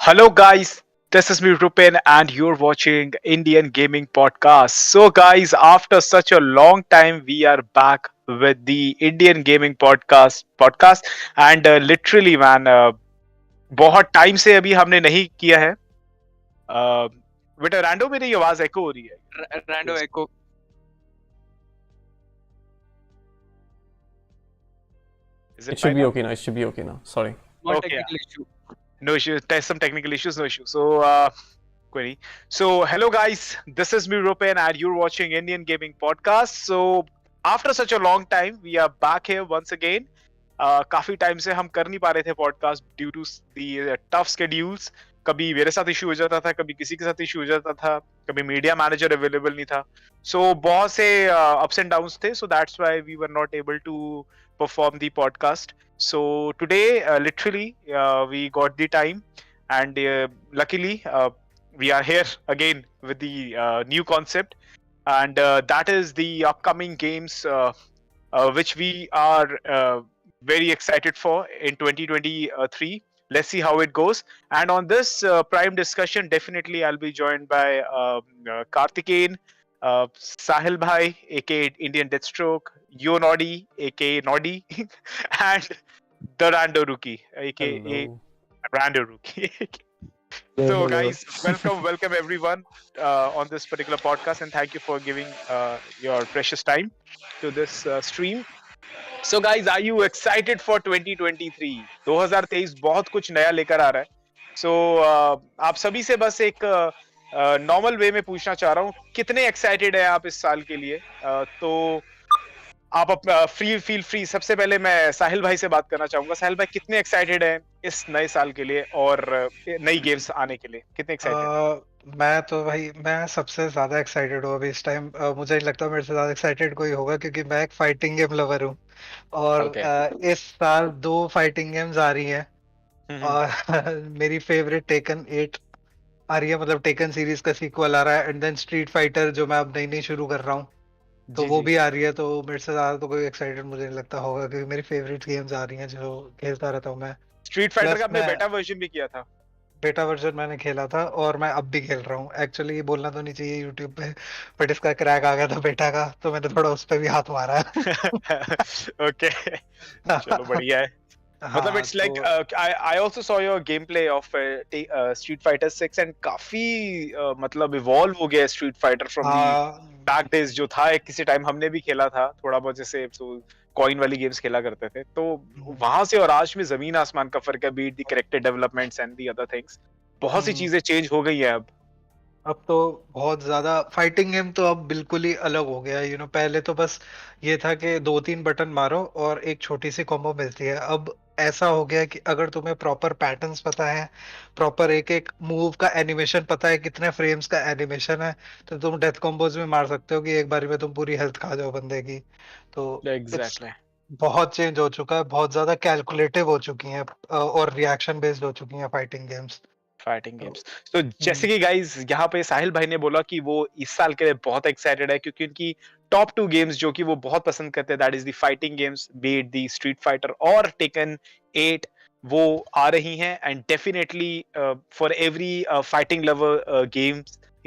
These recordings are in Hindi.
Hello, guys. This is me, Rupen, and you're watching Indian Gaming Podcast. So, guys, after such a long time, we are back with the Indian Gaming Podcast, and literally, man, बहुत टाइम से अभी हमने नहीं किया है. बेटा रैंडो मेरी आवाज एको हो रही है. रैंडो एको Is It it should fine be now? okay now. It should be okay now. Sorry. one Okay. technical issue. No issue. There's some technical issues. No issue. So, query. So, hello guys. This is me, Rupen, and you're watching Indian Gaming Podcast. So, after such a long time, we are back here once again. काफी टाइम से हम कर नहीं पा रहे थे podcast due to the tough schedules. कभी मेरे साथ इशू हो जाता था, कभी किसी के साथ इशू हो जाता था, कभी मीडिया मैनेजर अवेलेबल नहीं था. सो बहुत से अप्स एंड डाउन्स थे. So that's why we were not able to perform the podcast. So today, literally, we got the time, and luckily, we are here again with the new concept, and that is the upcoming games which we are very excited for in 2023. Let's see how it goes. And on this prime discussion, definitely I'll be joined by Kaarthekeyan, Sahil Bhai, aka Indian Deathstroke, Yo Noddy, aka Noddy, and the Rando Rookie, aka Hello. Rando Rookie. So, guys, welcome everyone on this particular podcast, and thank you for giving your precious time to this stream. So, guys, are you excited for 2023? 2023 बहुत कुछ नया लेकर आ रहा है. So, आप सभी से बस एक नॉर्मल वे में पूछना चाह रहा हूँ, कितने एक्साइटेड है आप इस साल के लिए? तो आप फील फ्री. सबसे पहले मैं साहिल भाई से बात करना चाहूंगा. साहिल भाई, कितने एक्साइटेड हैं इस नए साल के लिए और नई गेम्स आने के लिए? कितने एक्साइटेड? मैं सबसे ज्यादा एक्साइटेड हूँ अभी इस टाइम. मुझे नहीं लगता मेरे से ज्यादा एक्साइटेड कोई होगा, क्योंकि मैं एक फाइटिंग गेम लवर हूँ और इस साल 2 फाइटिंग गेम्स आ रही हैं. और मेरी फेवरेट टेकन 8 आ रही है, मतलब टेकन सीरीज का सीक्वल आ रहा है, एंड देन स्ट्रीट फाइटर जो मैं अब नई शुरू कर रहा हूँ, तो वो भी आ रही है. तो मेरे से ज्यादा तो कोई एक्साइटेड मुझे नहीं लगता होगा, क्योंकि मेरी फेवरेट गेम्स आ रही हैं जो खेलता रहता हूँ मैं. स्ट्रीट फाइटर का आपने बेटा वर्जन भी किया था? बेटा वर्जन मैंने खेला था और मैं अब भी खेल रहा हूँ. एक्चुअली बोलना तो नहीं चाहिए यूट्यूब पे, बट इसका क्रैक आ गया था बेटा का, तो मैंने थोड़ा उस पे भी हाथ मारा है. ओके, चलो बढ़िया है. मतलब it's like I also saw your gameplay of Street Fighter 6 and काफी मतलब इवॉल्व हो गया Street Fighter from the back days जो था. एक किसी टाइम हमने भी खेला था थोड़ा बहुत, जैसे कॉइन वाली गेम्स खेला करते थे. तो वहां से और आज में जमीन आसमान का फर्क है. Beat the character developments and the other things, बहुत सी चीजें चेंज हो गई है अब तो बहुत ज्यादा. फाइटिंग गेम तो अब बिल्कुल ही अलग हो गया है. पहले तो बस ये था कि 2-3 बटन मारो और एक छोटी सी कॉम्बो मिलती है. अब ऐसा हो गया कि अगर तुम्हें प्रॉपर पैटर्न्स पता है, प्रॉपर एक एक मूव का एनिमेशन पता है, कितने फ्रेम्स का एनिमेशन है, तो तुम डेथ कॉम्बोज में मार सकते हो कि एक बारी में तुम पूरी हेल्थ खा जाओ बंदे की. तो एग्जैक्टली बहुत चेंज हो चुका है, बहुत ज्यादा कैलकुलेटिव हो चुकी हैं और रिएक्शन बेस्ड हो चुकी हैं फाइटिंग गेम्स. तो जैसे कि गाइस यहाँ पे साहिल भाई ने बोला कि वो इस साल के लिए बहुत एक्साइटेड है, क्योंकि उनकी टॉप 2 गेम्स जो कि वो बहुत पसंद करते हैं, that is the fighting games, B it the street fighter और टेकन 8, वो आ रही हैं. And definitely for every fighting lover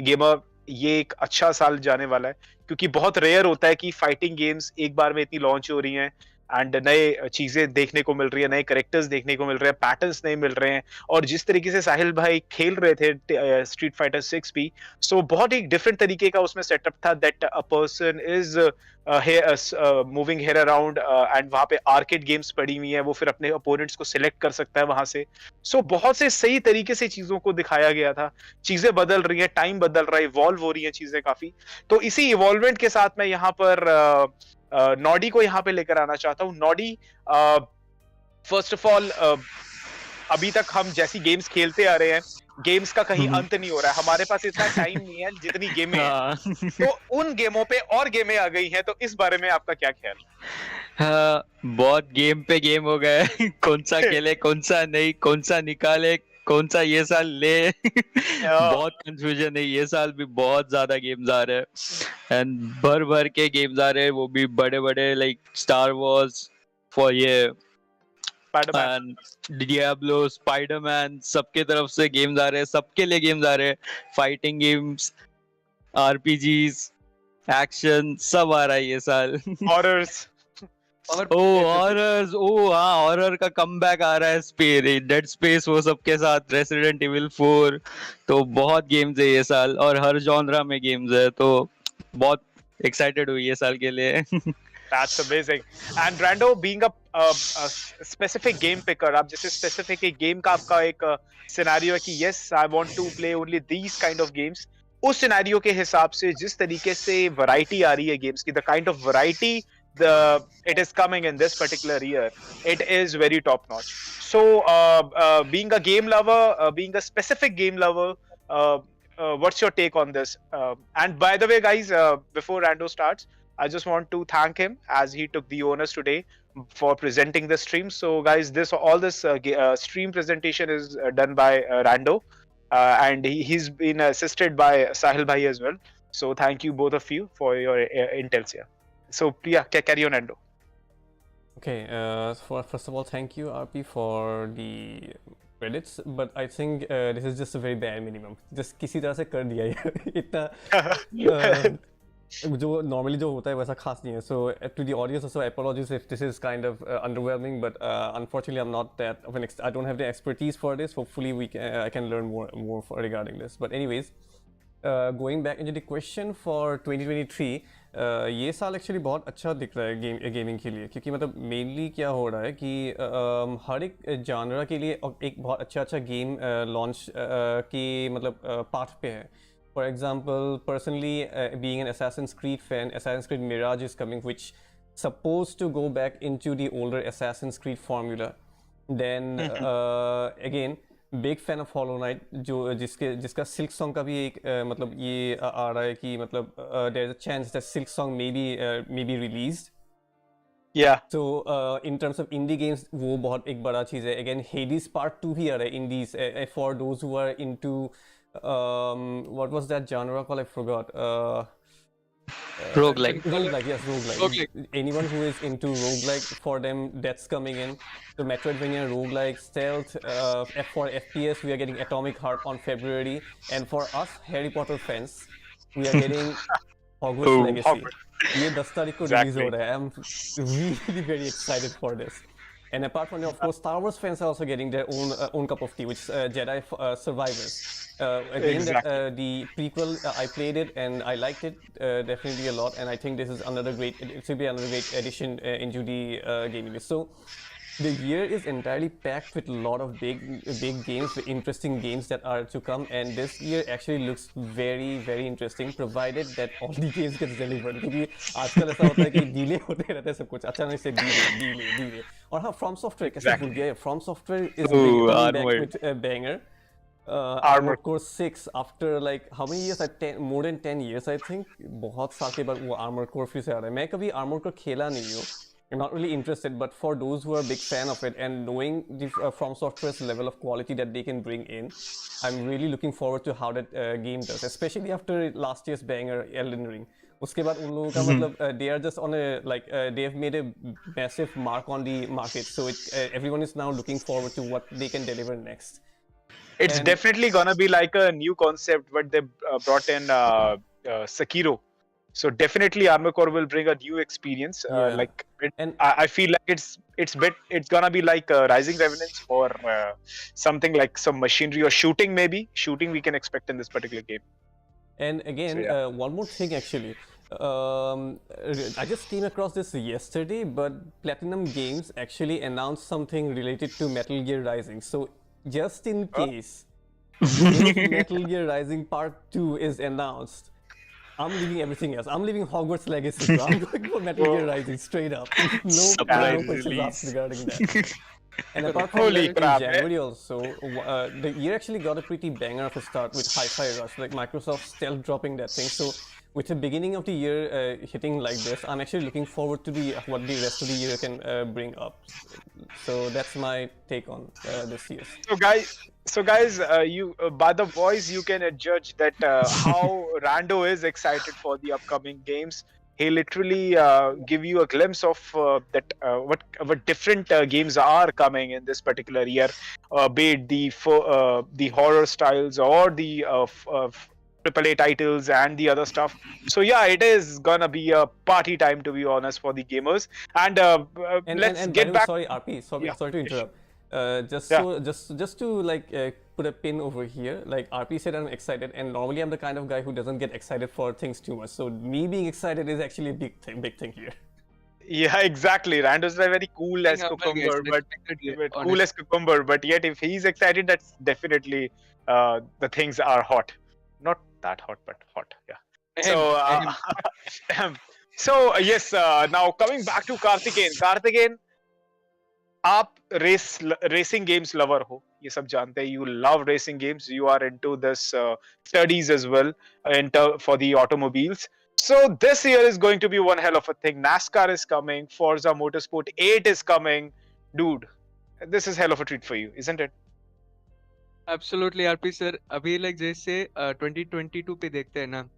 gamer ये एक अच्छा साल जाने वाला है, क्योंकि बहुत रेयर होता है कि फाइटिंग गेम्स एक बार में इतनी लॉन्च हो रही हैं एंड नए चीजें देखने को मिल रही है, नए कैरेक्टर्स देखने को मिल रहे हैं, पैटर्न्स नहीं मिल रहे हैं. और जिस तरीके से साहिल भाई खेल रहे थे स्ट्रीट फाइटर 6 भी, सो बहुत ही डिफरेंट तरीके का उसमें सेटअप था. That a person is moving hair around and वहां पे आर्केड गेम्स पड़ी हुई है, वो फिर अपने अपोनेंट्स को सिलेक्ट कर सकता है वहां से. सो बहुत से सही तरीके से चीजों को दिखाया गया था. चीजें बदल रही है, टाइम बदल रहा है, इवॉल्व हो रही है चीजें काफी. तो इसी इवॉल्वमेंट के साथ मैं यहाँ पर नॉडी को यहाँ पे लेकर आना चाहता हूँ. नॉडी, फर्स्ट ऑफ ऑल, अभी तक हम जैसी गेम्स खेलते आ रहे हैं, गेम्स का कहीं अंत नहीं हो रहा है. हमारे पास इतना टाइम नहीं है जितनी गेमें हैं. तो उन गेमों पे और गेमें आ गई हैं, तो इस बारे में आपका क्या ख्याल है? हाँ, बहुत गेम पे गेम हो गए. कौन सा खेले, कौन सा नहीं, कौन सा निकाले, कौन सा ये साल ले. बहुत कंफ्यूजन है. ये साल भी बहुत ज्यादा गेम्स आ रहे हैं एंड भर भर के गेम्स आ रहे हैं, वो भी बड़े बड़े, लाइक स्टार वॉर्स, फॉर ये डियाब्लो, स्पाइडरमैन, सबके तरफ से गेम्स आ रहे हैं, सबके लिए गेम्स आ रहे हैं. फाइटिंग गेम्स, आरपीजीज, एक्शन, सब आ रहा है ये साल. हॉरर्स. हॉरर्स, हाँ, हॉरर का कमबैक आ रहा है. डेड स्पेस, वो सबके साथ, रेसिडेंट इविल 4. तो बहुत गेम्स है ये साल और हर जॉनरा में गेम्स है, तो बहुत एक्साइटेड हुई ये साल के लिए. That's amazing. And Rando, being a specific game picker, आप जैसे specific एक game का आपका एक सिनेरियो है कि yes, I want to play only these kind of games. उस सिनेरियो के हिसाब से जिस तरीके से वैरायटी आ रही है गेम्स की, the kind of variety it is coming in this particular year, it is very top notch. So, being a game lover, being a specific game lover, what's your take on this? And by the way, guys, before Rando starts, I just want to thank him as he took the honors today for presenting the stream. So, guys, all this stream presentation is done by Rando, and he's been assisted by Sahil Bhai as well. So, thank you both of you for your intels here. So, yeah, carry on, Rando. Okay. First of all, thank you, RP, for the credits. But I think this is just a very bare minimum. Just किसी तरह से कर दिया ये इतना. जो normally जो होता है वैसा खास नहीं है. So to the audience also, apologies if this is kind of underwhelming, but unfortunately I'm not that of an I don't have the expertise for this. Hopefully I can learn more regarding this. But anyways, going back into the question for 2023, ये साल एक्चुअली बहुत अच्छा दिख रहा है गेमिंग के लिए, क्योंकि मतलब मेनली क्या हो रहा है कि हर एक जानरा के लिए एक बहुत अच्छा गेम लॉन्च की मतलब पाथ पे है. For example, personally, being an Assassin's Creed fan, Assassin's Creed Mirage is coming, which supposed to go back into the older Assassin's Creed formula. Then again, big fan of Hollow Knight, जिसका Silk Song का भी एक मतलब ये आ रहा है कि मतलब there's a chance that Silk Song may be released. Yeah. So in terms of indie games, वो बहुत एक बड़ा चीज़ है. Again, Hades Part 2 भी आ रहा है indies for those who are into what was that genre called? I forgot. Roguelike. Yes, roguelike. Anyone who is into roguelike, for them, that's coming in. So Metroidvania, roguelike, stealth, for FPS, we are getting Atomic Heart on February. And for us, Harry Potter fans, we are getting Hogwarts Legacy. ये 10 तारीख को release हो रहा है. I'm really very excited for this. And apart from that, of course, Star Wars fans are also getting their own cup of tea, which is Jedi Survivors. Again, the prequel, I played it and I liked it definitely a lot. And I think this is it should be another great addition into the gaming list. So the year is entirely packed with a lot of big games, interesting games that are to come. And this year actually looks very, very interesting, provided that all the games get delivered. क्योंकि आजकल ऐसा होता है कि डिले होते रहते हैं सब कुछ, अचानक से डिले. और हाँ, From Software कैसे भूल गया? From Software is back with a banger. Armored Core 6 after like how many years? More than 10 years I think. बहुत साल के बाद वो Armored Core फिर से आ रहा है. मैं कभी Armored Core खेला नहीं हूँ. I'm not really interested, but for those who are a big fan of it and knowing the From Software's level of quality that they can bring in, I'm really looking forward to how that game does, especially after last year's banger Elden Ring. उसके बाद उन लोगों का मतलब they are just on a like they have made a massive mark on the market, so everyone is now looking forward to what they can deliver next. It's definitely gonna be like a new concept, but they brought in Sekiro. So definitely Armored Core will bring a new experience. Like I feel like it's gonna be like Rising Revenants or something like some machinery or shooting maybe. Shooting we can expect in this particular game. And again, one more thing actually. I just came across this yesterday, but Platinum Games actually announced something related to Metal Gear Rising. So just in case, if Metal Gear Rising Part 2 is announced, I'm leaving everything else. I'm leaving Hogwarts Legacy, bro. I'm going for Metal Gear Rising straight up. No Surprise questions asked release. regarding that. And apart from Holy that, in crap, January also, the year actually got a pretty banger of a start with Hi-Fi Rush, like Microsoft stealth dropping that thing. So with the beginning of the year hitting like this, I'm actually looking forward to what the rest of the year can bring up. So that's my take on this year. So guys, you by the voice you can judge that how Rando is excited for the upcoming games. He literally give you a glimpse of what different games are coming in this particular year, be it the horror styles or the AAA titles and the other stuff. So yeah, it is gonna be a party time, to be honest, for the gamers. And let's And by get the way, back. sorry, RP, Yeah. sorry to interrupt. Yeah. Just to like put a pin over here, like RP said, I'm excited, and normally I'm the kind of guy who doesn't get excited for things too much. So me being excited is actually a big thing here. Yeah, exactly. Rando's very cool as cucumber, but yet if he's excited, that's definitely the things are hot. Not that hot, but hot. Yeah. So, so yes. Now coming back to Kaarthekeyan. Kaarthekeyan, आप racing games lover हो, ये सब जानते हैं. You love racing games. You are into this studies as well, for the automobiles. So this year is going to be one hell of a thing. NASCAR is coming. Forza Motorsport 8 is coming. Dude, this is hell of a treat for you, isn't it? Absolutely RP sir. अभी लाइक जैसे 2022 पे देखते हैं ना,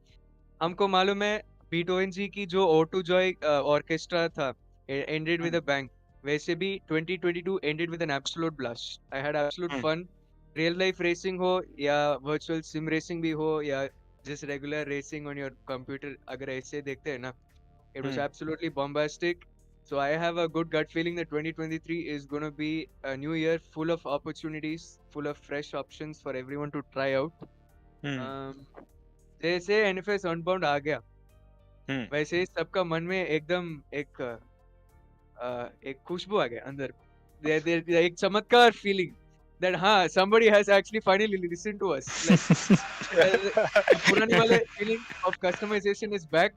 हमको मालूम है बीटोएन जी की जो O2 जॉय ऑर्केस्ट्रा था एंडेड विद अ बैंग, वैसे भी 2022 ended with an absolute blast. I had absolute fun. Real life racing हो या virtual sim racing भी हो या just regular racing on your computer, अगर ऐसे देखते हैं ना, it was absolutely bombastic. So I have a good gut feeling that 2023 is going to be a new year full of opportunities, full of fresh options for everyone to try out. जैसे NFS Unbound आ गया, वैसे सबका मन में एकदम एक खुशबू आ गया अंदर, एक चमत्कार feeling that somebody has actually finally listened to us. Like, पुराने वाले feeling of customization is back.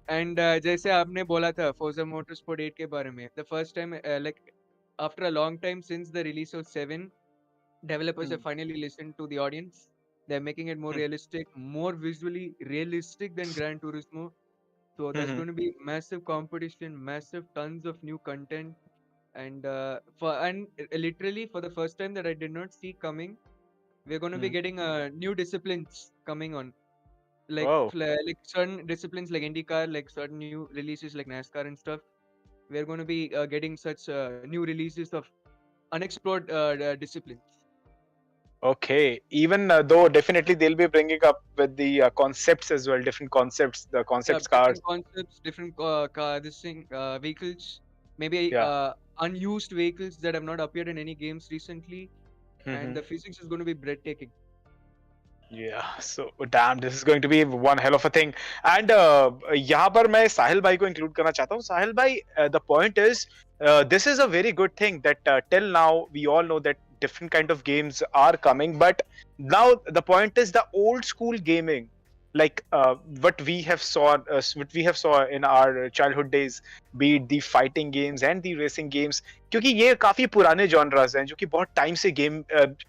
And जैसे आपने बोला था Forza Motorsport 8 के बारे में, the first time like after a long time since the release of 7, developers have finally listened to the audience. They're making it more realistic, more visually realistic than Gran Turismo. So there's going to be massive competition, massive tons of new content, and literally for the first time that I did not see coming, we're going to be getting new disciplines coming on, like like certain disciplines like IndyCar, like certain new releases like NASCAR and stuff. We're going to be getting such new releases of unexplored disciplines. Okay, even though definitely they'll be bringing up with the concepts as well, different concepts, the concepts cars. Different concepts, different vehicles, maybe unused vehicles that have not appeared in any games recently, and the physics is going to be breathtaking. Yeah, so damn, this is going to be one hell of a thing. And यहाँ पर मैं साहिल भाई को include करना चाहता हूँ. साहिल भाई, the point is, this is a very good thing that till now we all know that different kind of games are coming, but now the point is the old school gaming, like what we have saw in our childhood days, be it the fighting games and the racing games, क्योंकि ये काफी पुराने genres हैं जो कि बहुत टाइम से गेम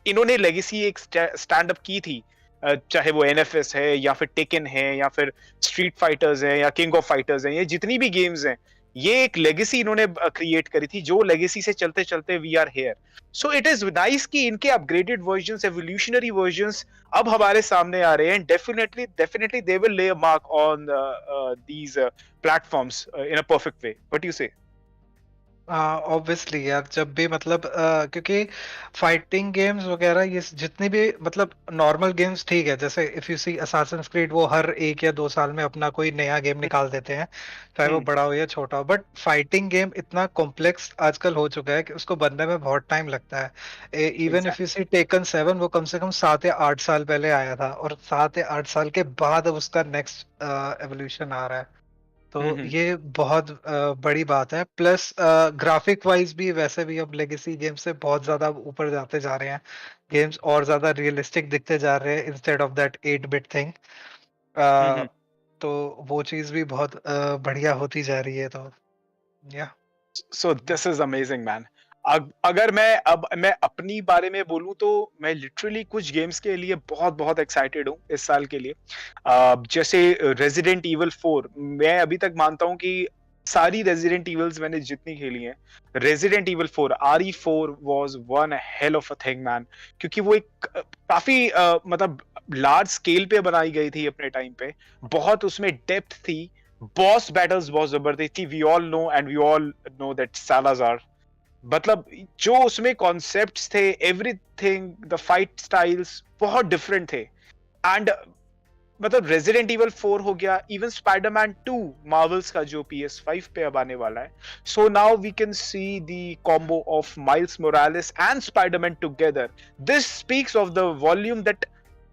इन्होंने लेगेसी एक स्टैंड अप की थी, चाहे वो NFS है या फिर टेकन है या फिर स्ट्रीट फाइटर्स है या किंग ऑफ फाइटर्स है, ये जितनी भी गेम्स हैं, ये एक लेगेसी इन्होंने क्रिएट करी थी, जो लेगेसी से चलते चलते we are here. So it is nice कि इनके अपग्रेडेड वर्जन्स, एवोल्यूशनरी वर्जन्स अब हमारे सामने आ रहे हैं. Definitely they will lay a mark on these platforms in a perfect way. What do you से? ऑब्वियसली यार, जब भी मतलब क्योंकि फाइटिंग गेम्स वगैरह ये जितनी भी मतलब नॉर्मल गेम्स ठीक है, जैसे if you see Assassin's Creed, वो हर 1 या 2 साल में अपना कोई नया गेम निकाल देते हैं, चाहे वो बड़ा हो या छोटा हो. बट फाइटिंग गेम इतना कॉम्प्लेक्स आजकल हो चुका है कि उसको बनने में बहुत टाइम लगता है. Even if you see Tekken 7, वो कम से कम 7 या 8 साल पहले आया था, और 7 या 8 साल के बाद अब उसका नेक्स्ट एवोल्यूशन आ रहा है. तो ये बहुत बड़ी बात है. प्लस ग्राफिक वाइज भी वैसे भी अब लेगेसी गेम से बहुत ज्यादा ऊपर जाते जा रहे हैं. गेम्स और ज्यादा रियलिस्टिक दिखते जा रहे हैं instead of that 8 bit thing. तो वो चीज भी बहुत बढ़िया होती जा रही है, तो या So this is amazing, man. अगर मैं अपनी बारे में बोलूं तो मैं लिटरली कुछ गेम्स के लिए बहुत बहुत एक्साइटेड हूँ इस साल के लिए। जैसे रेजिडेंट इवल 4, मैं अभी तक मानता हूँ कि सारी रेजिडेंट इवल्स मैंने जितनी खेली हैं, resident Evil 4 RE4 was one hell of a thing, man. क्योंकि वो एक काफी मतलब लार्ज स्केल पे बनाई गई थी अपने टाइम पे, बहुत उसमें डेप्थ थी, बॉस बैटल्स बहुत जबरदस्त थी। We all know and we all know that Salazar, मतलब जो उसमें कॉन्सेप्ट्स थे, एवरीथिंग, द फाइट स्टाइल्स बहुत डिफरेंट थे। एंड मतलब रेजिडेंट इवल 4 हो गया, इवन स्पाइडरमैन 2 मार्वल्स का जो PS5 पे अब आने वाला है। So now we can see the combo of Miles Morales and Spiderman together. This speaks of the volume that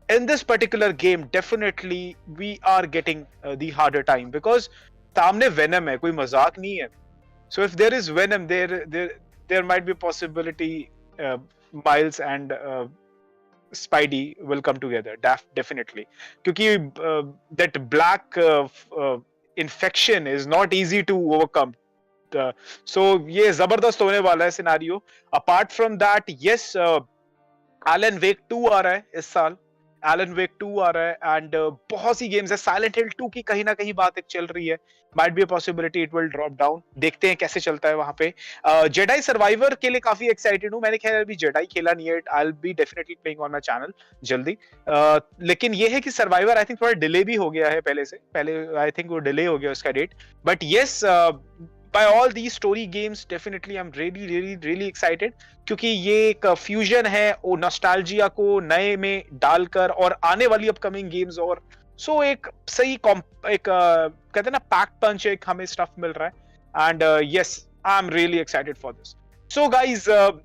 in this particular game definitely we are getting the harder time, because सामने venom है, कोई मजाक नहीं है। So if there is venom, there might be possibility Miles and Spidey will come together, definitely, क्योंकि that black infection is not easy to overcome. So ये जबरदस्त होने वाला है scenario. Apart from that, yes, Alan Wake 2 आ रहा है इस साल, एलन वेक 2 आ रहा है, एंड बहुत सी गेम्स है। साइलेंट हिल 2 की कहीं ना कहीं बात एक चल रही है, might be a possibility it will drop down, देखते हैं कैसे चलता है वहां पे। जेडाई सर्वाइवर के लिए काफी एक्साइटेड हूं, मैंने खैर अभी जेडाई खेला नहीं है, I will be definitely playing on my channel जल्दी। लेकिन ये है कि सर्वाइवर आई थिंक थोड़ा डिले भी हो गया है, पहले आई थिंक वो डिले हो गया उसका date, but yes, by all these story games definitely I'm really excited, क्योंकि ये एक फ्यूजन है वो नॉस्टैल्जिया को नए में डालकर और आने वाली अपकमिंग गेम्स, और सो एक सही एक कहते हैं ना पैक पंच एक हमें स्टफ मिल रहा है। And yes, I am really excited for this. So guys, अब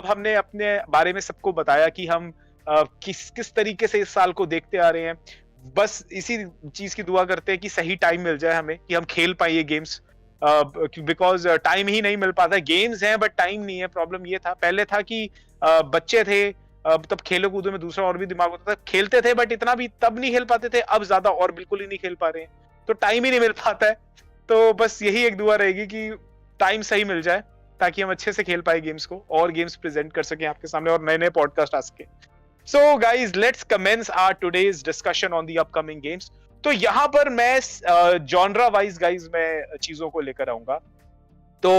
हमने अपने बारे में सबको बताया कि हम किस तरीके से इस साल को देखते आ रहे हैं। बस इसी चीज की दुआ करते हैं कि सही टाइम मिल जाए हमें, कि हम खेल पाए ये गेम्स, बिकॉज टाइम ही नहीं मिल पाता। गेम्स हैं बट टाइम नहीं है। प्रॉब्लम ये था, पहले था कि बच्चे थे तब खेलो कूदो में दूसरा और भी दिमाग होता था, खेलते थे बट इतना भी तब नहीं खेल पाते थे, अब ज्यादा और बिल्कुल ही नहीं खेल पा रहे हैं, तो टाइम ही नहीं मिल पाता है। तो बस यही एक दुआ रहेगी कि टाइम सही मिल जाए, ताकि हम अच्छे से खेल पाए गेम्स को, और गेम्स प्रेजेंट कर सकें आपके सामने, और नए नए पॉडकास्ट आ सके। So guys, let's commence our today's discussion on the upcoming games. तो यहाँ पर मैं जॉनरा वाइज गाइज मैं चीजों को लेकर आऊंगा। तो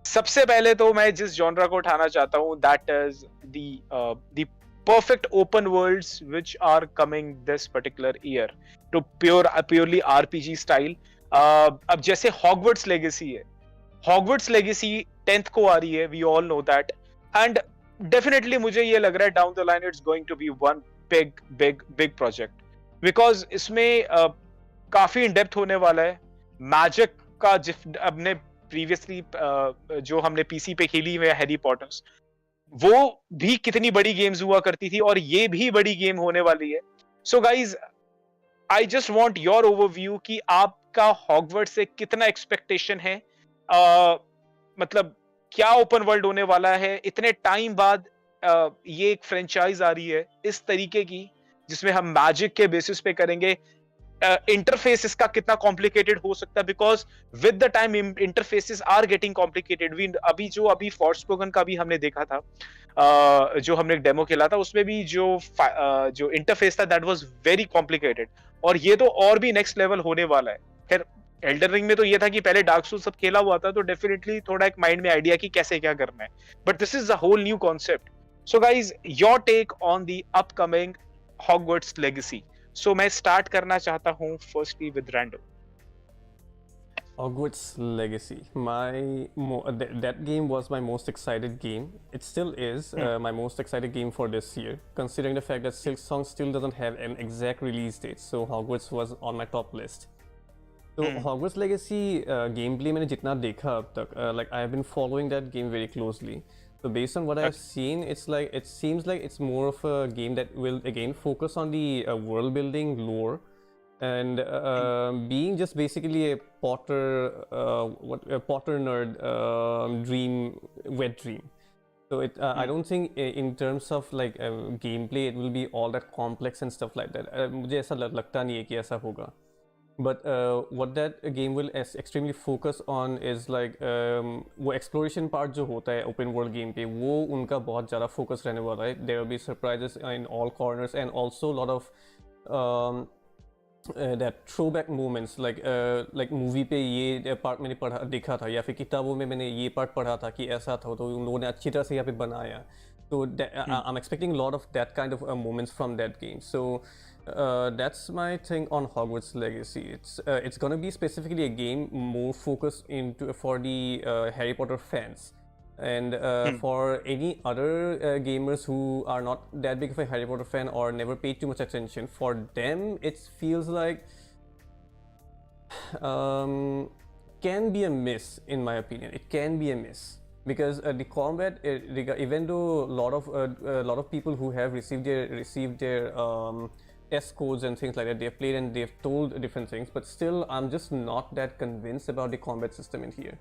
सबसे पहले तो मैं जिस जॉनरा को उठाना चाहता हूँ, that is the perfect open worlds which are coming this particular year to purely RPG style। अब जैसे Hogwarts Legacy है, Hogwarts Legacy 10th को आ रही है, we all know that, and definitely मुझे ये लग रहा है down the line it's going to be one big project, because इसमें काफी इन डेप्थ होने वाला है। मैजिक का अपने प्रीवियसली जो हमने पीसी पे खेली हुई हैरी पॉटर्स, वो भी कितनी बड़ी गेम्स हुआ करती थी, और ये भी बड़ी गेम होने वाली है। So guys, I just want your overview कि आपका हॉगवर्ट्स से कितना एक्सपेक्टेशन है, मतलब क्या ओपन वर्ल्ड होने वाला है इतने टाइम बाद। ये एक फ्रेंचाइज आ रही है इस तरीके की, जिसमें हम मैजिक के बेसिस पे करेंगे। इंटरफेस इसका कितना कॉम्प्लिकेटेड हो सकता है, because with the time interfaces are getting complicated. अभी फॉरस्पोकन का भी हमने देखा था, जो हमने डेमो खेला था, उसमें भी जो इंटरफेस था दैट वाज वेरी कॉम्प्लिकेटेड, और ये तो और भी नेक्स्ट लेवल होने वाला है। खैर, एल्डर रिंग में तो ये था कि पहले डार्क सोल्स सब खेला हुआ था, तो डेफिनेटली थोड़ा एक माइंड में आइडिया कि कैसे क्या करना है, but this is a whole new concept. So guys, your take on the upcoming Hogwarts Legacy. So मैं स्टार्ट करना चाहता हूँ firstly with Rando. Hogwarts Legacy. That game was my most excited game. It still is my most excited game for this year, considering the fact that Silksong still doesn't have an exact release date. So Hogwarts was on my top list. So Hogwarts Legacy gameplay मैंने जितना देखा अब तक, like I have been following that game very closely. So based on what I've seen, it seems like it's more of a game that will again focus on the world building, lore, and being just basically a Potter nerd wet dream. So I don't think in terms of like gameplay it will be all that complex and stuff like that. मुझे ऐसा लगता नहीं है कि ऐसा होगा. But what that game will extremely focus on is like वो exploration part जो होता है open world game पे वो उनका बहुत ज़्यादा focus रहने वाला है. There will be surprises in all corners and also a lot of that throwback moments like movie पे ये part मैंने देखा था या फिर किताबों में मैंने ये part पढ़ा था कि ऐसा था तो उन लोगों ने अच्छी तरह से यहाँ पे बनाया. So I'm expecting a lot of that kind of moments from that game. So that's my thing on Hogwarts Legacy. It's gonna be specifically a game more focused into for the Harry Potter fans, and for any other gamers who are not that big of a Harry Potter fan or never paid too much attention, for them it feels like can be a miss in my opinion. It can be a miss. Because the combat, even though a lot of people who have received their S codes and things like that, they've played and they've told different things, but still, I'm just not that convinced about the combat system in here.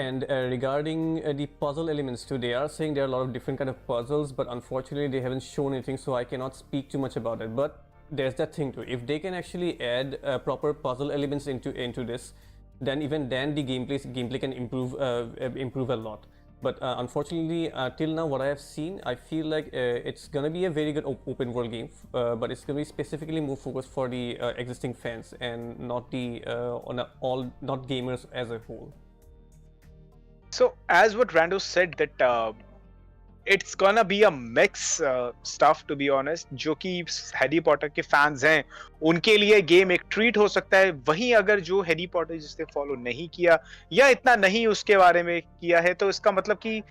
And regarding the puzzle elements too, they are saying there are a lot of different kind of puzzles, but unfortunately, they haven't shown anything, so I cannot speak too much about it. But there's that thing too. If they can actually add proper puzzle elements into this, then the gameplay can improve a lot. But unfortunately, till now, what I have seen, I feel like it's gonna be a very good open world game, but it's gonna be specifically more focused for the existing fans and not the not gamers as a whole. So, as what Rando said, that it's gonna be a mix stuff, to be honest. जो कि हैरी पॉटर के फैंस हैं उनके लिए गेम एक ट्रीट हो सकता है. वहीं अगर जो हैरी पॉटर जिसने फॉलो नहीं किया या इतना नहीं उसके बारे में किया है, तो इसका मतलब कि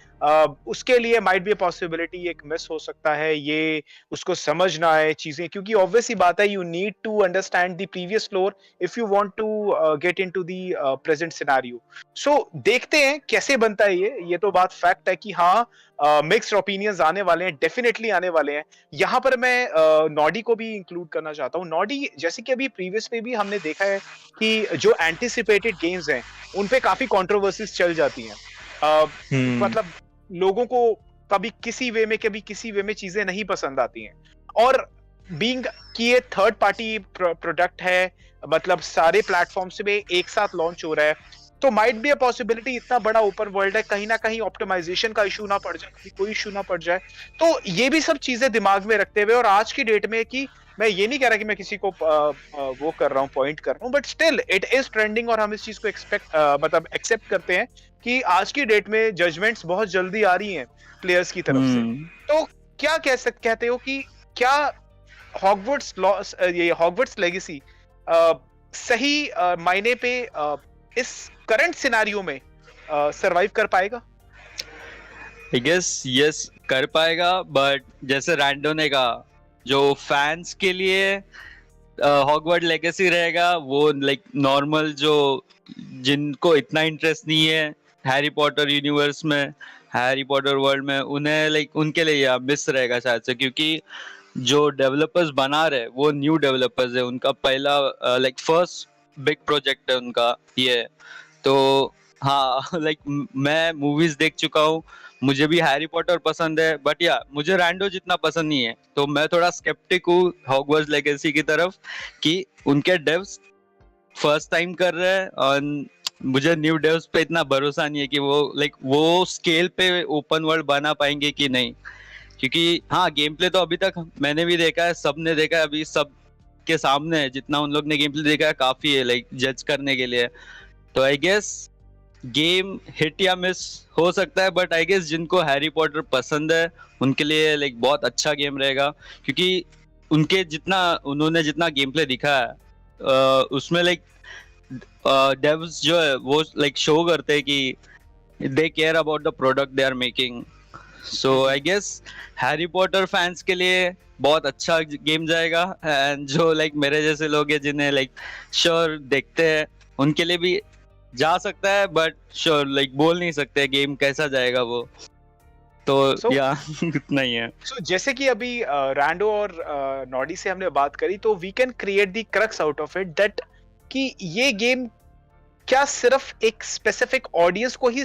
उसके लिए माइट बी अ पॉसिबिलिटी एक मिस हो सकता है, ये उसको समझ ना आए चीजें, क्योंकि ऑब्वियस ही बात है, you need to understand the previous floor if you want to get into the present scenario. So देखते हैं कैसे बनता है ये तो बात फैक्ट है कि हाँ मिक्स्ड ओपिनियंस आने वाले हैं, डेफिनेटली आने वाले हैं. यहाँ पर मैं नॉडी को भी इंक्लूड करना चाहता हूँ. नॉडी, जैसे कि अभी प्रीवियस पे भी हमने देखा है कि जो एंटिसिपेटेड गेम्स हैं उन पे काफी कंट्रोवर्सीज चल जाती हैं. मतलब लोगों को कभी किसी वे में चीजें नहीं पसंद आती हैं, और बीइंग कि ये थर्ड पार्टी प्रोडक्ट है, मतलब सारे प्लेटफॉर्म्स पे एक साथ लॉन्च हो रहा है, तो माइट बी अ पॉसिबिलिटी इतना बड़ा ओपन वर्ल्ड है, कहीं ना कहीं ऑप्टिमाइजेशन का इशू ना पड़ जाए, कोई इशू ना पड़ जाए. तो ये भी सब चीजें दिमाग में रखते हुए, और आज की डेट में कि मैं ये नहीं कह रहा कि मैं किसी को वो कर रहा हूँ, पॉइंट कर रहा हूँ, but still it is trending, और हम इस चीज को मतलब एक्सेप्ट करते हैं कि आज की डेट में जजमेंट्स बहुत जल्दी आ रही हैं प्लेयर्स की तरफ से. तो क्या कहते हो कि क्या हॉगवर्ट्स लेगेसी सही मायने पे इस करंट सिनेरियो में सरवाइव कर पाएगा? I guess yes कर पाएगा, बट जैसे रैंडो ने कहा, जो फैंस के लिए हॉगवर्ट लेगेसी रहेगा वो लाइक नॉर्मल जो जिनको इतना इंटरेस्ट नहीं है हैरी पॉटर यूनिवर्स में, हैरी पॉटर वर्ल्ड में, उन्हें लाइक उनके लिए यह मिस रहेगा शायद से, क्योंकि जो डेवलपर्स बना रहे वो न्यू डेवलपर्स है, उनका पहला लाइक फर्स्ट बिग प्रोजेक्ट है उनका ये. तो हाँ, लाइक मैं मूवीज देख चुका हूँ, मुझे भी हैरी पॉटर पसंद है, बट या मुझे रैंडो जितना पसंद नहीं है, तो मैं थोड़ा स्केप्टिक हूँ हॉगवर्ट्स लेगेसी की तरफ कि उनके डेव्स फर्स्ट टाइम कर रहे हैं, और मुझे न्यू डेव्स पे इतना भरोसा नहीं है कि वो लाइक वो स्केल पे ओपन वर्ल्ड बना पाएंगे कि नहीं. क्योंकि हाँ, गेम प्ले तो अभी तक मैंने भी देखा है, सबने देखा है, अभी सब के सामने है, जितना उन लोग ने गेम प्ले देखा है काफी है लाइक जज करने के लिए. तो आई गेस गेम हिट या मिस हो सकता है, बट आई गेस जिनको हैरी पॉटर पसंद है उनके लिए लाइक बहुत अच्छा गेम रहेगा, क्योंकि उन्होंने जितना गेम प्ले दिखा है उसमें लाइक डेव्स जो है वो लाइक शो करते हैं कि they care about the product they are making. So I guess Harry Potter fans के लिए बहुत अच्छा गेम जाएगा, एंड जो लाइक मेरे जैसे लोग हैं जिन्हें लाइक श्योर देखते हैं उनके लिए भी जा सकता है, बट श्योर लाइक बोल नहीं सकते गेम कैसा जाएगा वो. तो या इतना ही है. So, जैसे कि अभी रैंडो और नॉडी से हमने बात करी, तो we can create the crux out of it that कि ये गेम क्या सिर्फ एक स्पेसिफिक ऑडियंस को ही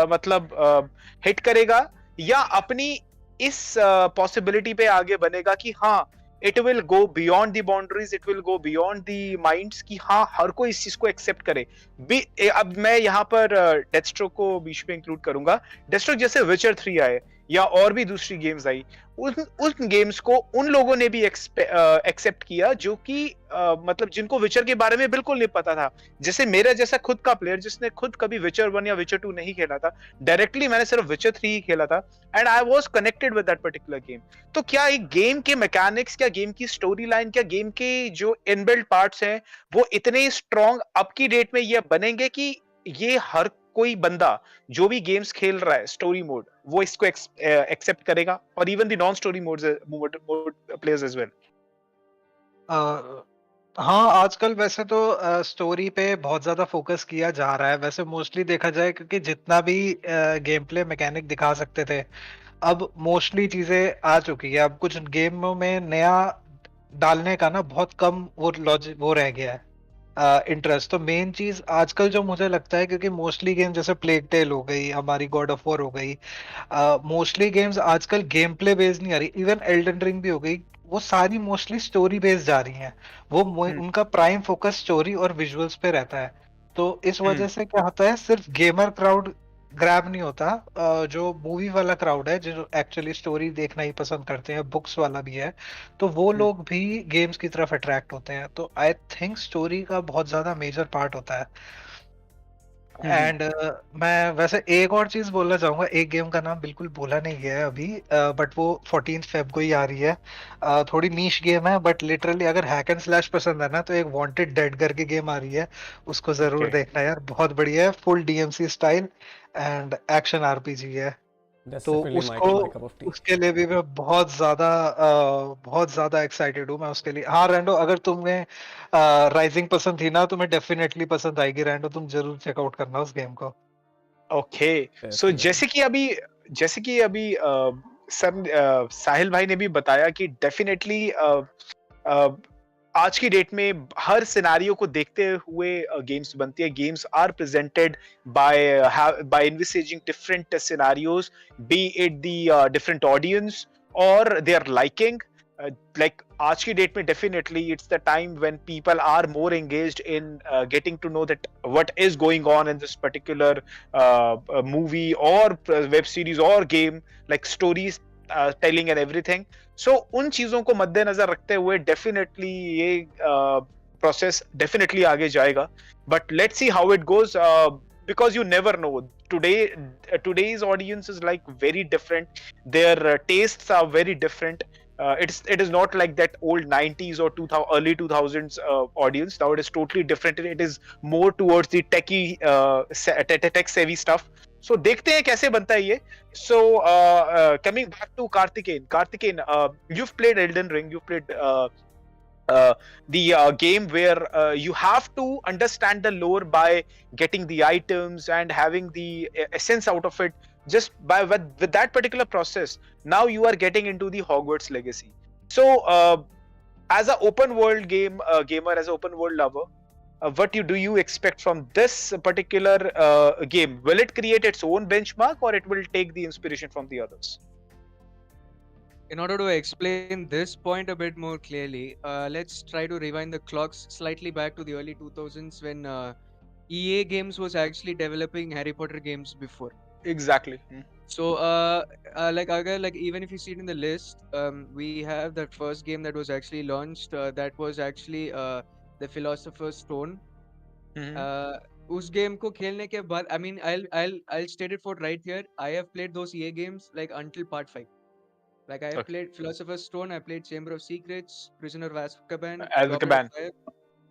मतलब हिट करेगा, या अपनी इस पॉसिबिलिटी पे आगे बनेगा कि हाँ it will go beyond the boundaries, it will go beyond the minds कि हाँ हर कोई इस चीज को एक्सेप्ट करे. अब मैं यहाँ पर डेथस्ट्रोक को बीच में इंक्लूड करूंगा. डेथस्ट्रोक जैसे विचर 3 आए या और भी दूसरी गेम्स आई, उन गेम्स को उन लोगों ने भी एक्सेप्ट किया जो कि मतलब जिनको विचर के बारे में बिल्कुल नहीं पता था. जैसे मेरा जैसा खुद का प्लेयर जिसने खुद कभी विचर 1 या विचर 2 नहीं खेला था, डायरेक्टली मैंने सिर्फ विचर 3 ही खेला था and I was connected with that particular game. तो क्या एक गेम के मैकेनिक्स, क्या गेम की स्टोरी लाइन, क्या गेम के जो इनबिल्ट पार्ट्स हैं वो इतने स्ट्रॉन्ग अब की डेट में ये बनेंगे कि ये हर कोई बंदा जो भी गेम्स खेल रहा है स्टोरी मोड वो इसको एक्सेप्ट करेगा, और even the non story mode players as well. हाँ, आजकल वैसे तो स्टोरी पे बहुत ज्यादा फोकस किया जा रहा है वैसे मोस्टली देखा जाए, क्योंकि जितना भी गेम प्ले मैकेनिक दिखा सकते थे अब मोस्टली चीजें आ चुकी है. अब कुछ गेमों में नया डालने का ना बहुत कम वो लॉजिक वो रह गया है इंटरेस्ट. तो मेन चीज आजकल जो मुझे लगता है, क्योंकि मोस्टली गेम जैसे प्लेग टेल हो गई, हमारी गॉड ऑफ वॉर हो गई, मोस्टली गेम्स आजकल गेम प्ले बेस्ड नहीं आ रही. इवन एल्डन रिंग भी हो गई, वो सारी मोस्टली स्टोरी बेस्ड जा रही हैं. वो उनका प्राइम फोकस स्टोरी और विजुअल्स पे रहता है. तो इस वजह से क्या होता है, सिर्फ गेमर क्राउड ग्रैब नहीं होता, जो मूवी वाला क्राउड है जो एक्चुअली स्टोरी देखना ही पसंद करते हैं, बुक्स वाला भी है, तो वो लोग भी गेम्स की तरफ अट्रैक्ट होते हैं. तो आई थिंक स्टोरी का बहुत ज्यादा मेजर पार्ट होता है. एंड मैं वैसे एक और चीज बोलना चाहूंगा, एक गेम का नाम बिल्कुल बोला नहीं गया है अभी, बट वो 14 फेब को ही आ रही है. थोड़ी नीश गेम है बट लिटरली अगर हैक एंड स्लैश पसंद है ना, तो एक वांटेड डेड करके गेम आ रही है, उसको जरूर Okay. देखना यार, बहुत बढ़िया है, full DMC style and action RPG है. That's तो definitely my उसको cup of tea. उसके लिए भी मैं बहुत ज्यादा एक्साइटेड हूँ मैं उसके लिए. हाँ रैंडो, अगर तुम्हें राइजिंग पसंद थी ना, तुम्हें डेफिनेटली पसंद आएगी रैंडो, तुम जरूर चेकआउट करना उस गेम को. ओके. सो Definitely. जैसे कि अभी सर साहिल भाई ने भी बताया कि डेफिनेटली आज की डेट में हर सिनारियो को देखते हुए गेम्स बनती है. Games are presented by envisaging different scenarios, be it the different audience और देयर लाइकिंग. like आज की डेट में definitely it's the time when people are more engaged in getting to know that what is going on in this particular movie or web series or game, like stories telling and everything. So उन चीजों को मद्देनजर रखते हुए definitely ये process definitely आगे जाएगा. But let's see how it goes, because you never know. Today's audience is like very different. Their tastes are very different. It is not like that old 90s or early 2000s audience. Now it is totally different. It is more towards the techie tech savvy stuff. So देखते हैं कैसे बनता है ये. So coming back to Kaarthekeyan, you've played Elden Ring, you've played the game where you have to understand the lore by getting the items and having the essence out of it. Just by with that particular process, now you are getting into the Hogwarts legacy. So as an open world gamer, as an open world lover, what do you expect from this particular game? Will it create its own benchmark, or it will take the inspiration from the others? In order to explain this point a bit more clearly, let's try to rewind the clocks slightly back to the early 2000s when EA Games was actually developing Harry Potter games before. Exactly. So, like even if you see it in the list, we have that first game that was actually launched. That was actually the Philosopher's Stone. उस गेम को खेलने के बाद, I mean, I'll state it for right here. I have played those EA games like until part 5. Like I have played Philosopher's Stone, I played Chamber of Secrets, Prisoner of Azkaban,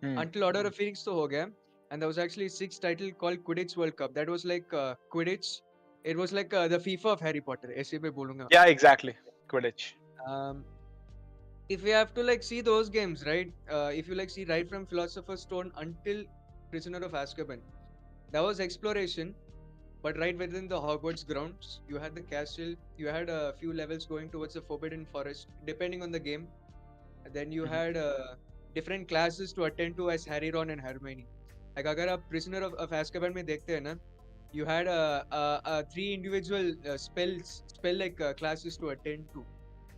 until Order of Phoenix तो हो गया. And there was actually a 6th title called Quidditch World Cup. That was like Quidditch. It was like the FIFA of Harry Potter. ऐसे मैं बोलूँगा. Yeah, exactly. Quidditch. If you have to like see those games, right? If you like see right from Philosopher's Stone until Prisoner of Azkaban, that was exploration. But right within the Hogwarts grounds, you had the castle. You had a few levels going towards the Forbidden Forest, depending on the game. And then you had different classes to attend to as Harry, Ron, and Hermione. Like अगर आप Prisoner of Azkaban में देखते हैं ना, you had 3 individual spell classes to attend to.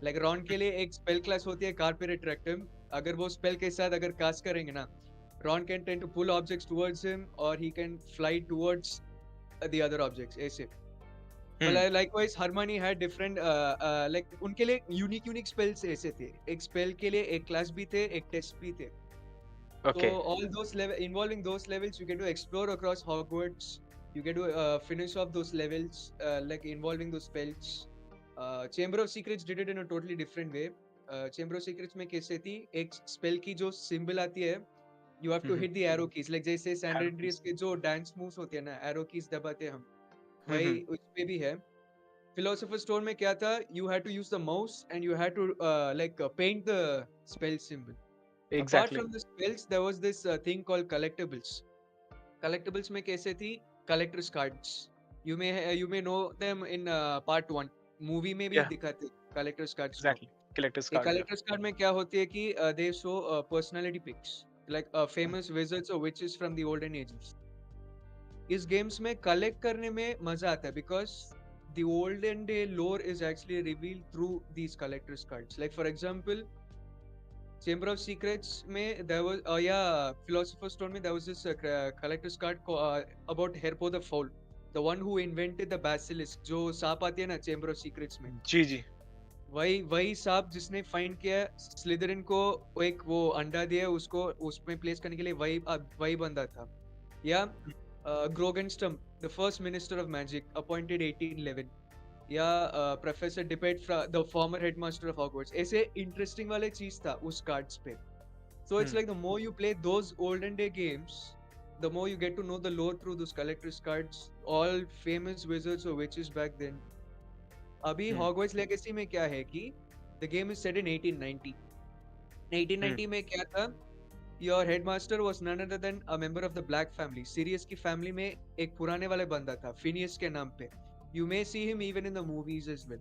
Like Ron के लिए एक स्पेल क्लास होती है कार्पेट रेट्रैक्टिव, अगर वो स्पेल के साथ अगर कास्ट करेंगे ना, Ron can tend to pull objects towards him और he can fly towards the other objects ऐसे. Likewise Harmony had different like उनके लिए यूनिक स्पेल्स ऐसे थे, एक स्पेल के लिए एक क्लास भी थे, एक टेस्ट भी थे. Okay. So all those involving those levels, you get to explore across Hogwarts. You get to finish off those levels, like involving those spells. Chamber of Secrets did it in a totally different way. Chamber of Secrets में कैसे थी, एक स्पेल की जो सिंबल आती है, you have to hit the arrow keys. Like जैसे सैंड्रेंड्रियस के जो डांस मूव्स होते हैं ना, arrow keys दबाते हम, वही उसमें भी है. Philosopher's Stone में क्या था, you had to use the mouse and you had to paint the spell symbol. Exactly. Apart from the spells, there was this thing called collectibles. Collectibles में कैसे थी, collector's cards. You may know them in part 1. Movie में भी दिखाते collector's cards. Exactly. Collector's card. Collector's card में क्या होती है कि they show personality pics, like famous wizards or witches from the olden ages. इस games में collect करने में मजा आता है because the olden day lore is actually revealed through these collector's cards. Like for example, Chamber of Secrets में there was Philosopher's Stone में there was this collector's card about Herpo the Foul, the one who invented the basilisk, जो सांप आती है ना Chamber of Secrets में. जी. वही सांप जिसने फाइंड किया स्लिदरिन को, एक वो अंडा दिया उसको उसमें प्लेस करने के लिए, वही बंदा था. या Grogenstum, the first minister of magic, appointed 1811. या professor Dippet the former headmaster of Hogwarts. ऐसे इंटरेस्टिंग वाले चीज था उस कार्ड्स पे. So it's like the more you play those olden day games, the more you get to know the lore through those collectors cards, all famous wizards और विचेस बैक देन. अभी हॉगवर्ट्स लेगेसी में क्या है कि the game is set in 1890. 1890 में क्या था, your headmaster was none other than a member of the black family. Serious की फैमिली में एक पुराने वाले बंदा था फिनियस के नाम पे. You may see him even in the movies as well,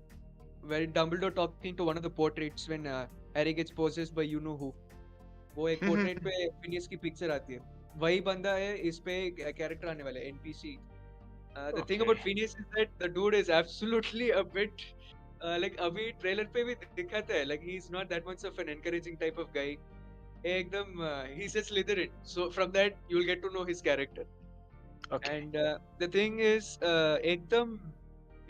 where Dumbledore talking to one of the portraits when Harry gets possessed by you know who. वो एक portrait पे Phineas की picture आती है, वही बंदा है इस पे character आने वाला है NPC. The thing about Phineas is that the dude is absolutely a bit like अभी trailer पे भी दिखाता है, like he's not that much of an encouraging type of guy. एकदम he's a Slytherin, so from that you'll get to know his character. Okay. And the thing is एकदम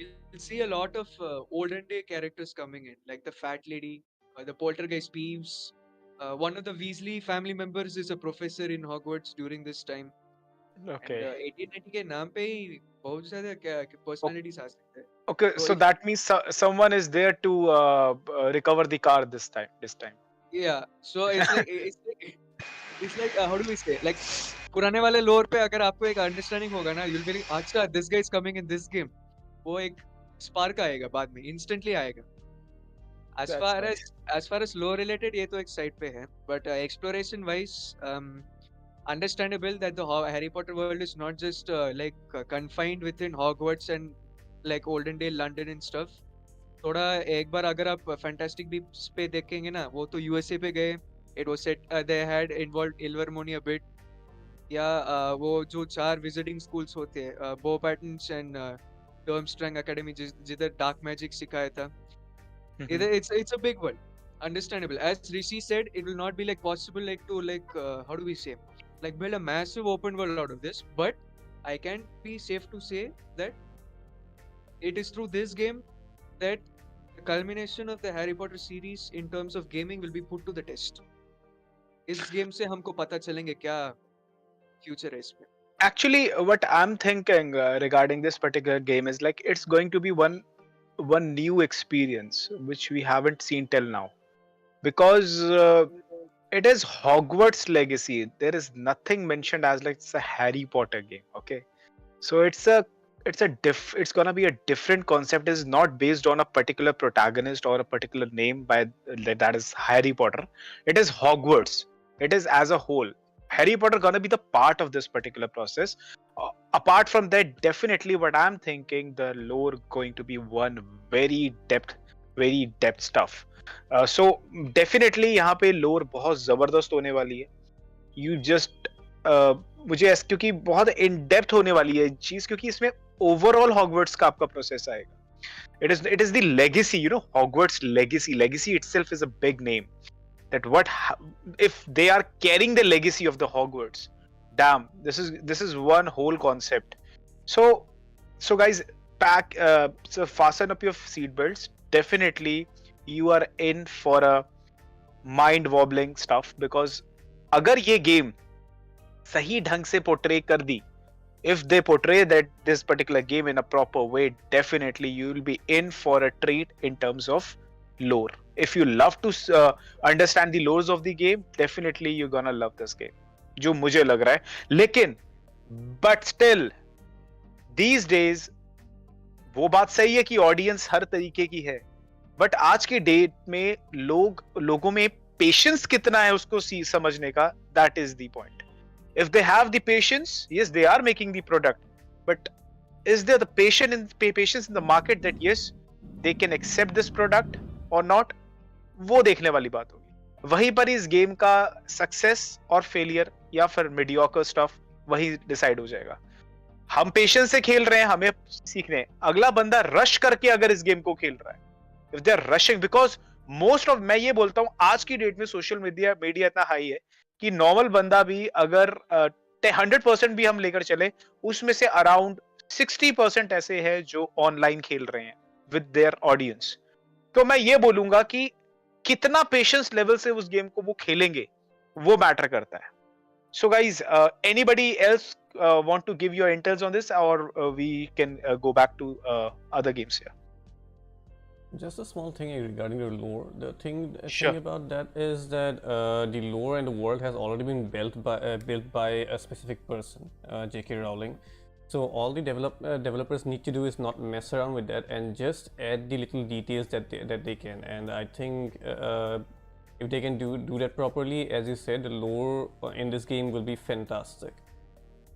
you'll see a lot of olden day characters coming in, like the fat lady, the poltergeist Peeves. One of the Weasley family members is a professor in Hogwarts during this time. Okay. And 1890 के नाम पे ही बहुत ज़्यादा personalities आ सकते हैं. Okay, so that means someone is there to recover the car this time. Yeah, so it's like how do we say, like पुराने वाले lore पे अगर आपको एक understanding होगा ना, you'll be like, अच्छा this guy is coming in this game. वो एक स्पार्क आएगा बाद में, इंस्टेंटली आएगा. as far as lore related ये तो एक साइड पे है, but exploration wise understandable that the Harry Potter world is not just confined within Hogwarts and like olden day London and stuff. थोड़ा एक बार अगर आप Fantastic Beasts पे देखेंगे ना, वो तो USA पे गए. It was set they had involved Ilvermorny a bit. या वो जो 4 visiting schools होते हैं, Beauxbatons and Durmstrang Academy, जिधर dark magic सिखाया था. It's a big world, understandable. As Rishi said, it will not be like possible like to how do we say, like build a massive open world out of this, but I can be safe to say that it is through this game that the culmination of the Harry Potter series in terms of gaming will be put to the test. इस game से हमको पता चलेंगे क्या future है इसमें. Actually, what I'm thinking regarding this particular game is like it's going to be one new experience which we haven't seen till now, because it is Hogwarts Legacy. There is nothing mentioned as like it's a Harry Potter game. Okay, so it's gonna be a different concept. It's not based on a particular protagonist or a particular name that is Harry Potter. It is Hogwarts. It is as a whole. Harry Potter gonna be the part of this particular process. Apart from that, definitely what I'm thinking, the lore going to be one very depth stuff. So definitely यहाँ पे lore बहुत जबरदस्त होने वाली है. You just मुझे क्योंकि बहुत in depth होने वाली है चीज, क्योंकि इसमें overall Hogwarts का आपका प्रोसेस आएगा. it is the legacy, you know, Hogwarts legacy itself is a big name. That if they are carrying the legacy of the Hogwarts, damn, this is one whole concept. So guys, so fasten up your seatbelts. Definitely you are in for a mind wobbling stuff, because अगर ये game सही ढंग से portray कर दी, if they portray that this particular game in a proper way, definitely you will be in for a treat in terms of lore. If you love to understand the lores of the game, definitely you're gonna love this game, जो मुझे लग रहा है. लेकिन but still these days वो बात सही है कि ऑडियंस हर तरीके की है, बट आज के डेट में लोगों में पेशेंस कितना है उसको समझने का, that is the point. If they have the patience, yes, they are making the product, but is there the patience in the market that yes, they can accept this product or not? वो देखने वाली बात होगी. वहीं पर इस गेम का सक्सेस और फेलियर या फिर मीडियोकर स्टफ वही डिसाइड हो जाएगा. हम पेशेंस से खेल रहे हैं, हमें सीखने हैं. अगला बंदा रश करके अगर इस गेम को खेल रहा है, if they are rushing, because most of, मैं ये बोलता हूँ आज की डेट में सोशल मीडिया इतना हाई है कि नॉर्मल बंदा भी अगर 100% भी हम लेकर चले, उसमें से अराउंड 60% ऐसे हैं जो ऑनलाइन खेल रहे हैं विद देयर ऑडियंस. तो मैं ये बोलूंगा कि कितना पेशेंस लेवल से उस गेम को वो खेलेंगे वो मैटर करता है. So guys, anybody else want to give your intels on this, or we can go back to other games here? Just a small thing regarding the lore. The thing Sure. about that is that the lore and the world has already been built by a specific person, J.K. Rowling. So all the developers need to do is not mess around with that and just add the little details that they can. And I think if they can do that properly, as you said, the lore in this game will be fantastic.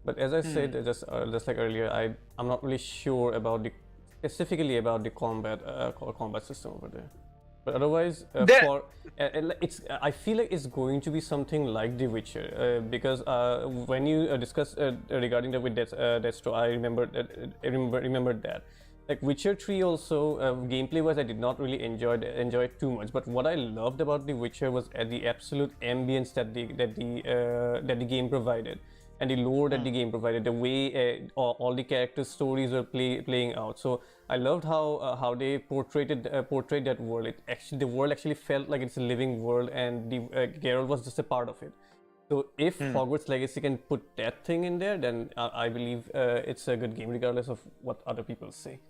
But as I said, just like earlier, I'm not really sure about specifically about the combat system over there. But otherwise, I feel like it's going to be something like The Witcher, because when you discuss regarding that with Destro, I remembered that. Like Witcher 3 also, gameplay-wise, I did not really enjoy it too much. But what I loved about The Witcher was the absolute ambience that the game provided. And the lore that the game provided, the way all the characters' stories were playing out. So I loved how they portrayed that world. The world actually felt like it's a living world, and Geralt was just a part of it. So if Hogwarts Legacy can put that thing in there, then I believe it's a good game, regardless of what other people say.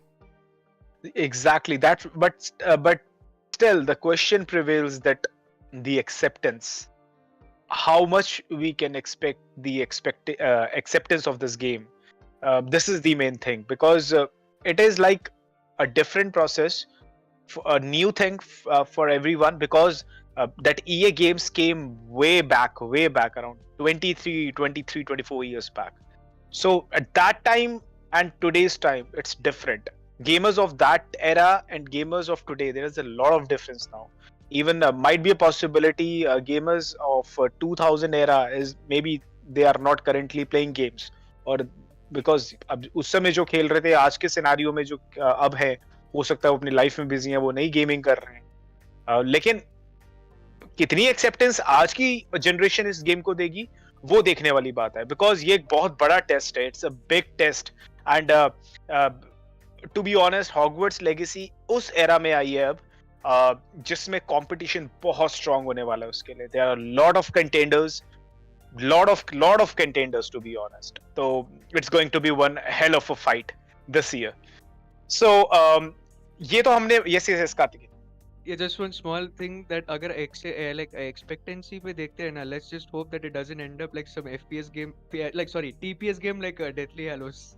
Exactly that, but still the question prevails that the acceptance. How much we can expect the acceptance of this game. This is the main thing, because it is like a different process, a new thing for everyone, because that EA games came way back around 24 years back. So at that time and today's time, it's different. Gamers of that era and gamers of today, there is a lot of difference now. Even might be a possibility gamers of 2000 era is maybe they are not currently playing games, or because अब उस समय जो खेल रहे थे आज के सिनेरियो में जो अब है, हो सकता है वो अपनी लाइफ में बिजी हैं, वो नई गेमिंग कर रहे हैं. लेकिन कितनी एक्सेप्टेंस आज की जनरेशन इस गेम को देगी वो देखने वाली बात है, बिकॉज ये एक बहुत बड़ा टेस्ट है. It's a big test. And to be honest, Hogwarts Legacy उस एरा में आई है अब जिसमें कंपटीशन बहुत स्ट्रांग होने वाला है उसके लिए. There are lot of contenders, lot of contenders, to be honest. So it's going to be one hell of a fight this year. So ये तो हमने yes Kaarthekeyan. Yeah, just one small thing that अगर like expectancy पे देखते हैं ना, let's just hope that it doesn't end up like some FPS game, like sorry TPS game like Deathly Hallows.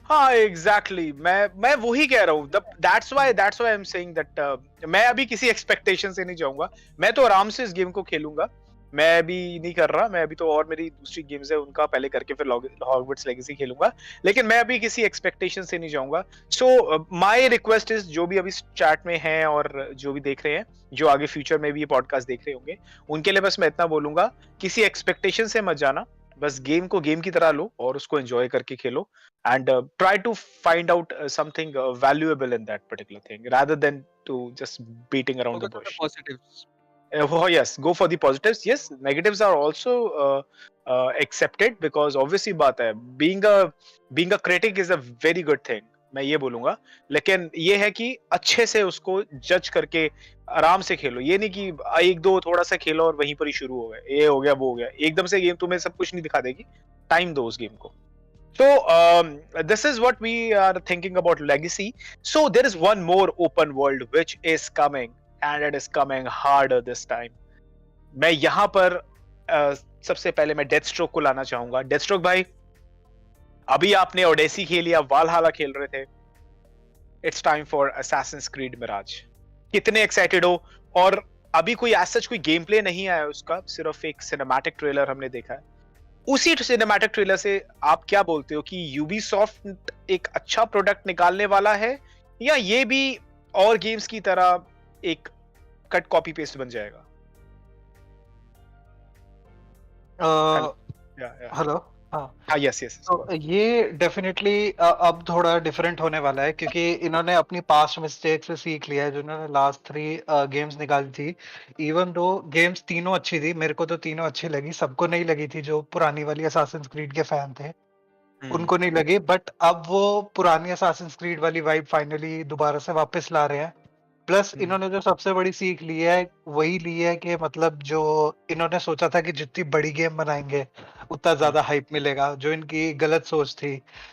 हाँ exactly, मैं वही कह रहा हूँ. That's why I'm saying that मैं अभी किसी expectation से नहीं जाऊंगा. मैं तो आराम से इस गेम को खेलूंगा. मैं अभी नहीं कर रहा, मैं अभी तो और मेरी दूसरी गेम्स है उनका पहले करके फिर हॉगवर्ट्स लेगेसी खेलूंगा. लेकिन मैं अभी किसी एक्सपेक्टेशन से नहीं जाऊंगा. सो माय रिक्वेस्ट इज, जो भी अभी चैट में हैं और जो भी देख रहे हैं, जो आगे फ्यूचर में भी ये पॉडकास्ट देख रहे होंगे, उनके लिए बस मैं इतना बोलूंगा, किसी एक्सपेक्टेशन से मत जाना. बस गेम को गेम की तरह लो और उसको एंजॉय करके खेलो and try to find out something valuable in that particular thing rather than to just beating around the Focus on the bush. positives. Oh yes, go for the positives. Yes, negatives are also accepted because obviously बात है being a critic is a very good thing. मैं ये बोलूंगा, लेकिन ये है कि अच्छे से उसको जज करके आराम से खेलो. ये नहीं कि एक दो थोड़ा सा खेलो और वहीं पर ही शुरू हो गए, ये हो गया वो हो गया. एकदम से गेम तुम्हें सब कुछ नहीं दिखा देगी. टाइम दो उस गेम को. So this is what we are thinking about legacy. So there is one more open world which is coming and it is coming harder this time. मैं यहाँ पर सबसे पहले मैं डेथ स्ट्रोक को लाना चाहूंगा. डेथ स्ट्रोक भाई, अभी आपने ओडेसी खेली, आप वालहाला खेल रहे थे. It's time for Assassin's Creed Mirage. कितने एक्साइटेड हो? और अभी कोई एज सच कोई गेम प्ले नहीं आया उसका, सिर्फ एक सिनेमैटिक ट्रेलर हमने देखा है. उसी सिनेमैटिक ट्रेलर से आप क्या बोलते हो कि यूबीसॉफ्ट एक अच्छा प्रोडक्ट निकालने वाला है या ये भी और गेम्स की तरह एक कट कॉपी पेस्ट बन जाएगा? हेलो. हाँ, यस यस. तो ये डेफिनेटली अब थोड़ा डिफरेंट होने वाला है क्योंकि इन्होंने अपनी पास्ट मिस्टेक से सीख लिया है जो इन्होंने लास्ट 3 गेम्स निकाली थी. इवन दो गेम्स तीनों अच्छी थी, मेरे को तो तीनों अच्छी लगी, सबको नहीं लगी थी. जो पुरानी वाली असासिन्स क्रीड के फैन थे उनको नहीं लगी, बट अब वो पुरानी असासिन्स क्रीड वाली वाइब फाइनली दोबारा से वापस ला रहे हैं. प्लस इन्होंने जो सबसे बड़ी सीख ली है वही ली है कि मतलब जो इन्होंने सोचा था कि जितनी बड़ी गेम बनाएंगे उतना ज्यादा हाइप मिलेगा, जो इनकी गलत सोच थी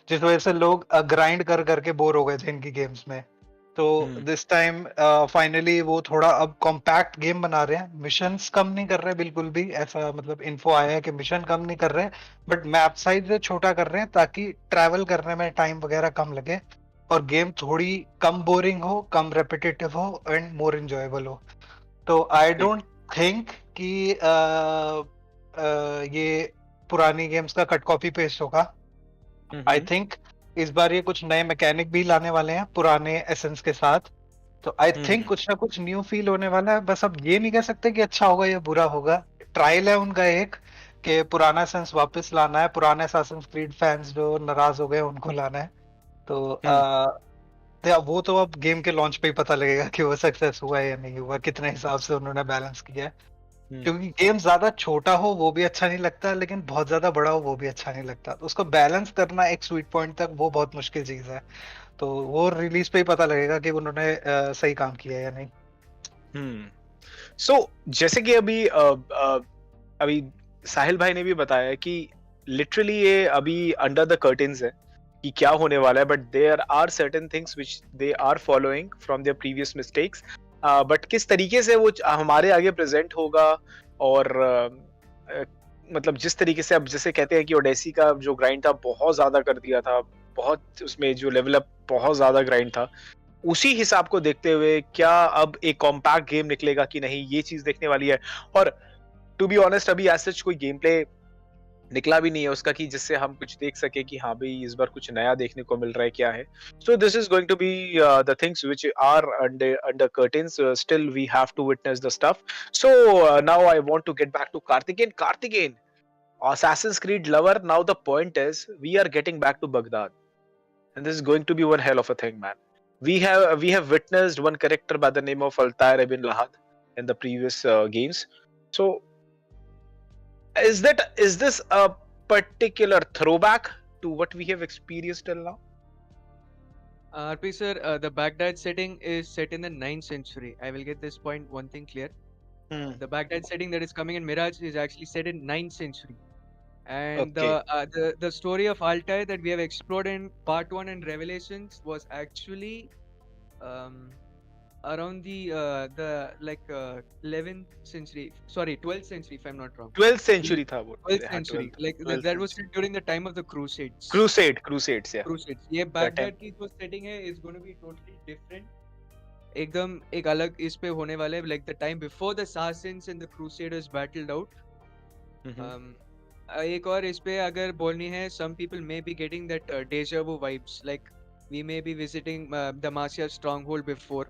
जिस वजह से लोग ग्राइंड कर करके बोर हो गए थे इनकी गेम्स में. तो दिस टाइम फाइनली वो थोड़ा अब कॉम्पैक्ट गेम बना रहे हैं. मिशंस कम नहीं कर रहे बिल्कुल भी, ऐसा मतलब इन्फो आया है कि मिशन कम नहीं कर रहे, बट मैप साइज छोटा कर रहे हैं ताकि ट्रैवल करने में टाइम वगैरह कम लगे और गेम थोड़ी कम बोरिंग हो, कम रेपिटेटिव हो एंड मोर एंजॉयबल हो. तो आई डोंट थिंक कि ये पुरानी गेम्स का कट कॉपी पेस्ट होगा. आई थिंक इस बार ये कुछ नए मैकेनिक भी लाने वाले हैं पुराने एसेंस के साथ. तो आई थिंक कुछ ना कुछ न्यू फील होने वाला है. बस अब ये नहीं कह सकते कि अच्छा होगा या बुरा होगा. ट्रायल है उनका एक कि पुराना एसेंस वापस लाना है, पुराने असैसिन्स क्रीड फैंस जो नाराज हो गए उनको लाना है. तो वो तो अब गेम के लॉन्च पे ही पता लगेगा कि वो सक्सेस हुआ है या नहीं हुआ, कितने हिसाब से उन्होंने बैलेंस किया है. क्योंकि गेम ज्यादा छोटा हो वो भी अच्छा नहीं लगता, लेकिन बहुत ज्यादा बड़ा हो वो भी अच्छा नहीं लगता. तो उसको बैलेंस करना एक स्वीट पॉइंट तक वो बहुत मुश्किल चीज है. तो वो रिलीज पे ही पता लगेगा कि उन्होंने सही काम किया है या नहीं. सो जैसे कि अभी साहिल भाई ने भी बताया कि लिटरली ये अभी अंडर द कर्टेन्स है कि क्या होने वाला है, but there are certain things which they are following from their previous mistakes. But किस तरीके से वो हमारे आगे प्रेजेंट होगा और मतलब जिस तरीके से अब जैसे कहते हैं कि ओडेसी का जो ग्राइंड था बहुत ज्यादा कर दिया था, बहुत उसमें जो लेवल अप बहुत ज्यादा ग्राइंड था, उसी हिसाब को देखते हुए क्या अब एक कॉम्पैक्ट गेम निकलेगा कि नहीं, ये चीज देखने वाली है. और टू बी ऑनेस्ट अभी एज सच कोई गेम प्ले निकला भी नहीं है उसका कि जिससे हम कुछ देख सके कि हाँ भाई इस बार कुछ नया देखने को मिल रहा है क्या है. So this is going to be the things which are under curtains. Still we have to witness the stuff. So now I want to get back to Kaarthekeyan, Assassin's Creed lover. Now the point is we are getting back to Baghdad and this is going to be one hell of a thing, man. We have witnessed one character by the name of Altair ibn Lahad in the previous games. So is this a particular throwback to what we have experienced till now? RP sir, the Baghdad setting is set in the 9th century. I will get this point one thing clear. The Baghdad setting that is coming in Mirage is actually set in 9th century. And the story of Altair that we have explored in part 1 and Revelations was actually around the 11th century, sorry 12th century if I'm not wrong. 12th century tha wo. 12th century, like that was set during the time of the Crusades. Crusades, yeah. Crusades. ये Baghdad की जो setting है is going to be totally different. एकदम एक अलग इस पे होने वाला है, like the time before the Assassins and the Crusaders battled out. एक और इस पे अगर बोलनी है, some people may be getting that deja vu vibes, like we may be visiting Damasia stronghold before.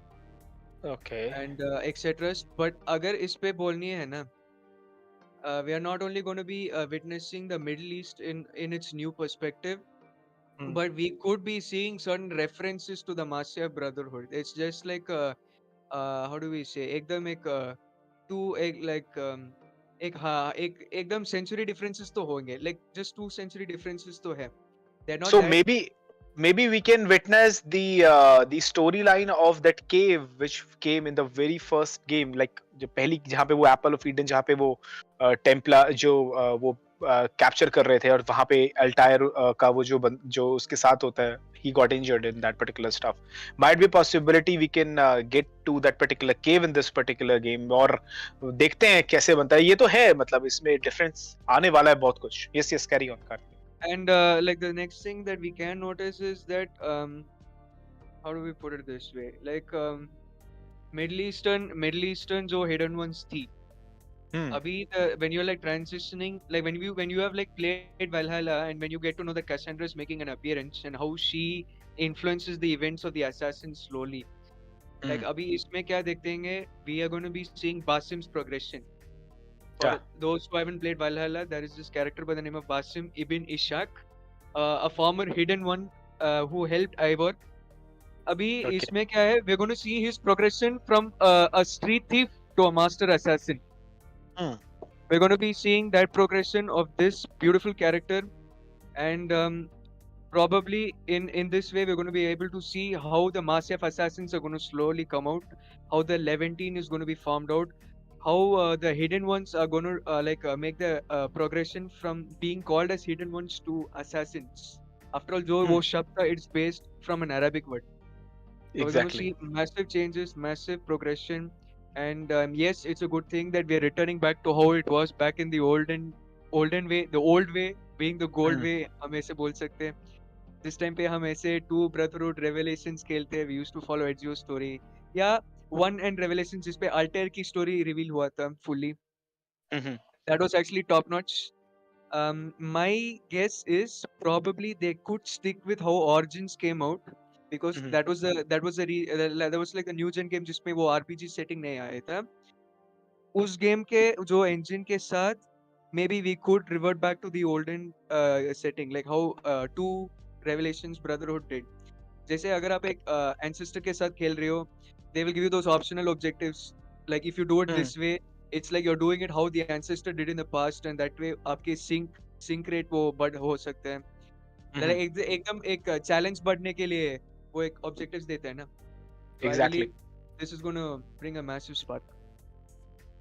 Okay. And etc. But अगर इस पे बोलनी है ना, we are not only going to be witnessing the Middle East in its new perspective, but we could be seeing certain references to the Masya Brotherhood. It's just like how do we say? एकदम एक two एक like एक हाँ एक एकदम century differences तो होंगे. Like just 2 century differences तो है. They're not So that. maybe we can witness the storyline of that cave which came in the very first game, like जो पहली जहाँ पे वो एप्पल ऑफ ईडन जहाँ पे वो टेम्पला जो वो कैप्चर कर रहे थे और वहाँ पे अल्टायर का वो जो उसके साथ होता है, he got injured in that particular stuff. Might be possibility we can get to that particular cave in this particular game, और देखते हैं कैसे बनता है. ये तो है, मतलब इसमें डिफरेंस आने वाला है बहुत कुछ. Yes, carry on, Karthik. And like the next thing that we can notice is that how do we put it this way? Like Middle Eastern जो hidden ones थी. Abhi when you're like transitioning, like when you have like played Valhalla and when you get to know that Cassandra is making an appearance and how she influences the events of the assassins slowly. Like abhi isme kya dekhte hain, we are going to be seeing Basim's progression. For those who haven't played Valhalla, there is this character by the name of Basim ibn Ishaq, a former hidden one who helped Ivor. Abhi isme kya hai, we're going to see his progression from a street thief to a master assassin. We're going to be seeing that progression of this beautiful character, and probably in this way we're going to be able to see how the Masyaf assassins are going to slowly come out, how the Levantine is going to be formed out, how the hidden ones are going to make the progression from being called as hidden ones to assassins. After all, jo wo shabd tha, it's based from an Arabic word. So we're going to see massive changes, massive progression. And yes, it's a good thing that we are returning back to how it was back in the olden way, the old way being the gold way. हम ऐसे बोल सकते हैं. This time पे हम ऐसे 2 Brotherhood Revelations खेलते हैं. We used to follow Ezio's story. Yeah, 1 and Revelations जिसपे Altair की story reveal हुआ था fully. That was actually top notch. My guess is probably they could stick with how Origins came out. Because that was like a new gen game जिसमें वो RPG setting नहीं आया था. उस game के जो engine के साथ maybe we could revert back to the olden setting, like how 2 Revelations Brotherhood did. जैसे अगर आप एक ancestor के साथ खेल रहे हो, they will give you those optional objectives. Like if you do it this way, it's like you're doing it how the ancestor did in the past, and that way आपके sync rate वो बढ़ हो सकते हैं. एकदम एक challenge बढ़ने के लिए वो एक objectives देते हैं ना. So Exactly. This is going to bring a massive spark.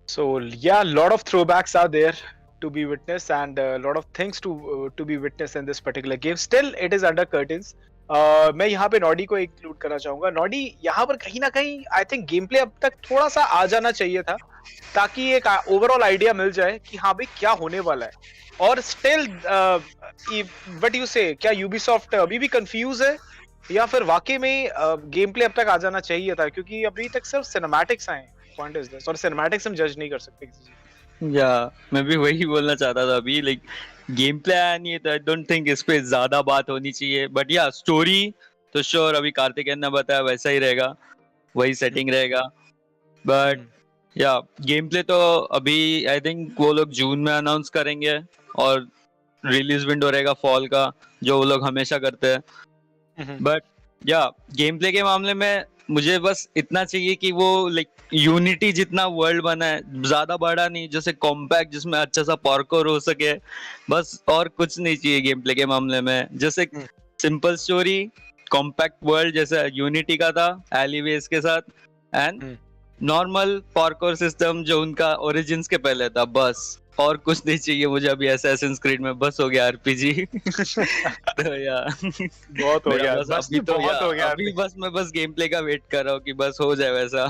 So yeah, a lot of throwbacks are there to be witnessed, and a lot of things to be witnessed in this particular game. Still, it is under curtains. मैं यहाँ पे नॉडी को इंक्लूड करना चाहूंगा. नॉडी, यहाँ पर कहीं ना कहीं आई थिंक गेम प्ले अब तक थोड़ा सा आ जाना चाहिए था, ताकि एक ओवरऑल आइडिया मिल जाए कि हाँ भाई क्या होने वाला है. और स्टिल व्हाट यू से, क्या यूबीसॉफ्ट अभी भी कंफ्यूज है या फिर वाकई में गेम प्ले अब तक आ जाना चाहिए था, क्योंकि अभी तक सिर्फ सिनेमैटिक्स आए. पॉइंट इज दिस, और सिनेमैटिक्स हम जज नहीं कर सकते किसी चीज. या मैं भी वही बोलना चाहता था अभी. लाइक गेम प्ले आया नहीं है तो आई डोंट थिंक इस पे ज्यादा बात होनी चाहिए. बट या स्टोरी तो श्योर अभी कार्तिकेयन ने बताया वैसा ही रहेगा, वही सेटिंग रहेगा. बट या गेम प्ले तो अभी आई थिंक वो लोग जून में अनाउंस करेंगे, और रिलीज विंडो रहेगा फॉल का, जो वो लोग हमेशा करते हैं. बट या गेम प्ले के मामले में मुझे बस इतना चाहिए कि वो लाइक यूनिटी जितना वर्ल्ड बना है, ज्यादा बड़ा नहीं, जैसे कॉम्पैक्ट जिसमें अच्छा सा पार्कोर हो सके, बस और कुछ नहीं चाहिए गेम प्ले के मामले में. जैसे सिंपल स्टोरी, कॉम्पैक्ट वर्ल्ड जैसा यूनिटी का था एलिवेज के साथ, एंड नॉर्मल पार्कोर सिस्टम जो उनका ओरिजिन्स के पहले था. बस और कुछ नहीं चाहिए मुझे अभी असैसिन्स क्रीड में. बस हो गया आरपीजी. तो या बहुत हो गया, बस अभी तो बहुत हो गया. अभी बस मैं बस गेम प्ले का वेट कर रहा हूँ कि बस हो जाए वैसा.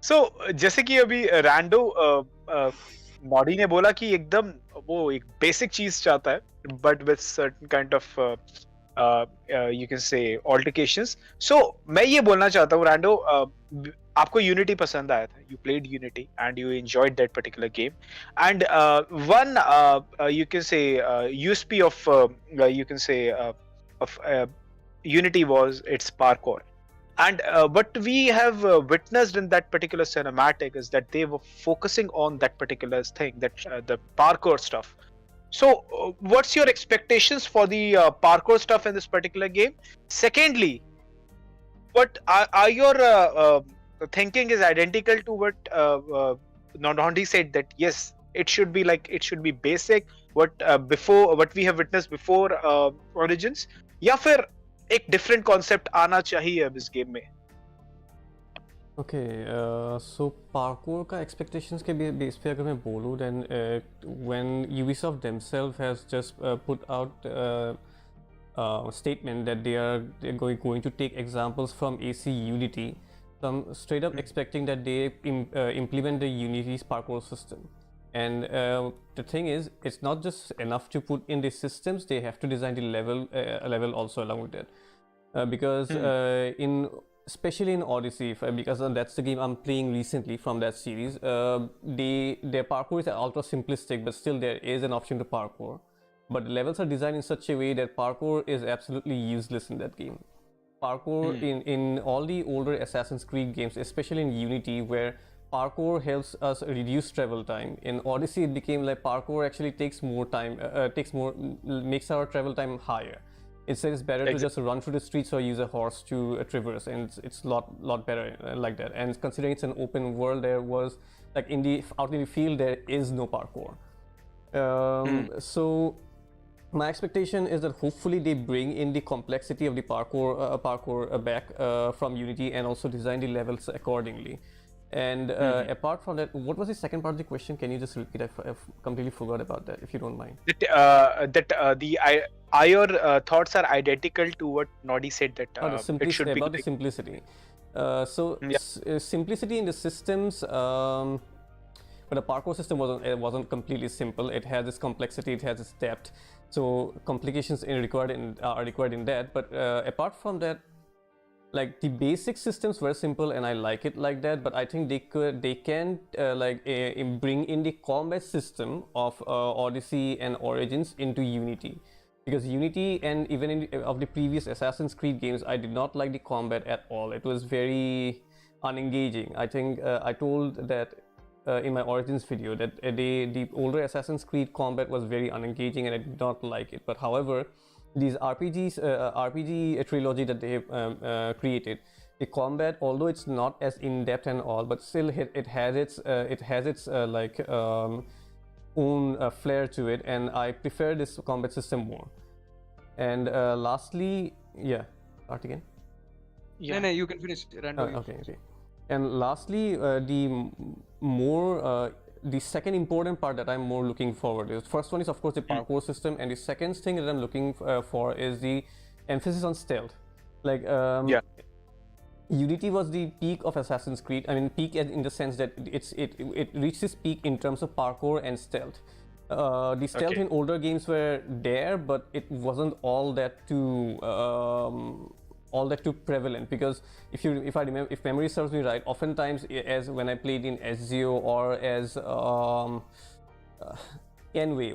सो जैसे कि अभी रैंडो नॉडी ने बोला कि एकदम वो एक बेसिक चीज चाहता है, but with certain kind of you can say altercations. सो मैं ये बोलना चाहता हूँ रैंडो, आपको यूनिटी पसंद आया था, you played unity and you enjoyed that particular game, and one you can से यूएसपी ऑफ यू कैन से of unity was it's parkour. And what we have witnessed in that particular cinematic is that they were focusing on that particular thing, that the parkour stuff. So, what's your expectations for the parkour stuff in this particular game? Secondly, what are your thinking is identical to what Nondi said, that yes, it should be like, it should be basic, what before, what we have witnessed before Origins, या फिर एक different concept आना चाहिए अब इस game में? Okay, so parkour का expectations के base पे अगर मैं बोलूँ, then when Ubisoft themselves has just put out statement that they're going to take examples from AC Unity, so I'm straight up expecting that they implement the Unity's parkour system. And the thing is, it's not just enough to put in the systems; they have to design the level also along with it, because especially in Odyssey, because that's the game I'm playing recently from that series. Their parkour is ultra simplistic, but still there is an option to parkour. But the levels are designed in such a way that parkour is absolutely useless in that game. Parkour in all the older Assassin's Creed games, especially in Unity, where parkour helps us reduce travel time. In Odyssey, it became like parkour actually takes more time, makes our travel time higher. Instead, it's better to just run through the streets or use a horse to traverse, and it's lot better like that. And considering it's an open world, there was like out in the field there is no parkour. So my expectation is that hopefully they bring in the complexity of the parkour back from Unity, and also design the levels accordingly. And apart from that, what was the second part of the question? Can you just repeat? I've completely forgot about that, if you don't mind. Are your thoughts are identical to what Nodi said, that it should be about the simplicity. Simplicity in the systems, but the parkour system wasn't completely simple. It has its complexity, it has its depth. So complications are required in that. But apart from that, like the basic systems were simple, and I like it like that. But I think they can bring in the combat system of Odyssey and Origins into Unity, because Unity and even of the previous Assassin's Creed games, I did not like the combat at all. It was very unengaging. I think I told that in my Origins video that the older Assassin's Creed combat was very unengaging, and I did not like it. But however, these RPG trilogy that they have created, the combat, although it's not as in-depth and all, but still it has its own flair to it, and I prefer this combat system more. And lastly, Kaarthekeyan? No, you can finish. Okay. And lastly, the second important part that I'm more looking forward to. The first one is, of course, the parkour system, and the second thing that I'm looking for is the emphasis on stealth. Like, Unity was the peak of Assassin's Creed. I mean, peak in the sense that it reached its peak in terms of parkour and stealth. The stealth in older games were there, but it wasn't all that too prevalent, because if memory serves me right, oftentimes as when I played in Ezio or as Kenway,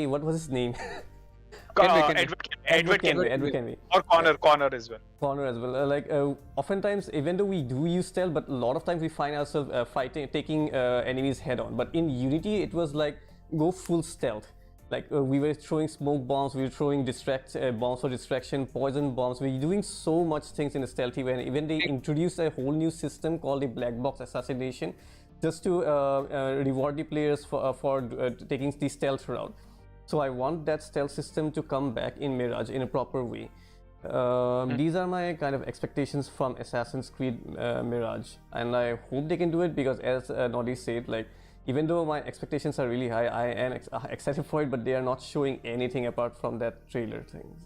what was his name? Edward Kenway. Or Connor as well. Oftentimes, even though we do use stealth, but a lot of times we find ourselves taking enemies head on. But in Unity, it was like go full stealth. Like we were throwing smoke bombs, we were throwing bombs for distraction, poison bombs. We were doing so much things in the stealthy way. And even they introduced a whole new system called the black box assassination, just to reward the players for taking the stealth route. So I want that stealth system to come back in Mirage in a proper way. These are my kind of expectations from Assassin's Creed Mirage, and I hope they can do it, because as Nodi said, like, even though my expectations are really high, I am excited for it, but they are not showing anything apart from that trailer thing.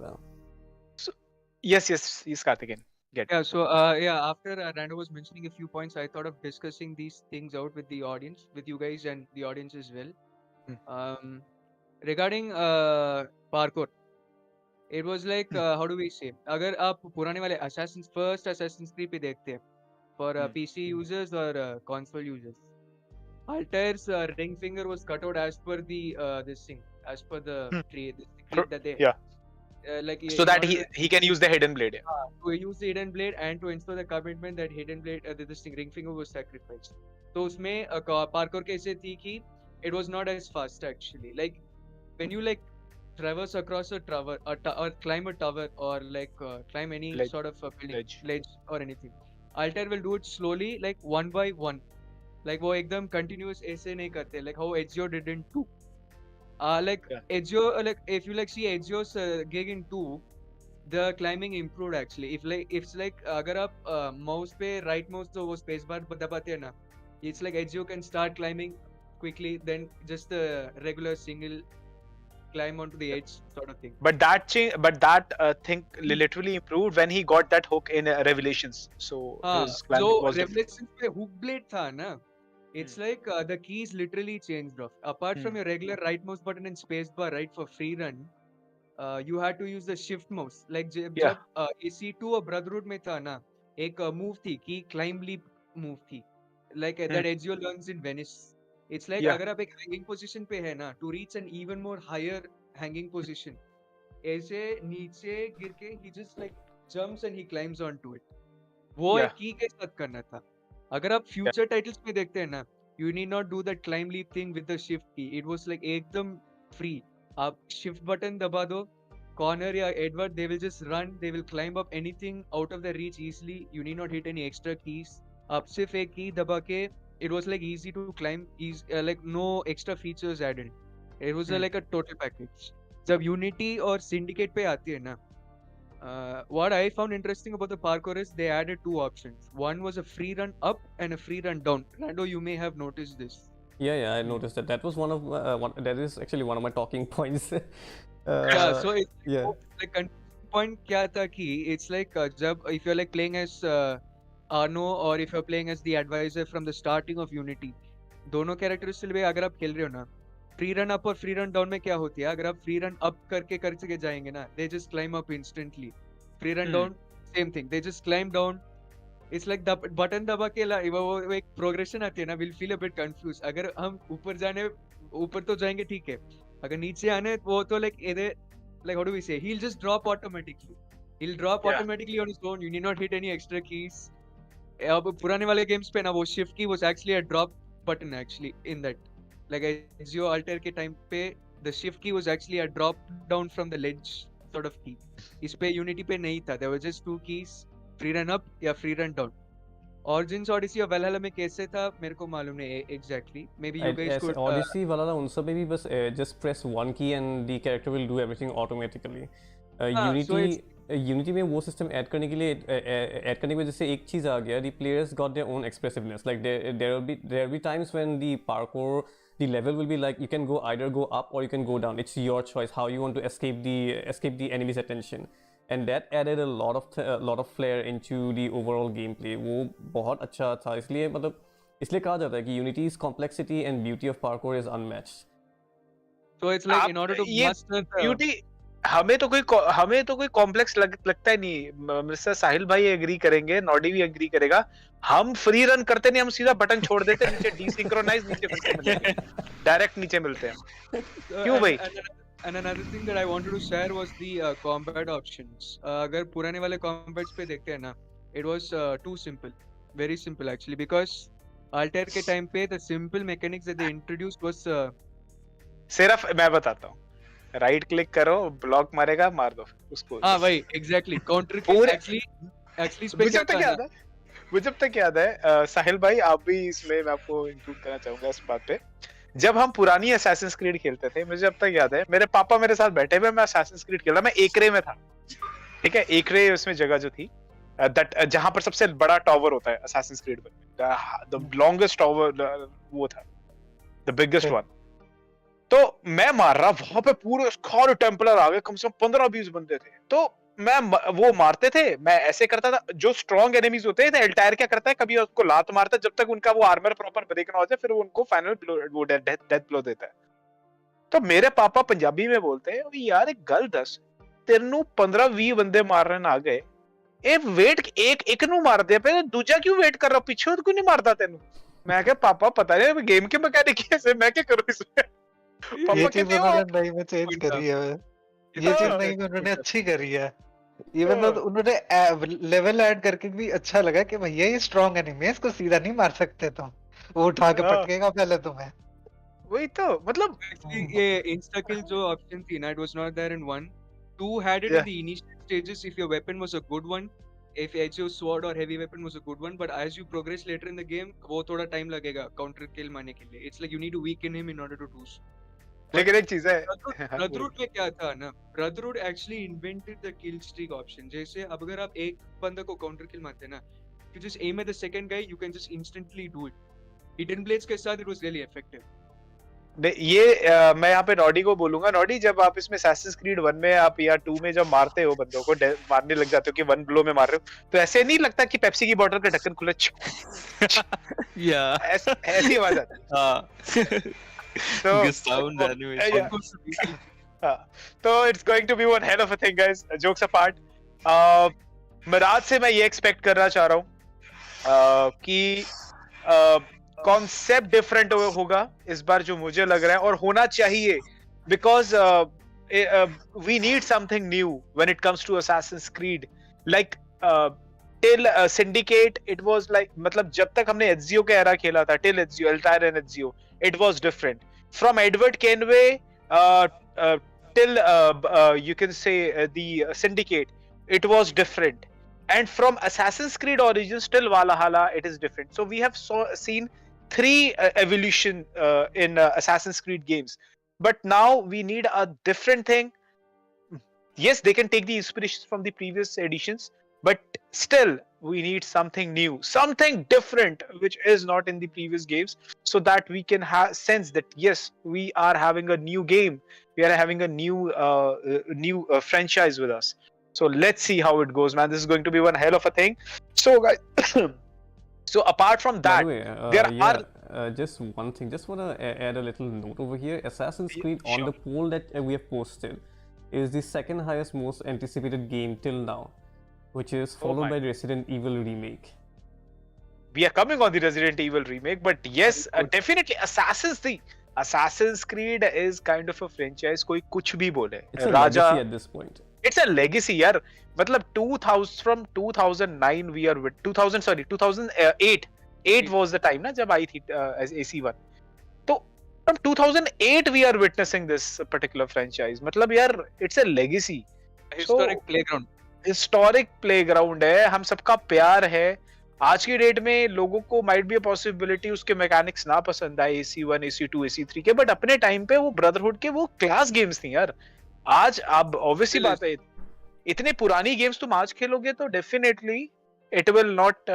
So yes, Kaarthekeyan. After Rando was mentioning a few points, I thought of discussing these things out with the audience, with you guys and the audience as well. Regarding parkour, it was like, how do we say? अगर आप पुराने वाले first Assassin's Creed पे देखते हैं, for PC users or console users, Altair's ring finger was cut out as per the this thing, as per the tree that they like So that he can use the hidden blade. to use the hidden blade and to install the commitment that hidden blade this thing ring finger was sacrificed. तो उसमें parkour कैसे थी कि it was not as fast actually. Like when you like traverse across a tower or climb a tower or like climb any sort of a building, ledge or anything, Altair will do it slowly, like one by one. Like वो एकदम continuous ऐसे नहीं करते. Like how Ezio did in 2. Ezio, like if you like see Ezio's gig in 2, the climbing improved actually. If it's like अगर आप mouse पे right mouse तो वो space bar दबाते हैं ना, it's like Ezio can start climbing quickly, then just the regular single climb onto the edge sort of thing. But that thing literally improved when he got that hook in Revelations. So his climbing was Revelations पे hook blade था ना. It's like the keys literally changed off. Apart from your regular right mouse button and space bar, right, for free run, you had to use the shift mouse. Like जब AC2 और Brotherhood में था ना, एक move थी कि climb leap move थी. Like that Ezio learns in Venice. It's like अगर आप एक hanging position पे है ना, to reach an even more higher hanging position, ऐसे नीचे गिर के he just like jumps and he climbs onto it. वो एक key के साथ करना था. अगर आप future titles में देखते हैं ना, you need not do that climb leap thing with the shift key. It was like एकदम free. आप shift button दबा दो, Connor या Edward, they will just run, they will climb up anything out of their reach easily. You need not hit any extra keys. आप सिर्फ एक key दबा के, it was like easy to climb, like no extra features added. It was like a total package. जब Unity और Syndicate पे आती है ना, what I found interesting about the parkour is they added 2 options. One was a free run up and a free run down. Rando, you may have noticed this. Yeah, I noticed that. That was one of that is actually one of my talking points. So it's like point क्या था कि it's like जब if you're like playing as Arno or if you're playing as the advisor from the starting of Unity, दोनों characters से अगर आप खेल रहे हो ना, फ्री रन अप और फ्री रन डाउन में क्या होती है, अगर आप फ्री रन अप करके जाएंगे ना, they just climb up instantly. Free run down same thing, they just climb down. It's like the button दबा के वो एक progression आती है ना, we'll feel a bit confused. अगर हम ऊपर तो जाएंगे ठीक है, अगर नीचे आने वो तो like how do we say, he'll just drop automatically. He'll drop automatically on his own. You need not hit any extra keys. अब पुराने वाले games पे ना वो shift key was actually a drop button actually in that. Like Ezio Altair के time पे the shift key was actually a drop down from the ledge sort of key. इस पे Unity पे नहीं था. There were just 2 keys, free run up या free run down. Origins, Odyssey और Valhalla में कैसे था मेरे को मालूम नहीं exactly. Maybe you guys could. Odyssey, Valhalla उन सब में भी बस just press one key and the character will do everything automatically. Unity में वो system add करने के लिए वजह से एक चीज आ गया. The players got their own expressiveness. Like there will be times when the parkour, the level will be like you can either go up or you can go down. It's your choice how you want to escape the enemy's attention. And that added a lot of flair into the overall gameplay. वो बहुत अच्छा था. इसलिए कहा जाता है कि Unity's complexity and beauty of parkour is unmatched. So it's like in order to master beauty, हमें तो कोई कॉम्प्लेक्स लगता ही नहीं. मिस्टर साहिल भाई एग्री करेंगे, नॉडी भी एग्री करेगा. हम फ्री रन करते नहीं, हम सीधा बटन छोड़ देते हैं, नीचे डीसिंक्रोनाइज नीचे मिलते हैं, डायरेक्ट नीचे मिलते हैं. क्यों भाई? And another thing that I wanted to share was the combat options. अगर पुराने वाले combats पे देखते हैं ना, it was too simple, very simple actually, because Altair के time पे the simple mechanics that they introduced was सिर्फ मैं बताता हूँ, राइट क्लिक करो, ब्लॉक मारेगा, मार दो उसको. हाँ भाई, exactly. Counter actually मुझे जब तक याद है साहिल भाई, आप भी इसमें मैं आपको इंक्लूड करना चाहूंगा इस बात पे. जब हम पुरानी Assassin's Creed खेलते थे, मुझे अब तक याद है, मेरे पापा मेरे साथ बैठे हुए, मैं Assassin's Creed खेल रहा, मैं एकरे में था, ठीक है. एकरे उसमें जगह जो थी जहां पर सबसे बड़ा टावर होता है Assassin's Creed में, the longest tower वो था, the biggest one. तो मैं मार रहा, वहां पे पूरे स्कॉर टेम्पलर आ गए, कम से कम 15-20 बंदे थे. तो मैं वो मारते थे, मैं ऐसे करता था. जो स्ट्रॉन्ग एनिमीज होते हैं, एल्टायर क्या करता है, कभी उसको लात मारता है, जब तक उनका वो आर्मर प्रॉपर ब्रेक ना हो जाए, फिर वो उनको फाइनल वो डेथ ब्लो देता है. तो मेरे पापा पंजाबी में बोलते हैं, यार एक गल दस, तेनू 15-20 बंदे मारने आ गए, वेट एक नू मार दे पे, दूजा क्यों वेट कर रहा, पीछे क्यों नहीं मारता तेनू. मैं क्या पापा पता नहीं गेम के मैकेनिक कैसे, मैं क्या करूं इसमें. ये चीज उन्होंने नहीं में चेंज करी है. ये चीज नहीं उन्होंने अच्छी करी है। इवन तो उन्होंने लेवल ऐड करके भी अच्छा लगा कि भैया ये स्ट्रॉन्ग एनिमी है, इसको सीधा नहीं मार सकते तुम, वो उठा के पटकेगा पहले तुम्हें। वही तो मतलब Actually, ये insta kill जो option थी ना, it was not there in 1. 2 had it in the initial stages if your weapon was a good one. If your sword or heavy weapon was a good one, but as you progress later in the game, वो थोड़ा time लगेगा counter kill मारने के लिए. It's like you need to weaken him in order to do so. लेकिन एक चीज है Brotherhood में क्या था ना, Brotherhood actually invented the kill streak option. जैसे अब अगर आप एक बंदा को counter kill मारते हैं ना, you just aim at the second guy, you can just instantly do it. Hidden Blades के साथ it was really effective. ये मैं यहाँ पे नॉडी को बोलूंगा, नॉडी जब आप इसमें Assassin's Creed 1 में आप या 2 में जब मारते हो बंदों को, मारने लग जाते हो कि 1 ब्लो में मार रहे हो, तो ऐसे नहीं लगता कि पेप्सी की बोतल का ढक्कन खुला या ऐसी आवाज आती है। हाँ तो साउंड एनिमेशन तो it's going to be one hell of a thing guys, jokes apart. Mirage से मैं ये एक्सपेक्ट करना चाह रहा हूँ कि कॉन्सेप्ट डिफरेंट होगा इस बार, जो मुझे लग रहा है और होना चाहिए, because we need something new when it comes to Assassin's Creed. Like till Syndicate it was like, मतलब जब तक हमने एचजीओ का एरा खेला था, till Ezio, Altair and Ezio, it was different. From Edward Kenway till you can say the syndicate, it was different, and from Assassin's Creed Origins till Valhalla it is different. So we have seen 3 evolution in Assassin's Creed games, but now we need a different thing. Yes, they can take the inspiration from the previous editions, but still we need something new, something different which is not in the previous games, so that we can sense that yes, we are having a new game, we are having a new franchise with us. So let's see how it goes, man. This is going to be one hell of a thing. So guys, so apart from that, there are just one thing, just want to add a little note over here. Assassin's Creed on the poll that we have posted is the second highest most anticipated game till now, which is followed by Resident Evil remake. We are coming on the Resident Evil remake, but yes, definitely Assassin's Creed is kind of a franchise. कोई कुछ भी बोले, it's a legacy at this point. It's a legacy यार. मतलब 2000 from 2009 we are with 2008 was the time ना जब आई थी as AC1. तो from 2008 we are witnessing this particular franchise. मतलब यार it's a legacy. Historic playground. Historic playground है, हम सबका प्यार है. आज की डेट में लोगों को माइट बी अ पॉसिबिलिटी उसके मैकेनिक्स ना पसंद आए AC1, AC2, AC3 के, बट अपने टाइम पे वो ब्रदरहुड के वो क्लास गेम्स थी यार. आज अब ऑब्वियसली बात है, इतनी पुरानी गेम्स तुम आज खेलोगे तो definitely it will not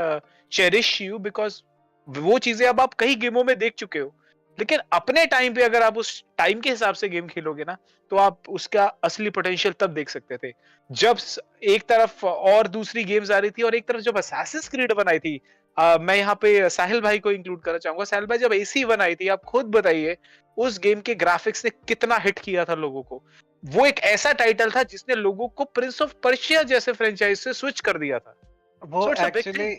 cherish you, because वो चीजें अब आप कई गेमों में देख चुके हो. लेकिन अपने टाइम पे अगर आप उस टाइम के हिसाब से गेम खेलोगे ना, तो आप उसका असली पोटेंशियल तब देख सकते थे, जब एक तरफ और दूसरी गेम्स आ रही थी और एक तरफ जब Assassin's Creed बनाई थी. मैं यहाँ पे साहिल भाई को इंक्लूड करना चाहूंगा. साहिल भाई, जब AC1 आई थी, आप खुद बताइए उस गेम के ग्राफिक्स ने कितना हिट किया था लोगों को. वो एक ऐसा टाइटल था जिसने लोगों को प्रिंस ऑफ पर्शिया जैसे फ्रेंचाइज से स्विच कर दिया था. वो एक्चुअली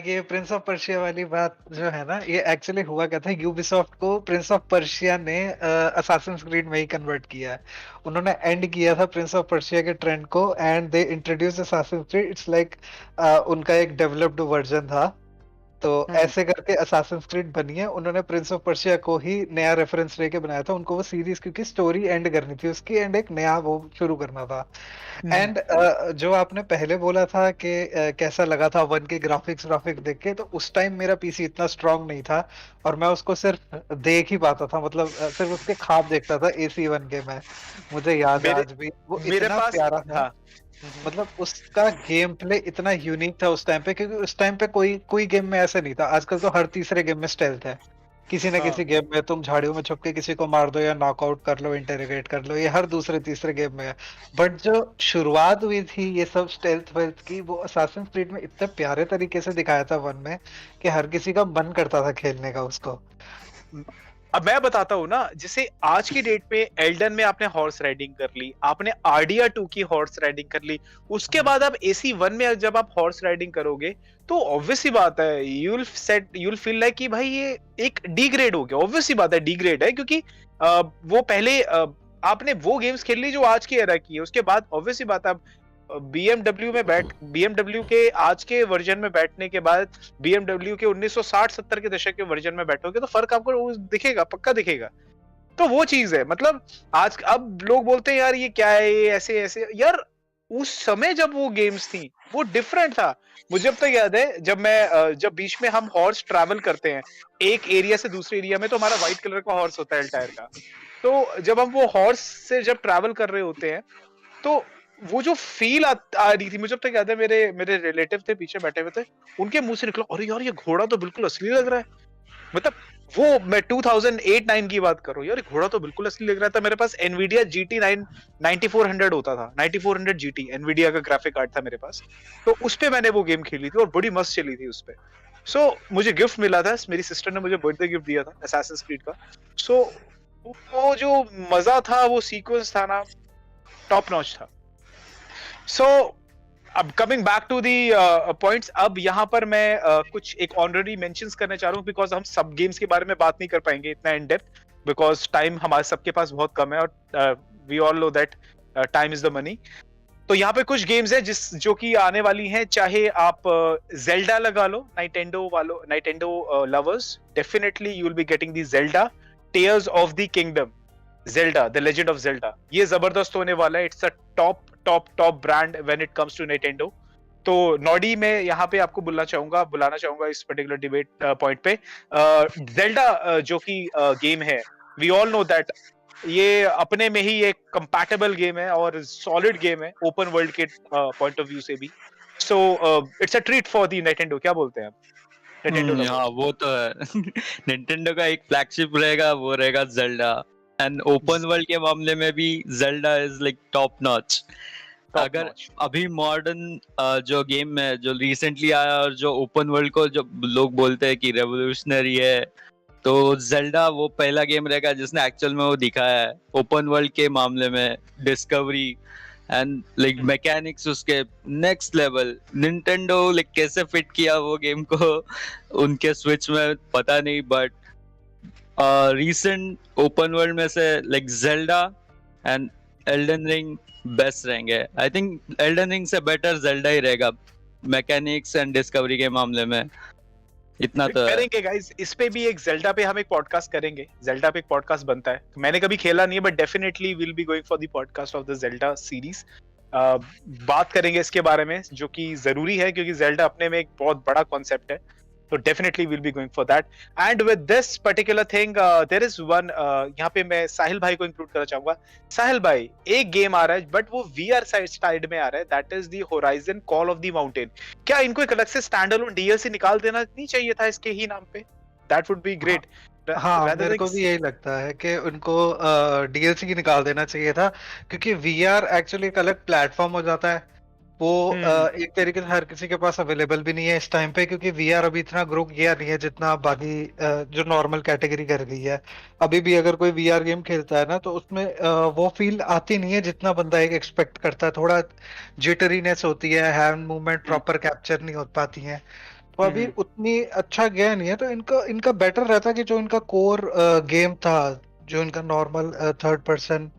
ये प्रिंस ऑफ पर्शिया वाली बात जो है ना, ये एक्चुअली हुआ क्या था, यूबीसॉफ्ट को प्रिंस ऑफ पर्शिया ने Assassin's Creed में ही कन्वर्ट किया है. उन्होंने एंड किया था प्रिंस ऑफ पर्शिया के ट्रेंड को, and they introduce Assassin's Creed. It's like उनका एक डेवलप्ड वर्जन था. तो ऐसे करके Assassin's Creed बनी है. उन्होंने प्रिंस ऑफ पर्शिया को ही नया रेफरेंस लेके बनाया था. उनको वो सीरीज क्योंकि स्टोरी एंड करनी थी उसकी, एंड एक नया वो शुरू करना था. एंड जो आपने पहले बोला था कि कैसा लगा था 1 के ग्राफिक्स देख के, तो उस टाइम मेरा पीसी इतना स्ट्रांग नहीं था और मैं उसको सिर्फ देख ही पाता था, मतलब सिर्फ उसके ख्वाब देखता था AC1 के. मैं मुझे याद है आज भी, वो इतना प्यारा था. मतलब उसका गेम प्ले इतना यूनिक था उस टाइम पे, क्योंकि उस टाइम पे कोई गेम में ऐसा नहीं था. आजकल तो हर तीसरे गेम में स्टेल्थ है. किसी न किसी गेम में तुम झाड़ियों में छुप के किसी को मार दो या नॉकआउट कर लो, इंटेरोगेट कर लो, ये हर दूसरे तीसरे गेम में है. बट जो शुरुआत हुई थी ये सब स्टेल्थ वेल्थ की, वो Assassin's Creed में इतने प्यारे तरीके से दिखाया था 1 में कि हर किसी का मन करता था खेलने का उसको. अब मैं बताता हूँ ना, जैसे आज की डेट में एल्डन में आपने हॉर्स राइडिंग कर ली, आपने आरडिया 2 की हॉर्स राइडिंग कर ली, उसके बाद आप AC1 में जब आप हॉर्स राइडिंग करोगे तो ऑब्वियसली बात है यू विल फील लाइक कि भाई ये एक डिग्रेड हो गया. ऑब्वियसली बात है डिग्रेड है, क्योंकि वो पहले आपने वो गेम्स खेल ली जो आज की एरा की है, उसके बाद ऑब्वियसली बात आप BMW के आज के वर्जन में बैठने के बाद BMW के 1960-70 के दशक के वर्जन में बैठोगे तो फर्क आपको दिखेगा, पक्का दिखेगा। तो वो चीज है, मतलब आज अब लोग बोलते हैं यार ये क्या है, ये ऐसे ऐसे, यार उस समय जब वो गेम्स थी वो डिफरेंट था। मुझे अब तक याद है जब बीच में हम हॉर्स ट्रैवल करते हैं एक एरिया से दूसरे एरिया में, तो हमारा व्हाइट कलर का हॉर्स होता है टायर का। तो जब हम वो हॉर्स से जब ट्रैवल कर रहे होते हैं तो वो जो फील आ रही थी, मुझे अब तक याद है, मेरे रिलेटिव थे पीछे बैठे हुए थे, उनके मुंह से निकला अरे यार ये घोड़ा तो बिल्कुल असली लग रहा है। मतलब वो मैं 2008-9 की बात कर रहा हूँ यार, घोड़ा तो बिल्कुल असली लग रहा था। मेरे पास एनवीडिया GT 9400 होता था, 9400 GT एनवीडिया का ग्राफिक कार्ड था मेरे पास। तो उस पे मैंने वो गेम खेली थी और बड़ी मस्त चली थी उस पे। सो मुझे गिफ्ट मिला था, मेरी सिस्टर ने मुझे बर्थडे गिफ्ट दिया था असैसिन्स क्रीड का। सो वो जो मजा था, वो सीक्वेंस था ना, टॉप नॉच था। सो अब coming back to the points, अब यहाँ पर मैं कुछ एक ऑनररी मेंशंस करना चाह रहा हूँ, बिकॉज हम सब गेम्स के बारे में बात नहीं कर पाएंगे इतना इन डेप्थ, बिकॉज टाइम हमारे सबके पास बहुत कम है और we all know that time is the money. तो यहाँ पे कुछ गेम्स है जो कि आने वाली हैं, चाहे आप जेल्डा लगा लो, Nintendo lovers, definitely you will be getting the Zelda Tears of the Kingdom, Zelda the Legend of Zelda. ये जबरदस्त होने वाला है, it's a top brand when it comes to Nintendo. तो नॉडी मैं यहाँ पे आपको बुलाना चाहूंगा इस पर्टिकुलर डिबेट पॉइंट पे। जेल्डा जो कि गेम है, वी ऑल नो दैट ये अपने में ही एक कंपैटिबल गेम है और सॉलिड गेम है ओपन वर्ल्ड के पॉइंट ऑफ व्यू से भी। So it's a treat for the Nintendo, क्या बोलते हैं आप निंटेंडो? हाँ वो तो है। निंटेंडो का एक फ्लैगशिप रहेगा, वो रहेगा जेल्डा। एंड ओपन वर्ल्ड के मामले में भी Zelda is like top notch. अगर अभी मॉडर्न जो गेम है जो रिसेंटली आया और जो ओपन वर्ल्ड को जो लोग बोलते हैं कि रेवोल्यूशनरी है, तो जेल्डा वो पहला गेम रहेगा जिसने एक्चुअल में वो दिखाया है ओपन वर्ल्ड के मामले में, डिस्कवरी एंड लाइक मैकेनिक्स उसके नेक्स्ट लेवल। निंटेंडो लाइक कैसे फिट किया वो गेम को उनके स्विच में पता नहीं, बट रीसेंट ओपन वर्ल्ड में से like Zelda and Elden ring best रहेंगे। आई थिंक एल्डन रिंग से बेटर जेल्डा ही रहेगा मैकेनिक्स एंड डिस्कवरी के मामले में, इतना तो करेंगे गाइस। इस पे भी एक जेल्डा पे हम एक पॉडकास्ट करेंगे, जेल्डा पे एक पॉडकास्ट बनता है। मैंने कभी खेला नहीं है but definitely will be going for the podcast of the Zelda series. बात करेंगे इसके बारे में, जो कि जरूरी है क्योंकि जेल्डा अपने में एक बहुत बड़ा कॉन्सेप्ट है। तो definitely will be going for that. And with this particular thing there is one, यहाँ पे मैं साहिल भाई को इंक्लूड करना चाहूंगा। साहिल भाई, एक गेम आ रहा है बट वो VR साइड में आ रहा है, that is the horizon call of the mountain. क्या इनको एक अलग से स्टैंड अलोन DLC निकाल देना नहीं चाहिए था इसके ही नाम पे? That would be great. हाँ, मेरे को भी यही लगता है कि उनको DLC की निकाल देना चाहिए था, क्योंकि VR एक्चुअली एक अलग प्लेटफॉर्म हो जाता है। वो एक तरीके से हर किसी के पास अवेलेबल भी नहीं है इस टाइम पे, क्योंकि VR अभी इतना ग्रो किया नहीं है जितना बाकी जो नॉर्मल कैटेगरी कर गई है। अभी भी अगर कोई VR गेम खेलता है ना, तो उसमें वो फील आती नहीं है जितना बंदा एक एक्सपेक्ट करता है। थोड़ा जिटरीनेस होती है, हैंड मूवमेंट प्रॉपर कैप्चर नहीं हो पाती है, तो अभी उतनी अच्छा गया नहीं है। तो इनका बेटर रहता कि जो इनका कोर गेम था, जो इनका नॉर्मल थर्ड पर्सन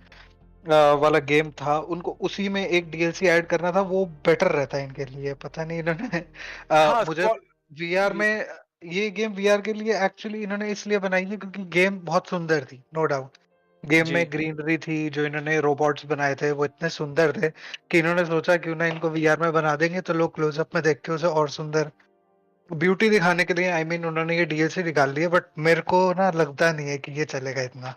वाला गेम था, उनको उसी में एक DLC ऐड करना था, वो बेटर रहता है इनके लिए। पता नहीं इन्होंने मुझे VR में ये गेम VR के लिए एक्चुअली इन्होंने इसलिए बनाई है क्योंकि गेम बहुत सुंदर थी, नो डाउट। गेम में ग्रीनरी थी, जो इन्होंने रोबोट्स बनाए थे वो इतने सुंदर थे कि इन्होंने सोचा क्यों ना इनको VR में बना देंगे तो लोग क्लोजअप में देख के उसे और सुंदर ब्यूटी दिखाने के लिए उन्होंने ये DLC निकाल लिया। बट मेरे को ना लगता नहीं है कि ये चलेगा इतना,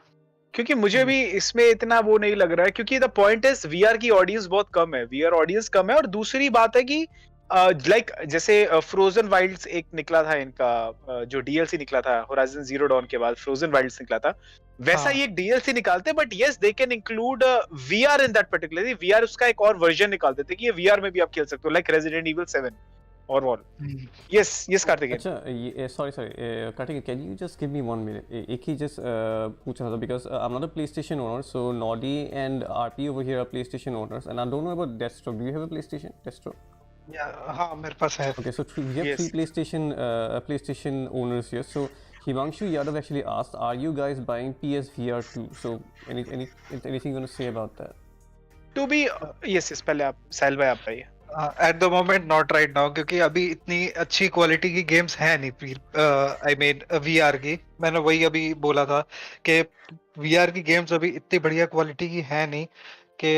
क्योंकि मुझे भी इसमें इतना वो नहीं लग रहा है, क्योंकि द पॉइंट इज VR की ऑडियंस बहुत कम है, VR ऑडियंस कम है। और दूसरी बात है कि लाइक जैसे फ्रोजन वाइल्ड्स एक निकला था इनका, जो DLC निकला था होराइजन जीरो डॉन के बाद फ्रोजन वाइल्ड्स निकला था, वैसा ही एक DLC निकालते। But yes, they can include VR in that particular VR, उसका एक और वर्जन निकाल देते कि ये VR में भी आप खेल सकते हो, like resident evil 7 or what? Yes, Kaarthekeyan. अच्छा, sorry, Kaarthekeyan, can you just give me 1 minute? एक ही just पूछ रहा था because I'm not a PlayStation owner, so Noddy and RP over here are PlayStation owners, and I don't know about Destro. Do you have a PlayStation, Destro? हाँ, मेरे पास है। Okay, so we have three PlayStation owners here. So Himanshu Yadav actually asked, "Are you guys buying PSVR 2?" So, anything you want to say about that? To be yes, पहले आप साहिल भाई आप बताइए. At the moment not right now, क्योंकि अभी इतनी अच्छी क्वालिटी की गेम्स है नहीं. आई मीन वीआर की, मैंने वही अभी बोला था कि वीआर की गेम्स अभी इतनी बढ़िया क्वालिटी की है नहीं कि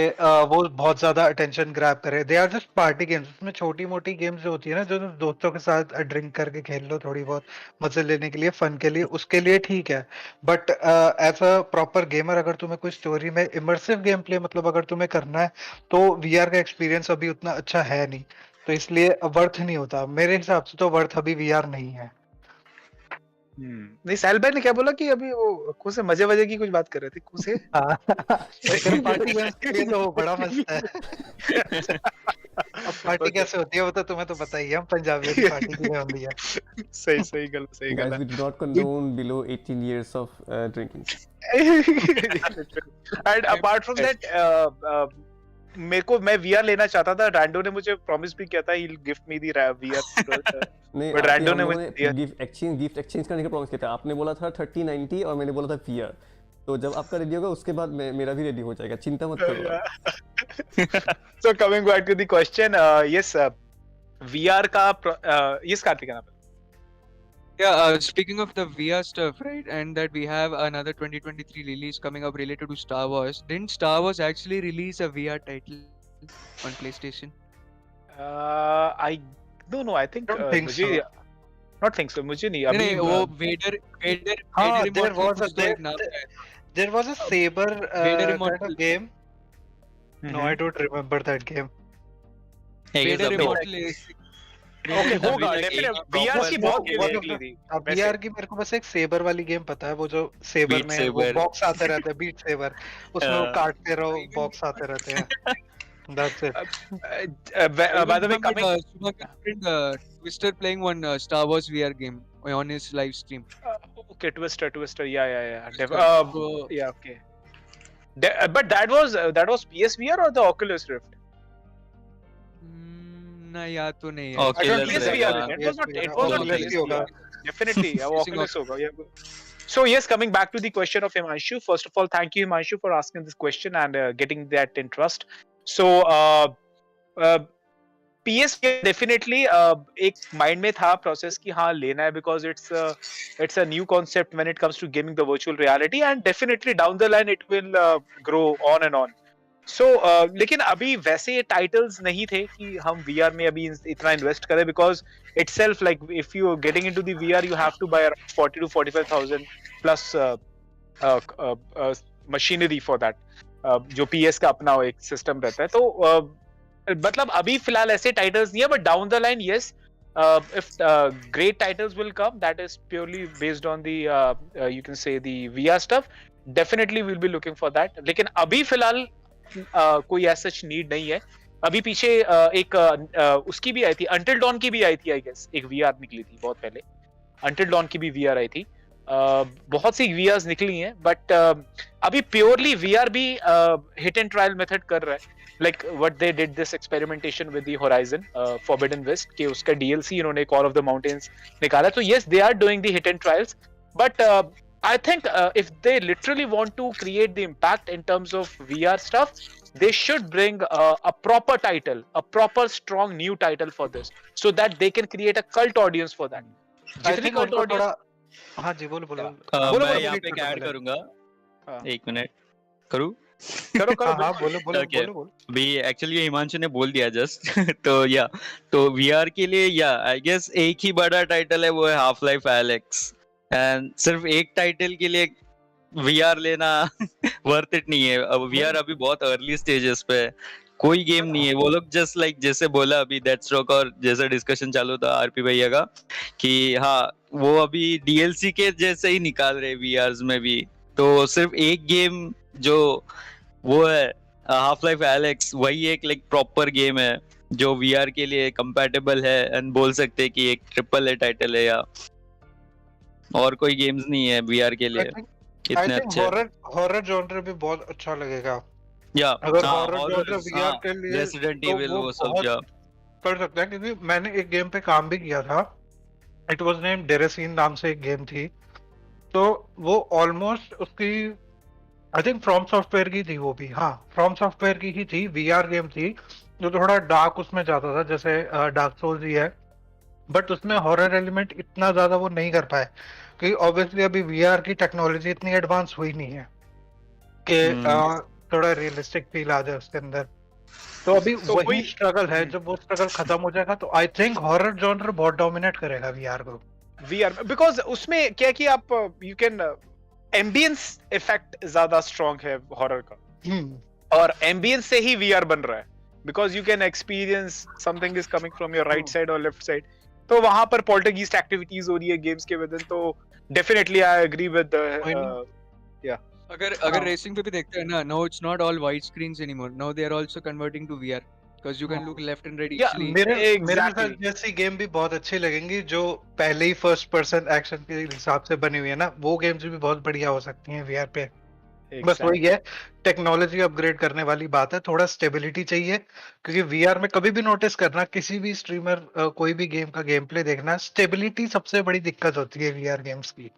वो बहुत ज्यादा अटेंशन ग्रैब करे. They are just party games. उसमें छोटी मोटी गेम्स जो होती है ना, जो दोस्तों के साथ ड्रिंक करके खेल लो थोड़ी बहुत मजे लेने के लिए, फन के लिए, उसके लिए ठीक है. But as a proper gamer, अगर तुम्हें कोई स्टोरी में इमर्सिव गेम प्ले मतलब अगर तुम्हें करना है, तो वीआर का एक्सपीरियंस अभी उतना अच्छा है नहीं. तो इसलिए वर्थ नहीं होता मेरे हिसाब से. तो वर्थ अभी वीआर नहीं है. नहीं, साहिल भाई ने क्या बोला कि अभी वो कुछ मजे की कुछ बात कर रहे थे कुछ. लेकिन पार्टी गेम्स के लिए तो वो बड़ा मस्त है. अब पार्टी कैसे होती है वो तो तुम्हें तो पता ही है. हम पंजाबियों की पार्टी की होती है. सही गल Guys, we do not condone below 18 years of drinking. And apart from that, मैं VR लेना चाहता था. रैंडो ने मुझे प्रॉमिस भी किया था he'll give me the VR. नहीं, But रैंडो ने मुझे दिया. गिफ्ट एक्सचेंज करने का प्रॉमिस किया था. आपने बोला था 3090 और मैंने बोला था VR. तो जब आपका रेडी होगा उसके बाद मेरा भी रेडी हो जाएगा. चिंता मत करो. So coming back to the question, yes, VR का yes कार्तिक है. Yeah, speaking of the VR stuff, right, and that we have another 2023 release coming up related to Star Wars. Didn't Star Wars actually release a VR title on PlayStation? I don't know. I think Don't think so. Not think so. मुझे नहीं अभी. नहीं, वो Vader हाँ, Immortal कुछ तो एक नाम है. there was a saber Vader kind Immortal. of game. No, I don't remember that game. Vader Immortal is Okay, होगा definitely. VR की बहुत गेम निकली थी. अब VR की मेरे को बस एक सेबर वाली गेम पता है. वो जो सेबर Beat में वो Saber. बॉक्स आते रहते हैं, बीट सेबर. उसमें वो काटते रहो, बॉक्स आते रहते हैं. That's it. By the way, coming. Twister playing one Star Wars VR game on his live stream. Okay, Twister. Yeah. So- Yeah, okay. But that was PSVR or the Oculus Rift? ना याद तो नहीं है. Okay. I don't Oculus PSVR. Rift, It was not Oculus ही होगा. Definitely, Oculus hoga. Yeah. So yes, coming back to the question of Himanshu. First of all, thank you Himanshu for asking this question and getting that interest. So PS definitely एक mind में था process कि हाँ लेना है because it's a new concept when it comes to gaming the virtual reality and definitely down the line it will grow on and on. So लेकिन अभी वैसे titles नहीं थे कि हम VR में अभी इतना invest करें because itself like if you are getting into the VR you have to buy around 40 to 45,000 plus machinery for that. जो PS का अपना एक system रहता है तो मतलब अभी फिलहाल ऐसे titles नहीं है but down the line yes if great titles will come that is purely based on the you can say the VR stuff definitely we'll be looking for that लेकिन अभी फिलहाल कोई as such need नहीं है. अभी पीछे एक उसकी भी आई थी Until Dawn की भी आई थी I guess एक VR निकली थी बहुत पहले. Until Dawn की भी VR आई थी. बहुत सी VRs निकली हैं बट अभी प्योरली VR भी hit and trial method कर रहा है. Like what they did this experimentation with the Horizon Forbidden West कि उसका DLC इन्होंने Call of the Mountains निकाला. तो yes they are doing the hit and trials but I think if they literally want to create the impact in terms of VR stuff they should bring a proper title, a proper strong new title for this so that they can create a cult audience for that. जितनी cult audience हाँ जी बोलो मैं यहाँ पे ऐड करूंगा. एक मिनट करूँ. हाँ बोलो. भी एक्चुअली हिमांशु ने बोल दिया जस्ट तो या तो VR के लिए या आई गेस एक ही बड़ा टाइटल है वो है हाफ लाइफ एलेक्स एंड सिर्फ एक टाइटल के लिए VR लेना वर्थ इट नहीं है. अब VR अभी बहुत अर्ली स्टेजेस पे है. कोई गेम नहीं है. वो लोग जस्ट लाइक जैसे बोला अभी डेथस्ट्रोक और जैसा डिस्कशन चालू था आरपी भैया का कि हाँ वो अभी DLC के जैसे ही निकाल रहे VRs में भी. तो सिर्फ एक गेम जो वो है हाफ लाइफ एलेक्स वही एक लाइक प्रॉपर गेम है जो VR के लिए कंपैटिबल है एंड बोल सकते हैं कि एक ट्रिपल ए टाइटल है या और कोई गेम्स नहीं है VR के लिए इतने अच्छे. हॉरर जॉनर भी बहुत अच्छा लगेगा. या अगर हॉरर जॉनर VR के लिए रेसिडेंट एविल वो सब जा कर सकता है क्योंकि मैंने एक गेम पे काम भी किया था. इट वाज नेम डेरेसीन नाम से एक गेम थी तो वो ऑलमोस्ट उसकी आई थिंक फ्रॉम सॉफ्टवेयर की थी वो भी, हाँ फ्रॉम सॉफ्टवेयर की ही थी, वीआर गेम थी जो थोड़ा डार्क उसमें जाता था, जैसे डार्क सोल्स ही है, बट उसमें हॉरर एलिमेंट इतना ज्यादा वो नहीं कर पाए क्योंकि ऑब्वियसली अभी वीआर की टेक्नोलॉजी इतनी एडवांस हुई नहीं है कि थोड़ा रियलिस्टिक फील आ जाए उसके अंदर। तो अभी वही स्ट्रगल है, जब वो स्ट्रगल खत्म हो जाएगा तो आई थिंक हॉरर जॉनर बहुत डोमिनेट करेगा वीआर को। वीआर बिकॉज उसमें क्या कि आप यू कैन एम्बियंस इफेक्ट ज्यादा स्ट्रांग है हॉरर का, और एम्बियंस से ही वीआर बन रहा है, because you can experience something is coming from your right side और लेफ्ट साइड, तो वहां पर पोल्टरगीस्ट एक्टिविटीज हो रही है गेम्स के विदिन, तो डेफिनेटली आई एग्री विद या। अगर रेसिंग पे भी देखते हैं ना, now it's not all wide screens anymore, now they are also converting to VR because you can look left and right easily. मेरे साथ जैसी गेम भी बहुत अच्छी लगेंगी जो पहले ही फर्स्ट पर्सन एक्शन के हिसाब से बनी हुई है ना, वो गेम्स भी बहुत बढ़िया हो सकती हैं वीआर पे। बस वही है, टेक्नोलॉजी अपग्रेड करने वाली बात है, थोड़ा स्टेबिलिटी चाहिए, क्योंकि वीआर में कभी भी नोटिस करना, किसी भी स्ट्रीमर कोई भी गेम का गेम प्ले देखना, स्टेबिलिटी सबसे बड़ी दिक्कत होती है वीआर गेम्स की।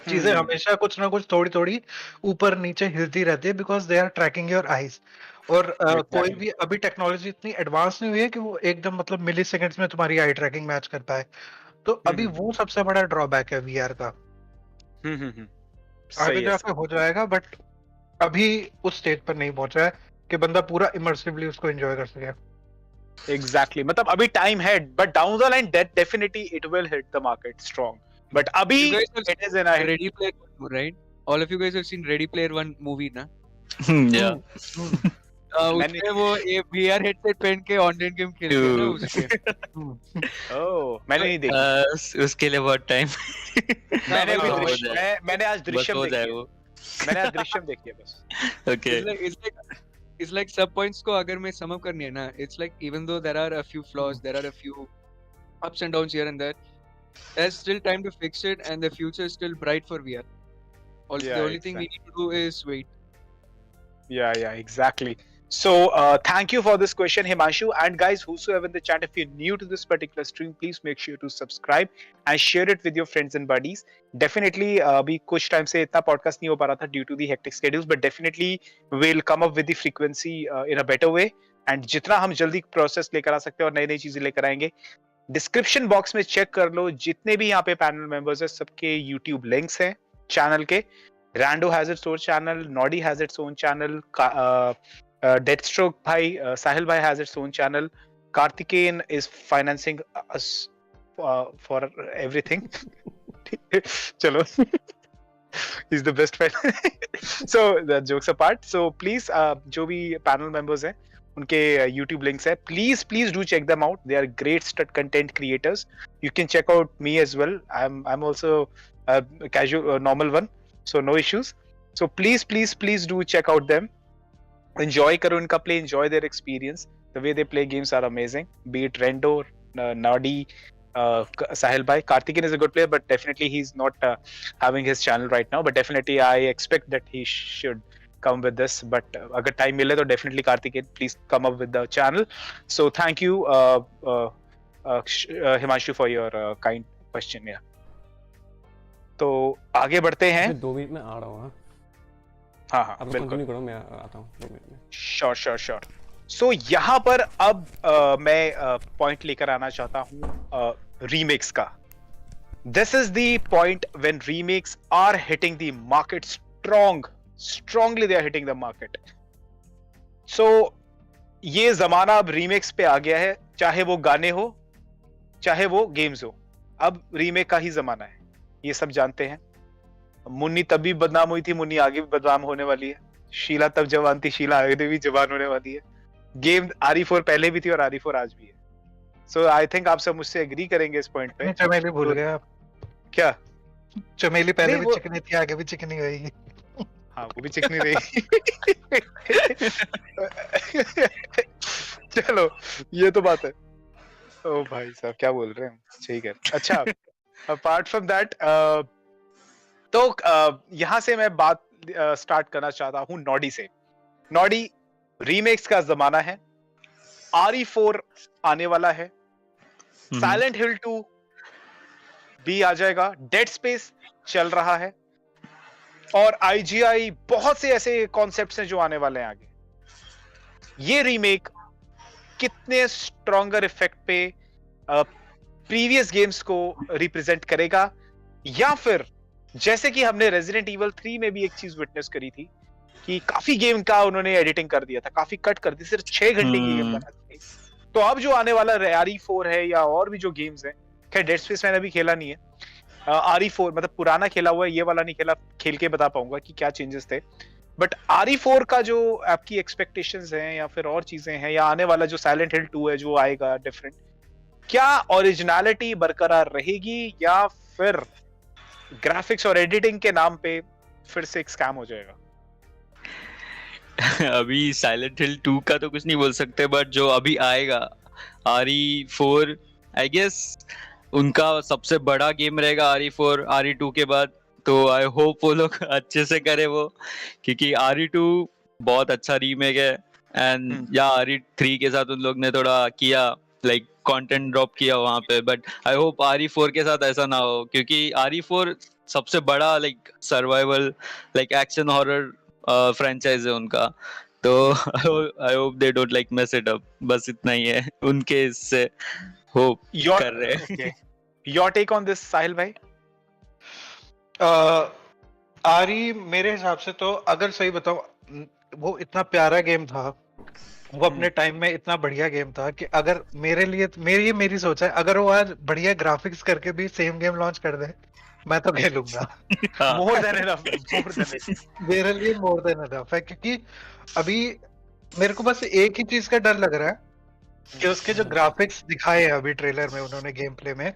चीजें हमेशा कुछ ना कुछ थोड़ी थोड़ी ऊपर नीचे हिलती रहती है, because they are tracking your eyes, और कोई भी अभी टेक्नोलॉजी इतनी एडवांस नहीं हुई है कि वो एकदम मतलब मिली सेकेंड्स में तुम्हारी आई ट्रैकिंग मैच कर पाए, तो अभी वो सबसे बड़ा ड्रॉबैक है वीआर का। आगे जाके हो जाएगा, बट अभी उस स्टेज पर नहीं पहुंचा है कि बंदा पूरा इमर्सिवली उसको एंजॉय कर सके। एग्जैक्टली, मतलब अभी टाइम है, but down the line that definitely it will hit the market strong, but abhi it is in a Ready Player One, right? All of you guys have seen Ready Player One movie, na? Yeah. उसमें वो ये VR headset पहन के ऑनलाइन गेम खेलते हैं ना उसके। मैंने नहीं देखी उसके लिए बहुत टाइम मैंने आज दृश्यम देखी है, मैंने आज दृश्यम देखी है बस। Okay. It's like सब points को अगर मैं sum up करनी है ना, it's like even though there are a few flaws, there are a few ups and downs here and there, there's still time to fix it, and the future is still bright for VR. Also, the only thing we need to do is wait. Yeah, exactly. So, thank you for this question, Himanshu. And guys, whosoever in the chat, if you're new to this particular stream, please make sure to subscribe and share it with your friends and buddies. Definitely, अभी कुछ time से इतना podcast नहीं हो पा रहा था due to the hectic schedules, but definitely we'll come up with the frequency in a better way. And जितना हम जल्दी process लेकर आ सकते हैं और नई नई चीजें लेकर आएंगे, डिस्क्रिप्शन बॉक्स में चेक कर लो, जितने भी यहाँ पे पैनल मेंबर्स हैं सबके यूट्यूब लिंक्स हैं चैनल के। Rando has its own channel, Noddy has its own channel, Deathstroke भाई, साहिल भाई has its own channel, Kartikeyan is financing us for everything. चलो he's the best friend। so the jokes apart, so please जो भी पैनल मेंबर्स हैं उनके YouTube links है, please do check them out, they are great content creators, you can check out me as well, I'm also a casual normal one, so no issues, so please do check out them, enjoy karo unka play, enjoy their experience, the way they play games are amazing, be it Rendo, Nadi, Sahil bhai. Kaarthekeyan is a good player, but definitely he's not having his channel right now, but definitely I expect that he should come with this, but agar time mile to definitely Kaarthekeyan, please come up with the channel. So thank you Himanshu for your kind question। yeah, तो आगे बढ़ते हैं। 2 मिनट में आ रहा हूँ। हाँ बिल्कुल, कंटिन्यू करो, मैं आता हूँ 2 मिनट में। श्योर। सो यहाँ पर अब मैं पॉइंट लेकर आना चाहता हूँ रीमेक्स का। This is the point when remakes are hitting the market strongly they are hitting the market. So ये जमाना अब रीमेक्स पे आ गया है, चाहे वो गाने हो चाहे वो गेम्स हो, अब रीमेक का ही जमाना है, ये सब जानते हैं। मुन्नी तब भी बदनाम हुई थी, मुन्नी आगे भी बदनाम होने वाली है। शीला तब जवान थी, शीला आगे भी जवान होने वाली है। गेम RE4 पहले भी थी और RE4 आज भी है। सो आई थिंक आप सब मुझसे एग्री करेंगे इस पॉइंट पे। चमेली भूल गए आप क्या? चमेली पहले भी चिकनी थी, आगे भी चिकनी रहेगी। हाँ, वो भी चिकनी रहेगी। चलो, ये तो बात है। ओ भाई साहब क्या बोल रहे हैं, ठीक है। अच्छा, अपार्ट फ्रॉम दैट, तो यहाँ से मैं बात स्टार्ट करना चाहता हूँ नॉडी से। नॉडी, रीमेक्स का जमाना है, RE4 आने वाला है, साइलेंट हिल 2 भी आ जाएगा, डेड स्पेस चल रहा है, और IGI बहुत से ऐसे कॉन्सेप्ट्स हैं जो आने वाले हैं आगे। ये रीमेक कितने स्ट्रॉन्गर इफेक्ट पे प्रीवियस गेम्स को रिप्रेजेंट करेगा, या फिर जैसे कि हमने रेजिडेंट इवल 3 में भी एक चीज विटनेस करी थी कि काफी गेम का उन्होंने एडिटिंग कर दिया था, काफी कट कर दी, सिर्फ 6 घंटे की गेम बना दी। तो अब जो आने वाला RE4 है या और भी जो गेम्स हैं, खैर डेड स्पेस मैंने अभी खेला नहीं है, RE4 मतलब पुराना खेला हुआ है, ये वाला नहीं खेला, खेल के बता पाऊंगा कि क्या चेंजेस थे। बट RE4 का जो आपकी एक्सपेक्टेशंस हैं या फिर और चीजें हैं, या आने वाला जो साइलेंट हिल 2 है जो आएगा डिफरेंट, क्या ओरिजिनलिटी बरकरार रहेगी या फिर ग्राफिक्स और एडिटिंग के नाम पे फिर से एक स्कैम हो जाएगा? अभी साइलेंट हिल 2 का तो कुछ नहीं बोल सकते, बट जो अभी आएगा RE4, आई गेस उनका सबसे बड़ा गेम रहेगा RE4 RE2 के बाद। तो आई होप वो लोग अच्छे से करे वो, क्योंकि RE2 बहुत अच्छा रीमेक है, एंड या RE3 के साथ उन लोग ने थोड़ा किया, लाइक कंटेंट ड्रॉप किया वहां पे, बट आई होप RE4 के साथ ऐसा ना हो, क्योंकि RE4 सबसे बड़ा like survival like action horror franchise है उनका। तो I hope they don't like mess it up, बस इतना ही है उनके इससे होप कर रहे हैं। योर टेक ऑन दिस साहिल भाई? आरी मेरे हिसाब से तो अगर सही बताऊं, वो इतना प्यारा गेम था, वो अपने टाइम में इतना बढ़िया गेम था कि अगर मेरे लिए मेरी सोच है, अगर वो आज बढ़िया ग्राफिक्स करके भी सेम गेम लॉन्च कर दे, मैं तो खेलूंगा। मोर देन इनफ, मेरे लिए मोर देन इनफ है, क्योंकि अभी मेरे को बस एक ही चीज का डर लग रहा है कि उसके जो ग्राफिक्स दिखाए हैं अभी ट्रेलर में उन्होंने गेम प्ले में,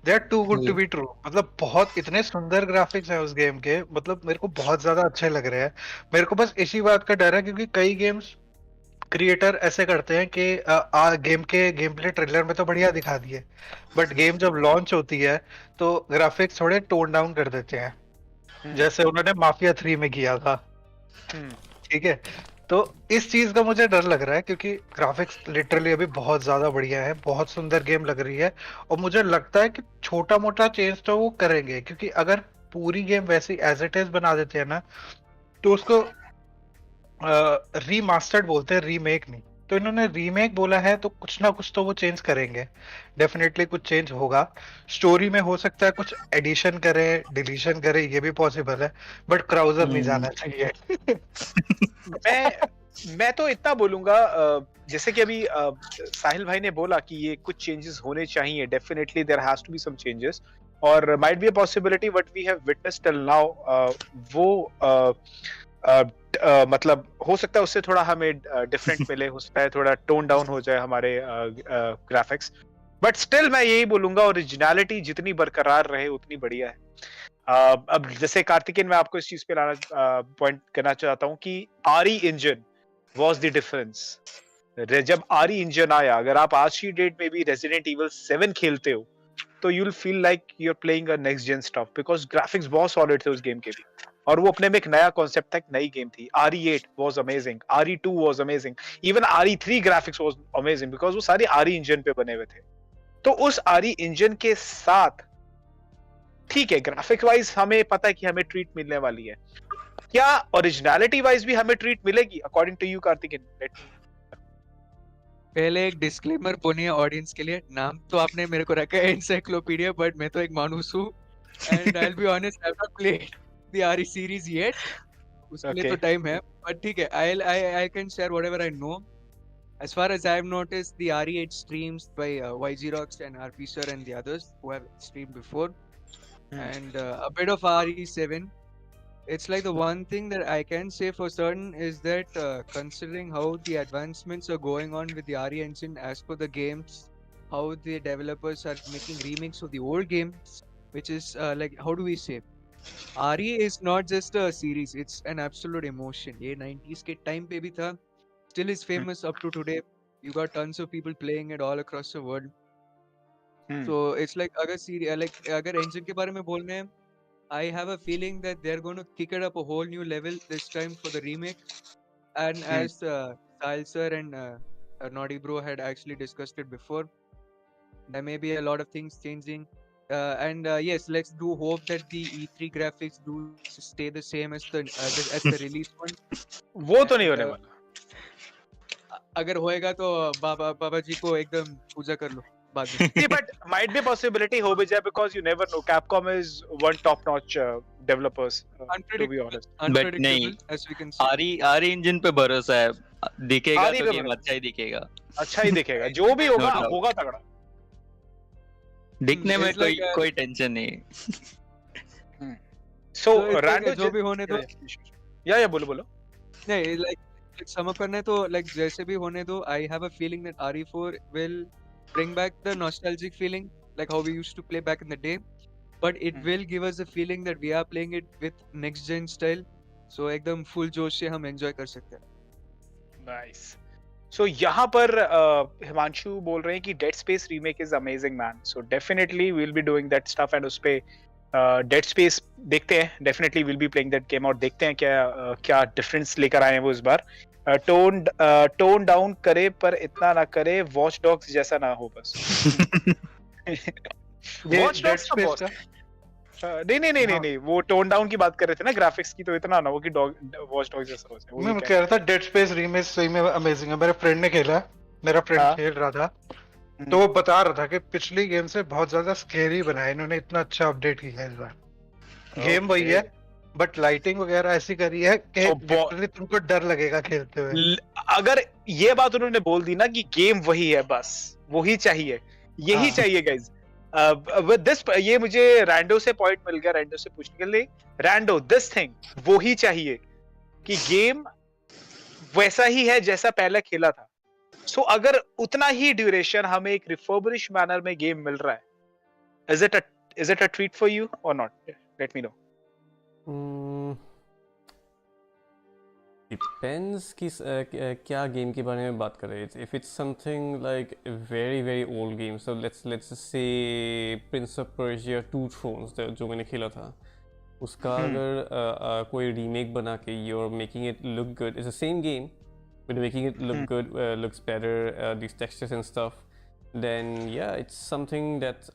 they are too good to be true. मतलब बहुत इतने सुंदर ग्राफिक्स हैं उस गेम के, मतलब मेरे को बहुत ज्यादा अच्छे लग रहे हैं। मेरे को बस इसी बात का डर है, क्योंकि कई गेम्स क्रिएटर ऐसे करते हैं कि गेम के गेम प्ले ट्रेलर में तो बढ़िया दिखा दिए, बट गेम जब लॉन्च होती है तो ग्राफिक्स थोड़े टोन डाउन कर देते हैं, जैसे उन्होंने माफिया 3 में किया था। ठीक है, तो इस चीज का मुझे डर लग रहा है, क्योंकि ग्राफिक्स लिटरली अभी बहुत ज्यादा बढ़िया है, बहुत सुंदर गेम लग रही है, और मुझे लगता है कि छोटा मोटा चेंज तो वो करेंगे, क्योंकि अगर पूरी गेम वैसी एज इट इज बना देते हैं ना, तो उसको रीमास्टर्ड बोलते हैं, रीमेक नहीं। तो इन्होंने रीमेक बोला है तो कुछ ना कुछ तो वो चेंज करेंगे, डेफिनेटली कुछ चेंज होगा। स्टोरी में हो सकता है कुछ एडिशन करे, डिलीशन करे, ये भी पॉसिबल है, बट क्राउजर नहीं जाना चाहिए। मैं तो इतना बोलूंगा, जैसे कि अभी साहिल भाई ने बोला कि ये कुछ चेंजेस होने चाहिए, definitely there has to be some changes, और might be a possibility what we have witnessed till now, वो मतलब हो सकता है उससे थोड़ा हमें डिफरेंट मिले, हो सकता है थोड़ा टोन डाउन हो जाए हमारे ग्राफिक्स, बट स्टिल मैं यही बोलूंगा ओरिजिनलिटी जितनी बरकरार रहे उतनी बढ़िया है। अब जैसे कार्तिकेयन, मैं आपको इस चीज पे लाना पॉइंट करना चाहता हूँ कि RE engine was the difference. जब RE इंजन आया, अगर आप आज की डेट में भी रेजिडेंट इवल 7 खेलते हो तो you will feel like you are playing a next gen stuff, because graphics बहुत सॉलिड थे उस गेम के भी, और वो अपने में एक नया कॉन्सेप्ट था, एक नई गेम थी। RE8 was amazing, RE2 was amazing, even RE3 graphics was amazing, because वो सारे RE इंजन पे बने हुए थे। तो उस RE इंजन के साथ ठीक है, ग्राफिक वाइज हमें पता है कि हमें ट्रीट मिलने वाली है, क्या ओरिजिनलिटी वाइज भी हमें ट्रीट मिलेगी अकॉर्डिंग टू यू कार्तिकेयन? पहले एक डिस्क्लेमर बोलनी है ऑडियंस के लिए, नाम तो आपने मेरे को रखा है एनसाइक्लोपीडिया, बट मैं तो एक मानुस हूँ, and I will be honest, I have not played the RE series yet, उसके लिए तो टाइम है, बट ठीक है, I can share whatever I know. As far as I have noticed, the RE8 streams by YGRox and RP Sir and the others who have streamed before, and a bit of RE7. It's like the one thing that I can say for certain is that considering how the advancements are going on with the RE engine as per the games, how the developers are making remakes of the old games, which is like, how do we say, RE is not just a series, it's an absolute emotion. ये 90s के time पे भी था, still is famous up to today. You got tons of people playing it all across the world. So it's like अगर engine के बारे में बोलने हैं, I have a feeling that they're going to kick it up a whole new level this time for the remake. And as Sahil sir and Naughty Bro had actually discussed it before, there may be a lot of things changing. And yes, let's do hope that the E3 graphics do stay the same as the release one. वो तो नहीं And, होने वाला. अगर होएगा तो बाबा जी को एकदम पूजा कर लो बाद में. See, but might be a possibility हो भी जाए because you never know. Capcom is one top-notch developers, to be honest. But नहीं, as we can see. RE engine पे भरोसा है, दिखेगा RE तो पे गेम भरोसा. अच्छा ही दिखेगा. अच्छा ही दिखेगा. जो भी होगा No doubt. होगा तगड़ा. दिखने में It's like कोई टेंशन नहीं. So it's like random जो भी होने दो. या बोलो. नहीं, like sum up करना है तो like जैसे भी होने दो, I have a feeling that RE4 will bring back the nostalgic feeling, like how we used to play back in the day, but it will give us a feeling that we are playing it with next gen style, so एकदम full जोश से हम enjoy कर सकते हैं. Nice. So यहाँ पर हिमांशु बोल रहे हैं कि Dead Space remake is amazing man. So definitely we'll be doing that stuff and उस पे Dead Space देखते हैं. Definitely we'll be playing that game और देखते हैं क्या difference लेकर आए हैं वो इस बार. टोन डाउन करे पर इतना ना करे, वॉच डॉग्स जैसा ना हो बस. वॉच डॉग्स का बॉस. नहीं वो टोन डाउन की बात कर रहे थे ना ग्राफिक्स की, तो इतना ना हो कि वॉच डॉग्स जैसा हो जाए. मैं कह रहा था डेड स्पेस रीमेक सही में अमेजिंग है. मेरे फ्रेंड ने खेला, मेरा फ्रेंड खेल रहा था, तो वो बता रहा था कि पिछली गेम से बहुत ज्यादा स्केरी बनाया इन्होंने, इतना अच्छा अपडेट किया है इस बार. गेम वही है बट लाइटिंग वगैरह ऐसी करी है कि लिटरली तुमको डर लगेगा खेलते हुए. अगर ये बात उन्होंने बोल दी ना कि गेम वही है, बस वही चाहिए, यही चाहिए गाइस. विद दिस ये मुझे रैंडो से पॉइंट मिल गया, रैंडो से पूछने के लिए. रैंडो दिस थिंग वो ही चाहिए कि गेम वैसा ही है जैसा पहले खेला था. सो अगर उतना ही ड्यूरेशन हमें एक रिफर्बिश मैनर में गेम मिल रहा है, is it a treat for you और not? Let me know. Depends किस क्या गेम के बारे में बात कर रहे हैं. If it's something like a very very old game, so let's just say Prince of Persia 2 Thrones जो मैंने खेला था, उसका अगर कोई रीमेक बना के you're making it look good, it's the same game but making it look good, looks better, these textures and stuff, then yeah, it's something that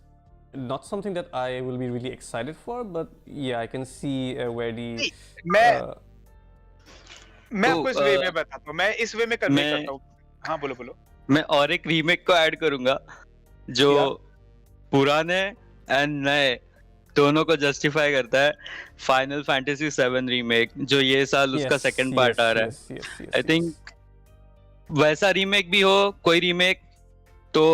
not something that I will be really excited for, but yeah, I can see where the मैं आपको इस वे में बताता हूँ, मैं इस वे में कन्वे करता हूँ. हाँ बोलो. मैं और एक रीमेक को ऐड करूंगा जो पुराने एंड नए दोनों को जस्टिफाई करता है. फाइनल फैंटेसी 7 रीमेक जो ये साल उसका सेकंड पार्ट आ रहा है. आई थिंक वैसा रीमेक भी हो कोई रीमेक तो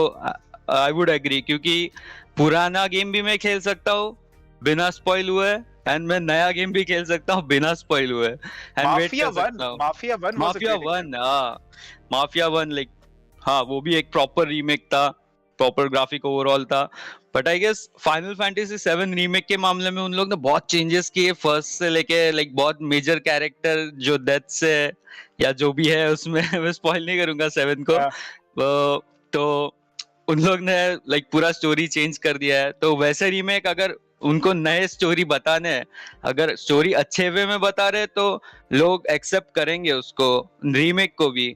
आई वुड एग्री, क्योंकि पुराना गेम भी मैं खेल सकता हूँ बिना स्पॉइल हुए, एंड मैं नया गेम भी खेल सकता हूँ बिना स्पॉइल हुए. माफिया 1 लाइक हाँ वो भी एक प्रॉपर रीमेक था, प्रॉपर ग्राफिक ओवरऑल था. But I guess final fantasy 7 remake के मामले में उन लोग ने बहुत चेंजेस किए फर्स्ट से लेके, लाइक बहुत मेजर कैरेक्टर जो डेथ से या जो भी है उसमें मैं स्पॉइल नहीं करूंगा 7 को. तो उन लोग ने लाइक पूरा स्टोरी चेंज कर दिया है. तो वैसे रीमेक अगर उनको नए स्टोरी बताने हैं, अगर स्टोरी अच्छे वे में बता रहे तो लोग एक्सेप्ट करेंगे उसको, रीमेक को भी.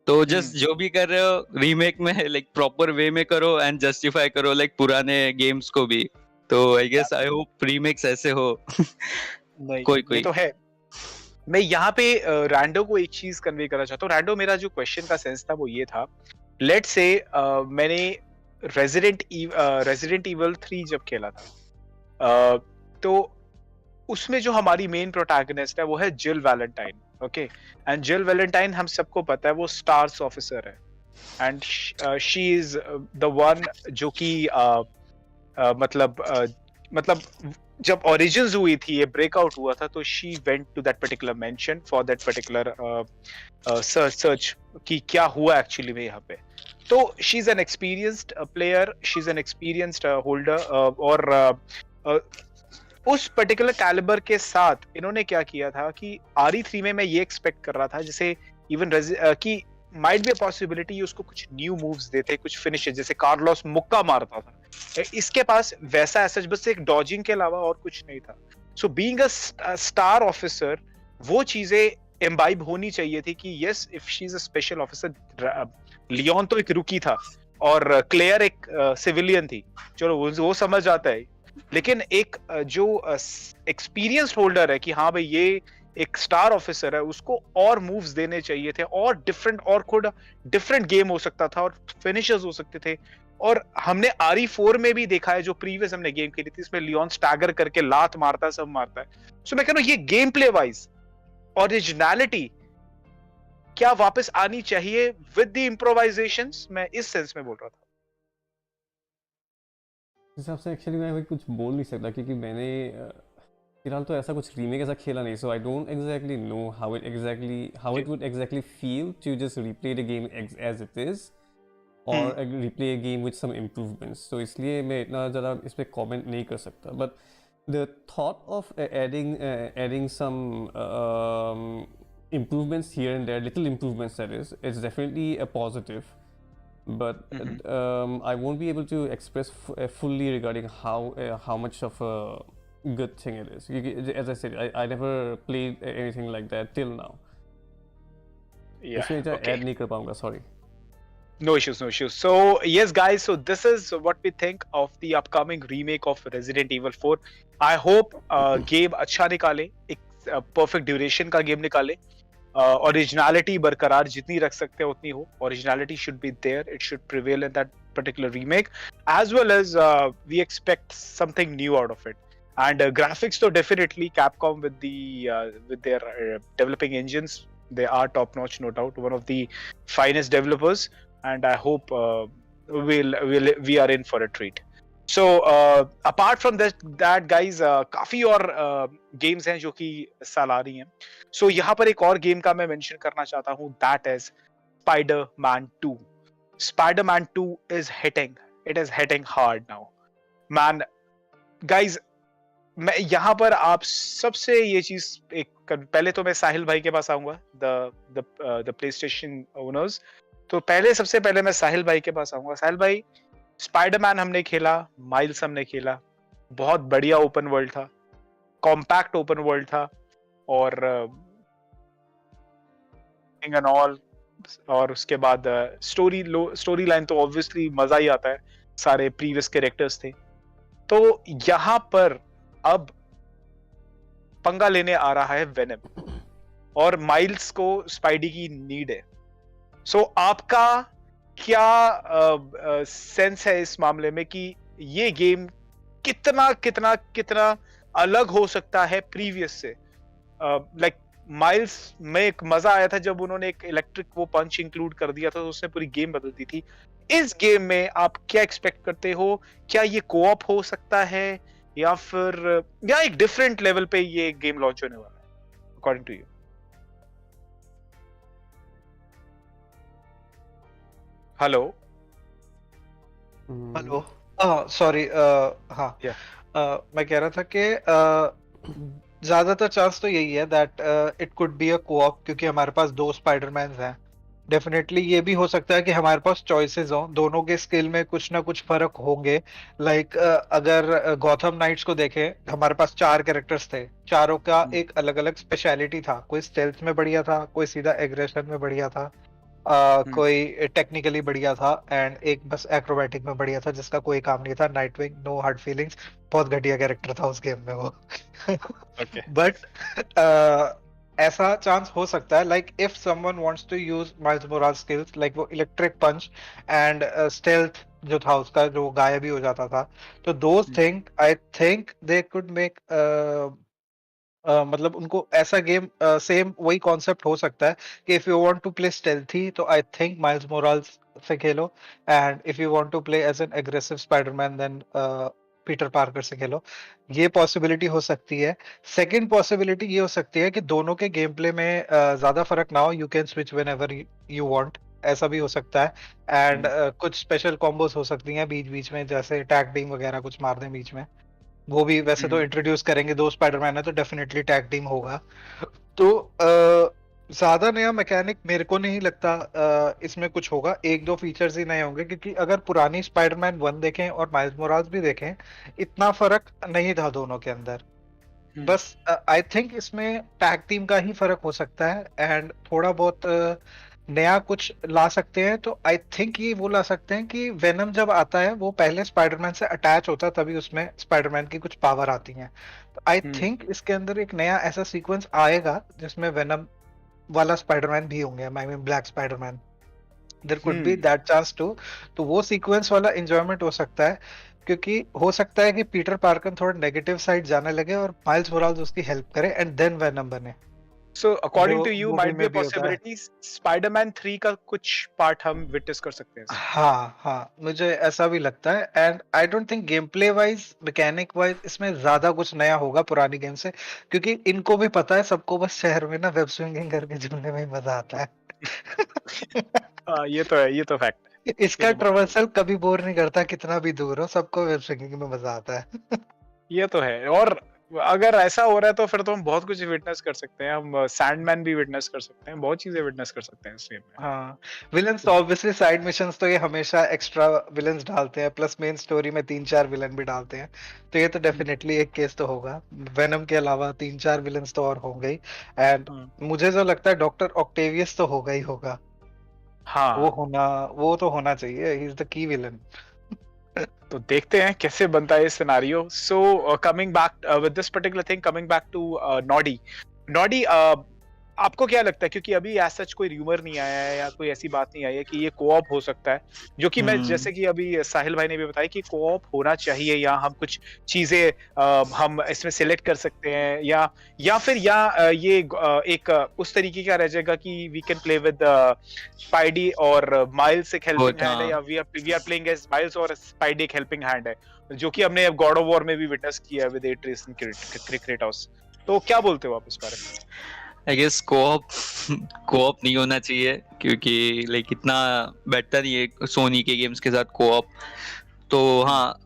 तो जस्ट जो भी कर रहे हो रीमेक में लाइक प्रॉपर वे में करो एंड जस्टिफाई करो लाइक पुराने गेम्स को भी. तो I guess I hope remakes ऐसे हो. कोई तो है. मैं यहाँ पे रैंडो को एक चीज कन्वे करना चाहता हूँ. रैंडो, मेरा जो क्वेश्चन का सेंस था वो ये था, लेट्स से मैंने रेजिडेंट इविल 3 जब खेला था, तो उसमें जो हमारी मेन प्रोटैगनिस्ट है वो है जिल वैलेंटाइन. ओके, एंड जिल वैलेंटाइन हम सबको पता है वो स्टार्स ऑफिसर है, and she is the one जो कि मतलब जब ओरिजिन्स हुई थी, ये ब्रेकआउट हुआ था, तो she went to that particular mansion for that particular search कि क्या हुआ एक्चुअली में यहाँ पे. तो she is an experienced player, she is an experienced holder, और उस पर्टिकुलर कैलिबर के साथ इन्होंने क्या किया था कि RE3 में मैं ये एक्सपेक्ट कर रहा था जैसे इवन कि माइट बी अ पॉसिबिलिटी उसको कुछ न्यू मूव्स देते, कुछ फिनिशेस, जैसे कार्लोस मुक्का मारता था, इसके पास वैसा ऐसा बस एक डॉजिंग के अलावा और कुछ नहीं था. So being a star officer वो चीजें इम्बाइब होनी चाहिए थी कि yes, if she is a special officer. Leon तो एक रुकी था, और क्लेयर एक सिविलियन थी, चलो वो समझ आता है, लेकिन एक जो एक्सपीरियंस्ड होल्डर है कि हाँ भाई ये एक स्टार ऑफिसर है, उसको और मूव्स देने चाहिए थे, और डिफरेंट, और खुद डिफरेंट गेम हो सकता था, और फिनिशर्स हो सकते थे। और हमने RE4 में भी देखा है, जो प्रीवियस हमने गेम खेली थी, इसमें लियोन स्टैगर करके लात मारता है, सब मारता है। सो मैं कह रहा हूं ये गेम प्ले वाइज ओरिजिनलिटी क्या वापस आनी चाहिए विद द इम्प्रोवाइजेशंस, मैं इस सेंस में बोल रहा था। इस हिसाब से एक्चुअली मैं कुछ बोल नहीं सकता, क्योंकि मैंने फिलहाल तो ऐसा कुछ रीमेक ऐसा खेला नहीं, so I don't exactly know how it would exactly feel to just replay the game as it is, और replay a game with some improvements. तो इसलिए मैं इतना ज़्यादा इस पर कॉमेंट नहीं कर सकता, but the thought of adding some improvements here and there, little improvements that is, it's definitely a positive, but I won't be able to express fully regarding how much of a good thing it is. As I said, I never played anything like that till now. Yeah, okay. Add नहीं कर पाऊंगा, sorry. No issues, no issues. So yes guys, so this is what we think of the upcoming remake of Resident Evil 4. I hope game अच्छा निकाले, एक perfect duration का game निकाले, ओरिजिनलिटी बरकरार जितनी रख सकते हैं उतनी हो, originality should be there, it should prevail in that particular remake, as well as we expect something new out of it. And graphics तो definitely Capcom with their developing engines, they are top notch, no doubt, one of the finest developers, and I hope we are in for a treat. So apart from that guys, काफी और games हैं जो कि इस साल आ रही हैं। So यहाँ पर एक और game का मैं mention करना चाहता हूँ, that is Spider-Man 2. Spider-Man 2 is hitting hard now, man. Guys, मैं यहाँ पर आप सबसे ये चीज पहले तो मैं साहिल भाई के पास आऊंगा, the PlayStation owners, तो सबसे पहले मैं साहिल भाई के पास आऊंगा। साहिल भाई, स्पाइडरमैन हमने खेला, माइल्स हमने खेला, बहुत बढ़िया ओपन वर्ल्ड था, कॉम्पैक्ट ओपन वर्ल्ड था, और एंड ऑल, और उसके बाद स्टोरी लाइन तो ऑब्वियसली मजा ही आता है, सारे प्रीवियस कैरेक्टर्स थे। तो यहाँ पर अब पंगा लेने आ रहा है वेनम, और माइल्स को स्पाइडी की नीड है। सो आपका क्या सेंस है इस मामले में कि ये गेम कितना अलग हो सकता है प्रीवियस से? लाइक माइल्स में एक मजा आया था जब उन्होंने एक इलेक्ट्रिक वो पंच इंक्लूड कर दिया था, तो उसने पूरी गेम बदल दी थी। इस गेम में आप क्या एक्सपेक्ट करते हो? क्या ये कोऑप हो सकता है, या फिर एक डिफरेंट लेवल पे ये गेम लॉन्च होने वाला है according to you? Hello sorry, हाँ, मैं कह रहा था कि ज्यादातर चांस तो यही है that it could be a co-op, क्योंकि हमारे पास 2 स्पाइडरमैन हैं। डेफिनेटली ये भी हो सकता है कि हमारे पास चॉइसेस हो, दोनों के स्किल में कुछ ना कुछ फर्क होंगे। लाइक अगर गॉथम नाइट्स को देखें, हमारे पास 4 कैरेक्टर्स थे, चारों का एक अलग अलग स्पेशलिटी था। कोई स्टेल्थ में बढ़िया था, कोई सीधा एग्रेशन में बढ़िया था, कोई टेक्निकली बढ़िया था, एंड एक बस एक्रोबैटिक में बढ़िया था, जिसका कोई काम नहीं था। नाइटविंग, नो हार्ड फीलिंग्स, बहुत घटिया कैरेक्टर था उस गेम में वो। बट ऐसा चांस हो सकता है, like if someone wants to use Miles Morales skills, like वो इलेक्ट्रिक पंच एंड स्टेल्थ जो था उसका, जो गायब ही हो जाता था, तो those thing I think they could make, मतलब उनको ऐसा गेम सेम वही कॉन्सेप्ट हो सकता है कि if you want to play stealthy तो आई थिंक माइल्स मोराल्स से खेलो, and if you want to play as an aggressive Spider-Man then Peter Parker से खेलो। ये पॉसिबिलिटी हो सकती है। सेकंड पॉसिबिलिटी ये हो सकती है कि दोनों के गेम प्ले में ज्यादा फर्क ना हो, you can switch whenever you want, ऐसा भी हो सकता है। एंड कुछ स्पेशल कॉम्बोज हो सकती हैं बीच बीच में, जैसे टैग टीम वगैरह कुछ मार दें बीच में, वो भी वैसे तो इंट्रोड्यूस करेंगे। 2 स्पाइडरमैन है तो डेफिनेटली टैग टीम होगा। तो ज्यादा नया मैकेनिक मेरे को नहीं लगता इसमें कुछ होगा, 1-2 फीचर्स ही नए होंगे, क्योंकि अगर पुरानी स्पाइडरमैन 1 देखें और माइल्स मोराल्स भी देखें, इतना फर्क नहीं था दोनों के अंदर। बस आई थिंक इसमें टैग टीम का ही फर्क हो सकता है, एंड थोड़ा बहुत नया कुछ ला सकते हैं तो आई थिंक ये वो ला सकते हैं कि वेनम जब आता है वो पहले स्पाइडरमैन से अटैच होता है, तभी उसमें स्पाइडरमैन की कुछ पावर आती हैं। तो आई थिंक इसके अंदर एक नया ऐसा सीक्वेंस आएगा जिसमें वेनम वाला स्पाइडरमैन भी होंगे, I mean black Spider-Man, there could be that chance too. तो वो सीक्वेंस वाला एंजॉयमेंट हो सकता है, क्योंकि हो सकता है कि पीटर पार्कर थोड़ा नेगेटिव साइड जाने लगे और माइल्स मोराल्स उसकी हेल्प करे एंड देन वेनम बने। So according वो to you, वो भी might be मे a भी होता है। possibility Spider-Man 3 का कुछ पार्ट हम विटनेस कर सकते हैं इसमें। हाँ हाँ, मुझे ऐसा भी लगता है। And I don't think game play wise, mechanic wise इसमें ज्यादा कुछ नया होगा पुरानी गेम से, क्योंकि इनको भी पता है सबको बस शहर में ना वेब स्विंगिंग करके झूलने में ही मजा आता है। ये तो है, ये तो फैक्ट है। इसका ये तो ट्रेवर्सल कभी बोर नहीं करता, कितना भी दूर हो, सबको वेब स्विंगिंग में मजा आता है। ये तो है। और अगर ऐसा हो रहा है तो फिर तो हम बहुत कुछ विटनेस कर सकते हैं। हम सैंडमैन भी विटनेस कर सकते हैं, बहुत चीजें विटनेस कर सकते हैं इस गेम में। हाँ, विलन्स तो ऑब्वियसली साइड मिशंस तो ये हमेशा एक्स्ट्रा विलन्स डालते हैं, प्लस मेन स्टोरी में 3-4 विलन भी डालते हैं, तो ये तो डेफिनेटली एक केस तो होगा। वेनम के अलावा 3-4 विलन्स तो और होंगे ही। एंड मुझे जो लगता है डॉक्टर ऑक्टेवियस तो होगा ही होगा। हाँ, वो तो होना चाहिए, he is the key villain. तो देखते हैं कैसे बनता है ये scenario. So coming back with this particular thing, coming back to Noddy. Noddy, आपको क्या लगता है, क्योंकि अभी एज सच कोई र्यूमर नहीं आया है या कोई ऐसी बात नहीं आई है कि ये कोऑप हो सकता है, जो कि मैं जैसे कि अभी साहिल भाई ने भी बताया कि कोऑप होना चाहिए, या हम कुछ चीजें हम इसमें सिलेक्ट कर सकते हैं, या फिर ये एक उस तरीके का रह जाएगा कि we can play with Spidey और माइल्स एक हेल्पिंग हैंड है, या we are playing as Miles और स्पाइडी एक हेल्पिंग हैंड है, जो कि हमने गॉड ऑफ वॉर में भी विटनेस किया है विद एट्रिस एंड क्रेटोस। तो क्या बोलते हो आप इस बारे में? आई गेस कोऑप नहीं होना चाहिए, क्योंकि लाइक इतना बेटर नहीं है सोनी के गेम्स के साथ कोऑप। तो हाँ,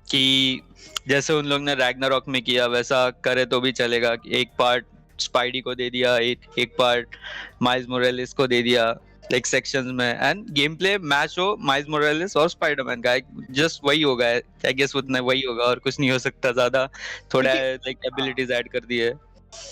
कि जैसे उन लोग ने रैग्नारॉक में किया वैसा करे तो भी चलेगा, कि एक पार्ट स्पाइडी को दे दिया, एक पार्ट माइल्स मोरेलिस को दे दिया, लाइक सेक्शंस में, एंड गेम प्ले मैच हो माइल्स मोरेलिस और स्पाइडरमैन का, जस्ट वही होगा। आई गेस उतना वही होगा और कुछ नहीं हो सकता ज्यादा, थोड़ा लाइक एबिलिटीज ऐड कर दी है।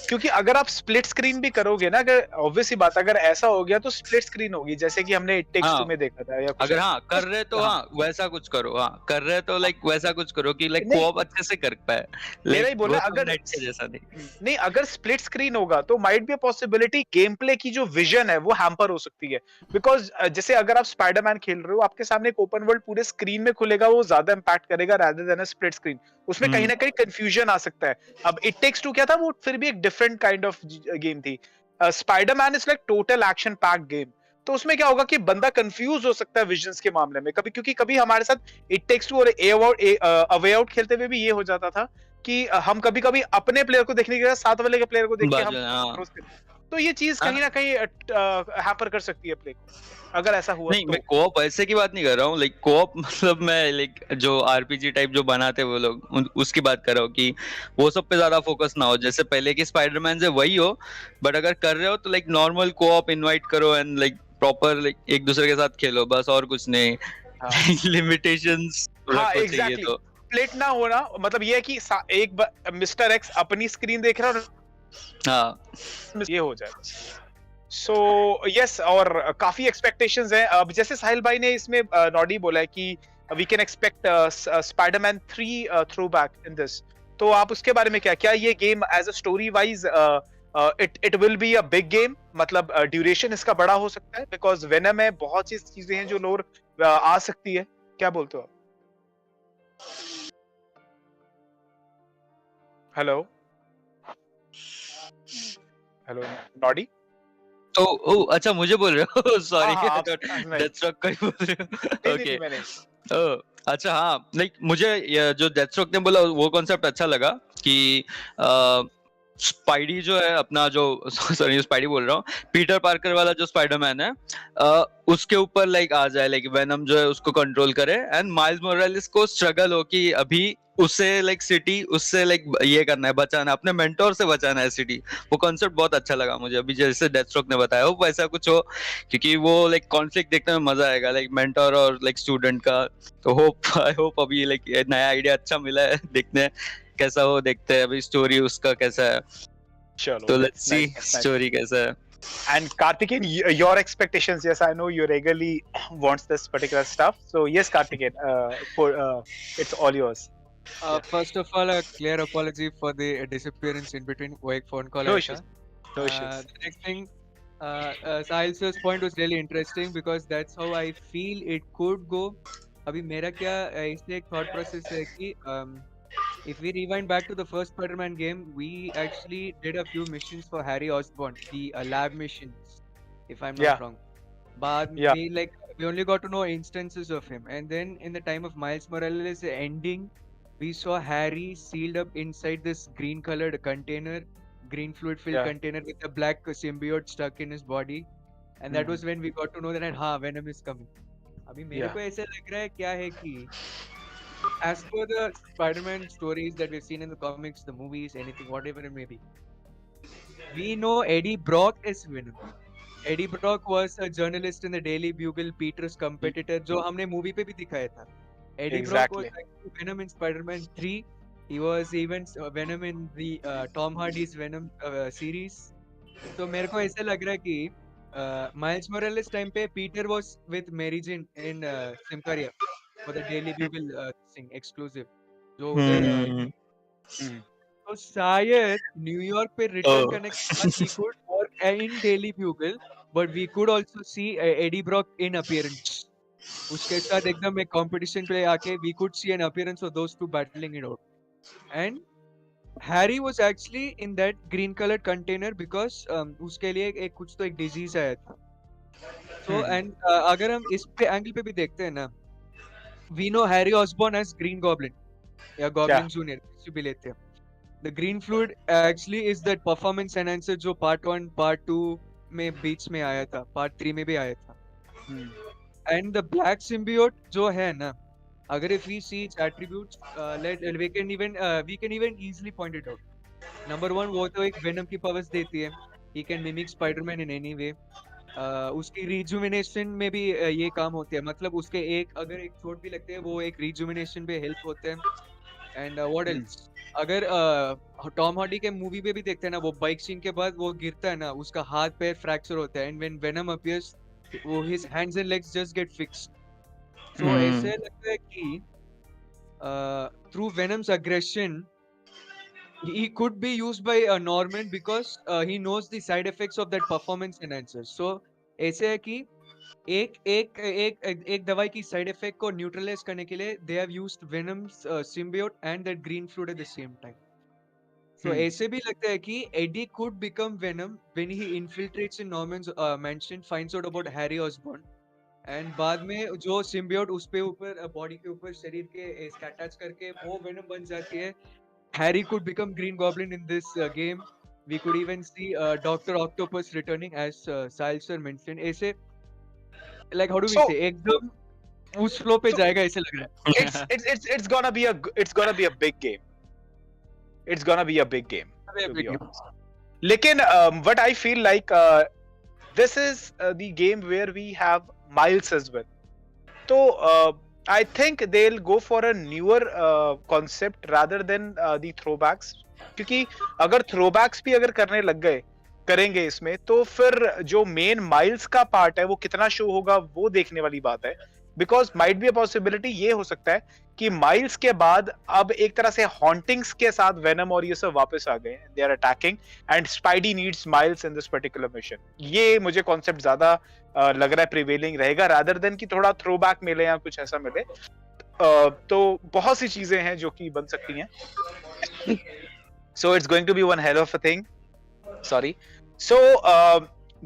क्योंकि अगर आप स्प्लिट स्क्रीन भी करोगे ना, अगर ऑब्वियसली बात, अगर ऐसा हो गया तो स्प्लिट स्क्रीन होगी, जैसे कि हमने इट टेक्स टू में देखा था, या कुछ अगर कर रहे तो वैसा कुछ करो। कर रहे तो लाइक वैसा कुछ करो कि लाइक कोऑप अच्छे से कर पाए। मेरा ही बोला, अगर नेट के जैसा नहीं, अगर स्प्लिट स्क्रीन होगा तो might be a possibility game play की जो विजन है वो हैम्पर हो सकती है। बिकॉज जैसे अगर आप स्पाइडरमैन खेल रहे हो, आपके सामने एक ओपन वर्ल्ड पूरे स्क्रीन में खुलेगा, वो ज्यादा इंपैक्ट करेगा rather than a split screen. उसमें कहीं ना कहीं कंफ्यूजन आ सकता है। अब इट टेक्स टू क्या था, वो फिर भी एक डिफरेंट काइंड ऑफ गेम थी। Spiderman is like total action packed game, तो उसमें क्या होगा कि बंदा कंफ्यूज हो सकता है विजन्स के मामले में कभी, क्योंकि कभी हमारे साथ इट टेक्स टू और अ वे आउट खेलते हुए भी ये हो जाता था कि हम कभी कभी अपने प्लेयर को देखने के बाद साथ वाले के प्लेयर को देख के हम, तो ये चीज कहीं ना कहीं हैपर कर सकती है प्ले को, अगर ऐसा हुआ। नहीं, मैं कोऑप ऐसे की बात नहीं कर रहा हूँ, लाइक कोऑप मतलब मैं लाइक जो आरपीजी टाइप जो बनाते हैं वो लोग, उसकी बात कर रहा हूँ कि वो सब पे ज्यादा फोकस ना हो, जैसे पहले के स्पाइडरमैन से वही हो, बट अगर कर रहे हो तो लाइक नॉर्मल कोऑप इनवाइट करो एंड लाइक प्रॉपर लाइक एक दूसरे के साथ खेलो, बस और कुछ नहीं। लिमिटेशंस एग्जैक्टली, तो स्प्लिट ना होना मतलब ये है कि एक मिस्टर एक्स अपनी स्क्रीन देख रहा है, ये हो जाए। सो यस, और काफी एक्सपेक्टेशंस हैं। अब जैसे साहिल भाई ने इसमें नॉडी बोला है कि we can expect Spider-Man 3 throwback in this, तो आप उसके बारे में क्या ये game as a story wise it will be a big game, मतलब ड्यूरेशन इसका बड़ा हो सकता है, बिकॉज वेनम में बहुत सी चीजें हैं जो लोर आ सकती है। क्या बोलते हो आप? Hello Noddy? तो अच्छा मुझे बोल रहे हो? सॉरी, डेथस्ट्रोक का ही बोल रहे हो? ओके, अच्छा, हाँ, लाइक मुझे जो डेथस्ट्रोक ने बोला वो कॉन्सेप्ट अच्छा लगा कि स्पाइडी जो है अपना, जो सॉरी स्पाइडी बोल रहा हूँ, पीटर पार्कर वाला जो स्पाइडरमैन है, उसके ऊपर लाइक आ जाए, लाइक वेनम जो है उसको कंट्रोल करे, एंड माइल्स मोरालिस को स्ट्रगल हो कि अभी उससे लाइक सिटी उससे लाइक ये करना है, बचाना, अपने मेंटोर से बचाना है सिटी। वो कॉन्सेप्ट बहुत अच्छा लगा मुझे, अभी जैसे डेथस्ट्रोक ने बताया वो वैसा कुछ हो, क्योंकि वो लाइक कॉन्फ्लिक्ट देखने में मजा आएगा, लाइक मेंटोर और लाइक स्टूडेंट का। तो आई होप अभी लाइक नया आइडिया अच्छा मिला है, देखते हैं कैसा हो, देखते हैं अभी स्टोरी उसका कैसा है। चलो, तो लेट्स सी स्टोरी कैसा है। And Kaarthekeyan, your expectations? Yes, I know you regularly wants this particular stuff. So yes, Kaarthekeyan, it's all yours. First of all, a clear apology for the disappearance in between. वो एक phone call No आया issues. था. No issues. The next thing, Sahil sir's point was really interesting because that's how I feel it could go. अभी मेरा क्या इसलिए एक thought process है कि if we rewind back to the first Spider-Man game, we actually did a few missions for Harry Osborn, the lab missions, if I'm not Yeah. wrong. But Yeah. we only got to know instances of him, and then in the time of Miles Morales ending, we saw Harry sealed up inside this green-colored container, green fluid-filled Yeah. container with a black symbiote stuck in his body, and that was when we got to know that Venom is coming. अभी मेरे Yeah. को ऐसा लग रहा है क्या है कि as per the Spider-Man stories that we've seen in the comics, the movies, anything, whatever it may be, we know Eddie Brock is Venom. Eddie Brock was a journalist in the Daily Bugle, Peter's competitor, जो हमने movie पे भी दिखाया था. Eddie Brock was Exactly. actually Venom in Spider-Man 3. He was even Venom in the Tom Hardy's Venom series. तो मेरे को ऐसा लग रहा है कि Miles Morales time पे Peter was with Mary Jane in Simcaria for the Daily Bugle thing exclusive. जो उधर तो शायद न्यूयॉर्क पे रिटर्न करने के बाद we could work in Daily Bugle, but we could also see Eddie Brock in appearance. उसके साथ एकदम एक competition पे आके we could see an appearance of those two battling it out. And Harry was actually in that green colored container because उसके लिए एक कुछ तो एक disease आया था. So and अगर हम इस पे angle पे भी देखते हैं ना, we know Harry Osborn as Green Goblin या Goblin Junior किसी भी लेते हैं. The green fluid actually is that performance enhancer जो part 1, part 2 में बीच में आया था, part 3 में भी आया था. And the black symbiote जो है ना, अगर if we see its attributes, we can even easily point it out. Number 1, वो तो एक venom की powers देती है. He can mimic Spider-Man in any way. उसकी rejuvenation में भी ये काम होती है. मतलब उसके अगर एक चोट भी लगते हैं, वो एक rejuvenation पे help होते हैं. And what else? अगर टॉम हार्डी के मूवी पे भी देखते हैं ना, वो बाइक सीन के बाद वो गिरता है ना, उसका हाथ पैर फ्रैक्चर होता है, एंड व्हेन वेनम अपीयर्स वो his hands and legs just get fixed. So ऐसे लगता है कि through Venom's aggression he could be used by Norman because he knows the side effects of that performance enhancer. So ऐसे है कि एक दवाई की साइड इफेक्ट को न्यूट्रलाइज करने के लिए they have used Venom's symbiote and that green fluid at the same time. So ऐसे भी लगता है कि Eddie could become Venom when he infiltrates in Norman's mansion, finds out about Harry Osborn, and बाद में जो सिम्बियोट उस पे ऊपर बॉडी के ऊपर शरीर के इसका अटैच करके वो वेनम बन जाती है. Harry could become Green Goblin in this game. We could even see Doctor Octopus returning as Sahil sir mentioned. ऐसे like how do we say एकदम उस फ्लो पे जाएगा ऐसे लग रहा है. It's gonna be a big game. It's gonna be a big game. To be honest. लेकिन what I feel like this is the game where we have Miles as well. So I think they'll go for a newer concept rather than the throwbacks. क्योंकि अगर throwbacks भी अगर करने लग गए करेंगे इसमें, तो फिर जो मेन माइल्स का पार्ट है वो कितना शो होगा वो देखने वाली बात है. Because might be a possibility ये हो सकता है कि माइल्स के बाद अब एक तरह से हॉन्टिंग्स के साथ वेनम और ये सब वापस आ गए, they are attacking and Spidey needs Miles in this particular mission. ये मुझे कॉन्सेप्ट ज्यादा लग रहा है प्रिवेलिंग रहेगा रादर देन कि थोड़ा थ्रोबैक मिले या कुछ ऐसा मिले. तो बहुत सी चीजें हैं जो कि बन सकती हैं. So it's going to be one hell of a thing. Sorry. So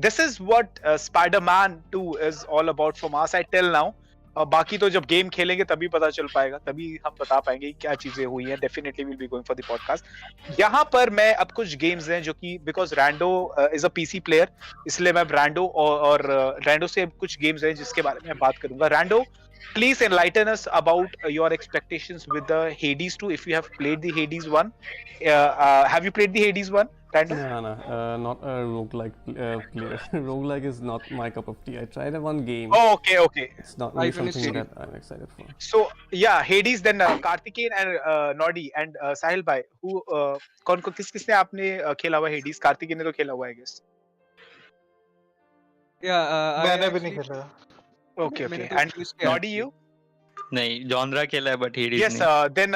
this is what Spider-Man 2 is all about from our side till now. बाकी तो जब गेम खेलेंगे तभी पता चल पाएगा, तभी हम बता पाएंगे क्या चीजें हुई हैं. Definitely will be going for the podcast. यहाँ पर मैं अब कुछ गेम्स हैं जो कि because Rando is a PC player, इसलिए मैं रैंडो और रैंडो से कुछ गेम्स हैं जिसके बारे में बात करूंगा. रैंडो, please enlighten us about your expectations with the Hades 2 if you have played the Hades 1. Have you played the Hades 1? No, not a roguelike player. Roguelike is not my cup of tea. I tried one game. Oh, okay. It's not really something that I'm excited for. So, yeah, Hades, then Kaarthekeyan and Noddy and Sahil bhai, who किसने आपने खेला हुआ Hades? Kaarthekeyan ने तो खेला हुआ है, I guess. Yeah, I मैंने भी नहीं actually खेला. Okay, मैंने okay. तो And use किया Noddy, actually. you? नहीं, जॉनरा खेला है बट हेडीज Yes. नहीं. Then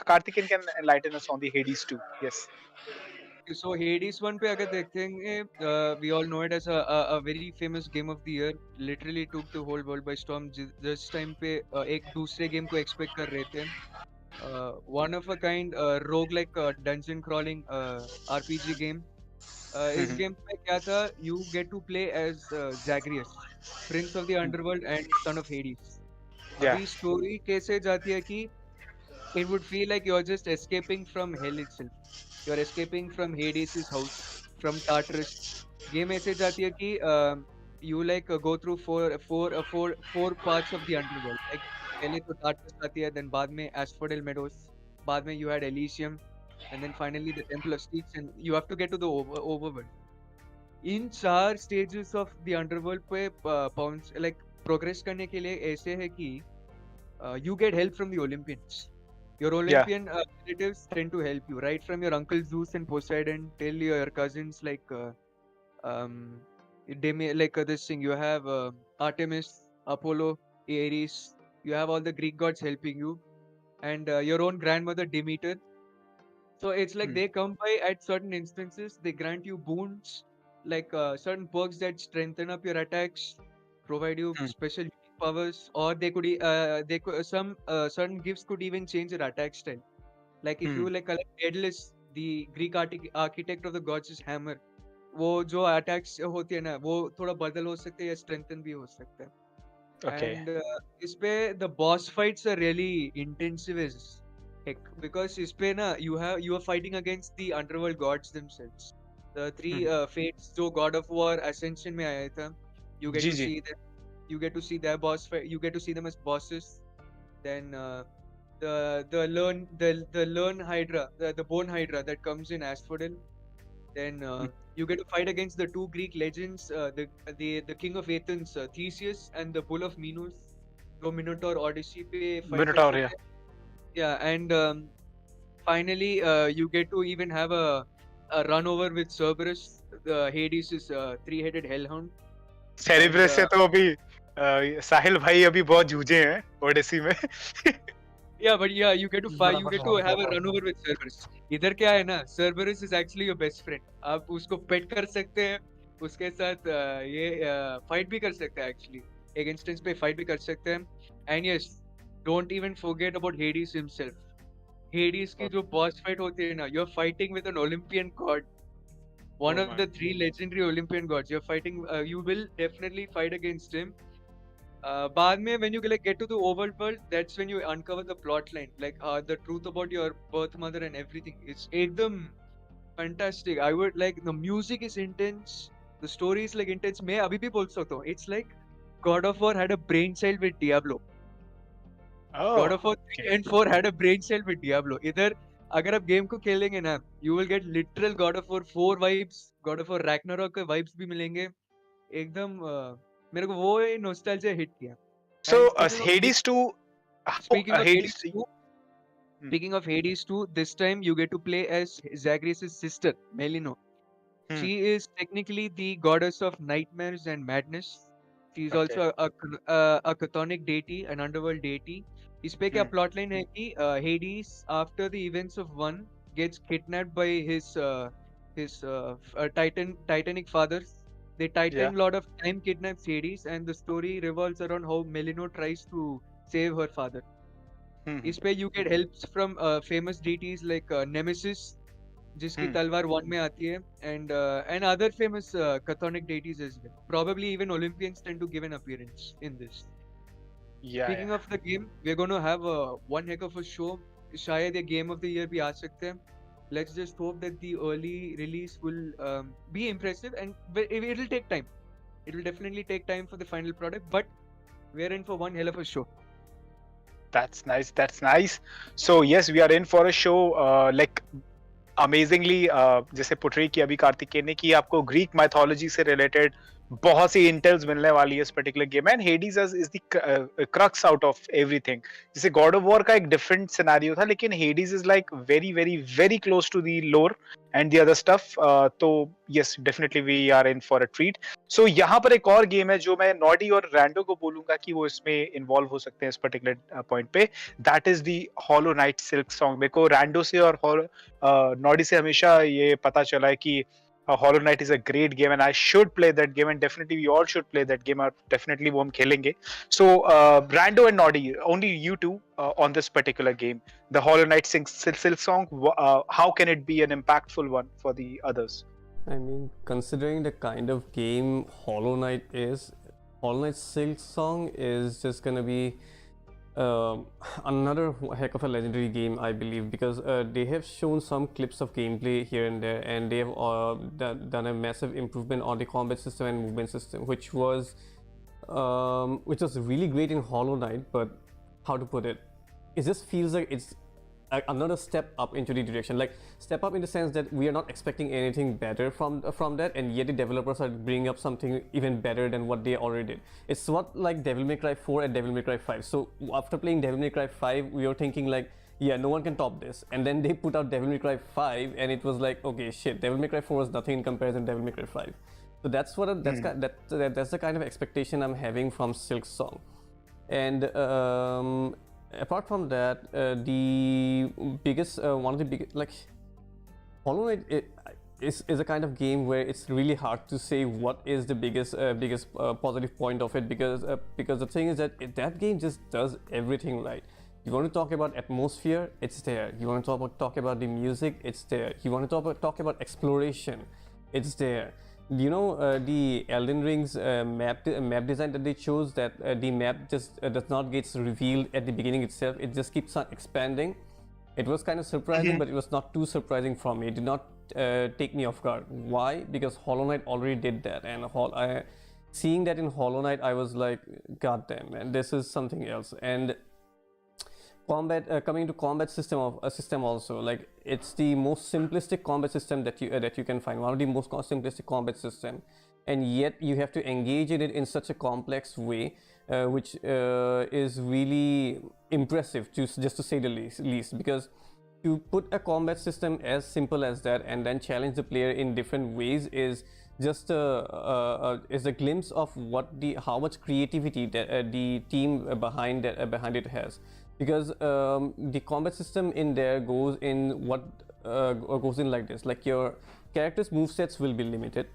Kaarthekeyan can enlighten us on the Hades 2. Yes. So Hades 1 पे अगर देखेंगे, we all know it as a very famous game of the year. Literally took the whole world by storm. जिस time पे एक दूसरे game को expect कर रहे थे. One of a kind roguelike dungeon crawling RPG game. इस Mhm. game में क्या था? You get to play as Zagreus, Prince of the Underworld and Son of Hades. Yeah. अभी story कैसे जाती है कि it would feel like you're just escaping from hell itself. You're escaping from Hades' house, from Tartarus. Game ऐसे जाती है कि you like go through four parts of the underworld. Like पहले तो Tartarus आती है, then बाद में Asphodel Meadows, बाद में you had Elysium, and then finally the Temple of Styx, and you have to get to the overworld. In 4 stages of the underworld पे bounce like progress करने के लिए ऐसे है कि you get help from the Olympians. Your Olympian relatives tend to help you, right from your uncle Zeus and Poseidon till your cousins like this thing. You have Artemis, Apollo, Ares. You have all the Greek gods helping you, and your own grandmother Demeter. So it's like they come by at certain instances. They grant you boons, like certain perks that strengthen up your attacks, provide you special unique powers, or they could some certain gifts could even change your attack style. Like if you like collect Daedalus, the Greek architect of the gods' hammer, वो जो attacks होती है ना, वो थोड़ा बदल हो सकते हैं या strengthen भी हो सकता है. Okay. And इस पे the boss fights are really intensive as heck, because इस पे ना you are fighting against the underworld gods themselves. The three fates जो God of War Ascension में आया था, you get ji to ji. see them. You get to see their boss fight. You get to see them as bosses. Then the learn Hydra, the bone Hydra that comes in Asphodel. Then you get to fight against the two Greek legends, the king of Athens, Theseus, and the bull of Minos. जो Minotaur Odyssey पे fight Minotaur, करते yeah. थे. Yeah, and finally you get to even have a run over with Cerberus, the Hades' three-headed hellhound. सेरिब्रस से तो अभी साहिल भाई अभी बहुत जूझे हैं ओडेसी में. Yeah, but yeah, you get to fight. बड़ा You get to परेशान किया have a था run उसने. over with Cerberus. इधर क्या है ना, Cerberus is actually your best friend. आप उसको पेट कर सकते हैं, उसके साथ ये फाइट भी कर सकते हैं actually. एक इंस्टेंस पे फाइट भी कर सकते हैं. And yes, don't even forget about Hades himself. Hades की जो boss fight होती है ना, you're fighting with an Olympian god. One of the 3 legendary Olympian gods. You're fighting. You will definitely fight against him. बाद में when you like get to the overworld, that's when you uncover the plot line, like the truth about your birth mother and everything. It's एकदम fantastic. I would like the music is intense, the story is like intense. मैं अभी भी बोल सकता हूँ. It's like God of War had a brainchild with Diablo. God of War 3 and 4 had a brainchild with Diablo. इधर अगर आप गेम को खेलेंगे ना, you will get literal God of War 4 vibes, God of War Ragnarok के vibes भी मिलेंगे. एकदम मेरे को वो नॉस्टैल्जिया हिट किया. So And speaking of Hades 2. speaking of Hades Hades 2. 2, speaking of Hades 2, this time you get to play as Zagreus' sister, Melino. She is technically the goddess of nightmares and madness. She is Okay. also a chthonic deity, an underworld deity. इस पे क्या plotline है कि Hades, after the events of 1, gets kidnapped by his titanic fathers. The Titan Lord of Time kidnaps Hades, and the story revolves around how Melino tries to save her father. इस पे you get helps from famous deities like Nemesis, जिसकी तलवार 1 में आती है, and other famous chthonic deities as well. Probably even Olympians tend to give an appearance in this. Speaking of the game, we're going to have one heck of a show. शायद ये game of the year भी आ सकते हैं. Let's just hope that the early release will be impressive, and it will take time. It will definitely take time for the final product, but we're in for one hell of a show. That's nice. That's nice. So yes, we are in for a show. Like amazingly, जैसे portray किया अभी कार्तिकेयन ने कि आपको Greek mythology से related बहुत सी इंटेल्स मिलने वाली है इस पर्टिकुलर गेम में, and Hades is the crux out of everything. जैसे गॉड ऑफ वॉर का एक डिफरेंट सिनेरियो था, लेकिन Hades is like very very very close to the lore and the other stuff. तो yes, definitely we are in for a treat. So यहाँ पर एक और गेम है जो मैं नॉडी और रैंडो को बोलूंगा कि वो इसमें इन्वॉल्व हो सकते हैं इस पर्टिकुलर पॉइंट पे. That is the hollow night silk song. मेरे को रैंडो से और नॉडी से हमेशा ये पता चला है कि Hollow Knight is a great game and I should play that game, and definitely we all should play that game, और definitely वो हम खेलेंगे. So Brando and Noddy, only you two on this particular game, the Hollow Knight Silk Song, how can it be an impactful one for the others? I mean, considering the kind of game Hollow Knight is, Hollow Knight Silk Song is just gonna be another heck of a legendary game, I believe, because they have shown some clips of gameplay here and there, and they have done a massive improvement on the combat system and movement system, which was really great in Hollow Knight. But how to put it, it just feels like it's another step up into the direction, like step up in the sense that we are not expecting anything better from that, and yet the developers are bringing up something even better than what they already did. It's what like Devil May Cry 4 and Devil May Cry 5. So after playing Devil May Cry 5, we were thinking like, yeah, no one can top this, and then they put out Devil May Cry 5 and it was like, okay, shit, Devil May Cry 4 was nothing in comparison to Devil May Cry 5. So that's what that's the kind of expectation I'm having from Silk Song. And apart from that, the biggest one of the biggest, like, Hollow Knight is a kind of game where it's really hard to say what is the biggest positive point of it, because the thing is that that game just does everything right. You want to talk about atmosphere, it's there. You want to talk about the music, it's there. You want to talk about exploration, it's there. You know, the Elden Ring's map design that they chose, that the map just does not get revealed at the beginning itself. It just keeps on expanding. It was kind of surprising, but it was not too surprising for me. It did not take me off guard. Why? Because Hollow Knight already did that, and seeing that in Hollow Knight, I was like, God damn, man, this is something else. And coming to combat system also, like, it's the most simplistic combat system that you can find, one of the most simplistic combat system, and yet you have to engage in it in such a complex way, which is really impressive, just to say the least, because to put a combat system as simple as that and then challenge the player in different ways is just a glimpse of how much creativity that the team behind it has. Because the combat system in there goes in like this: like, your character's movesets will be limited,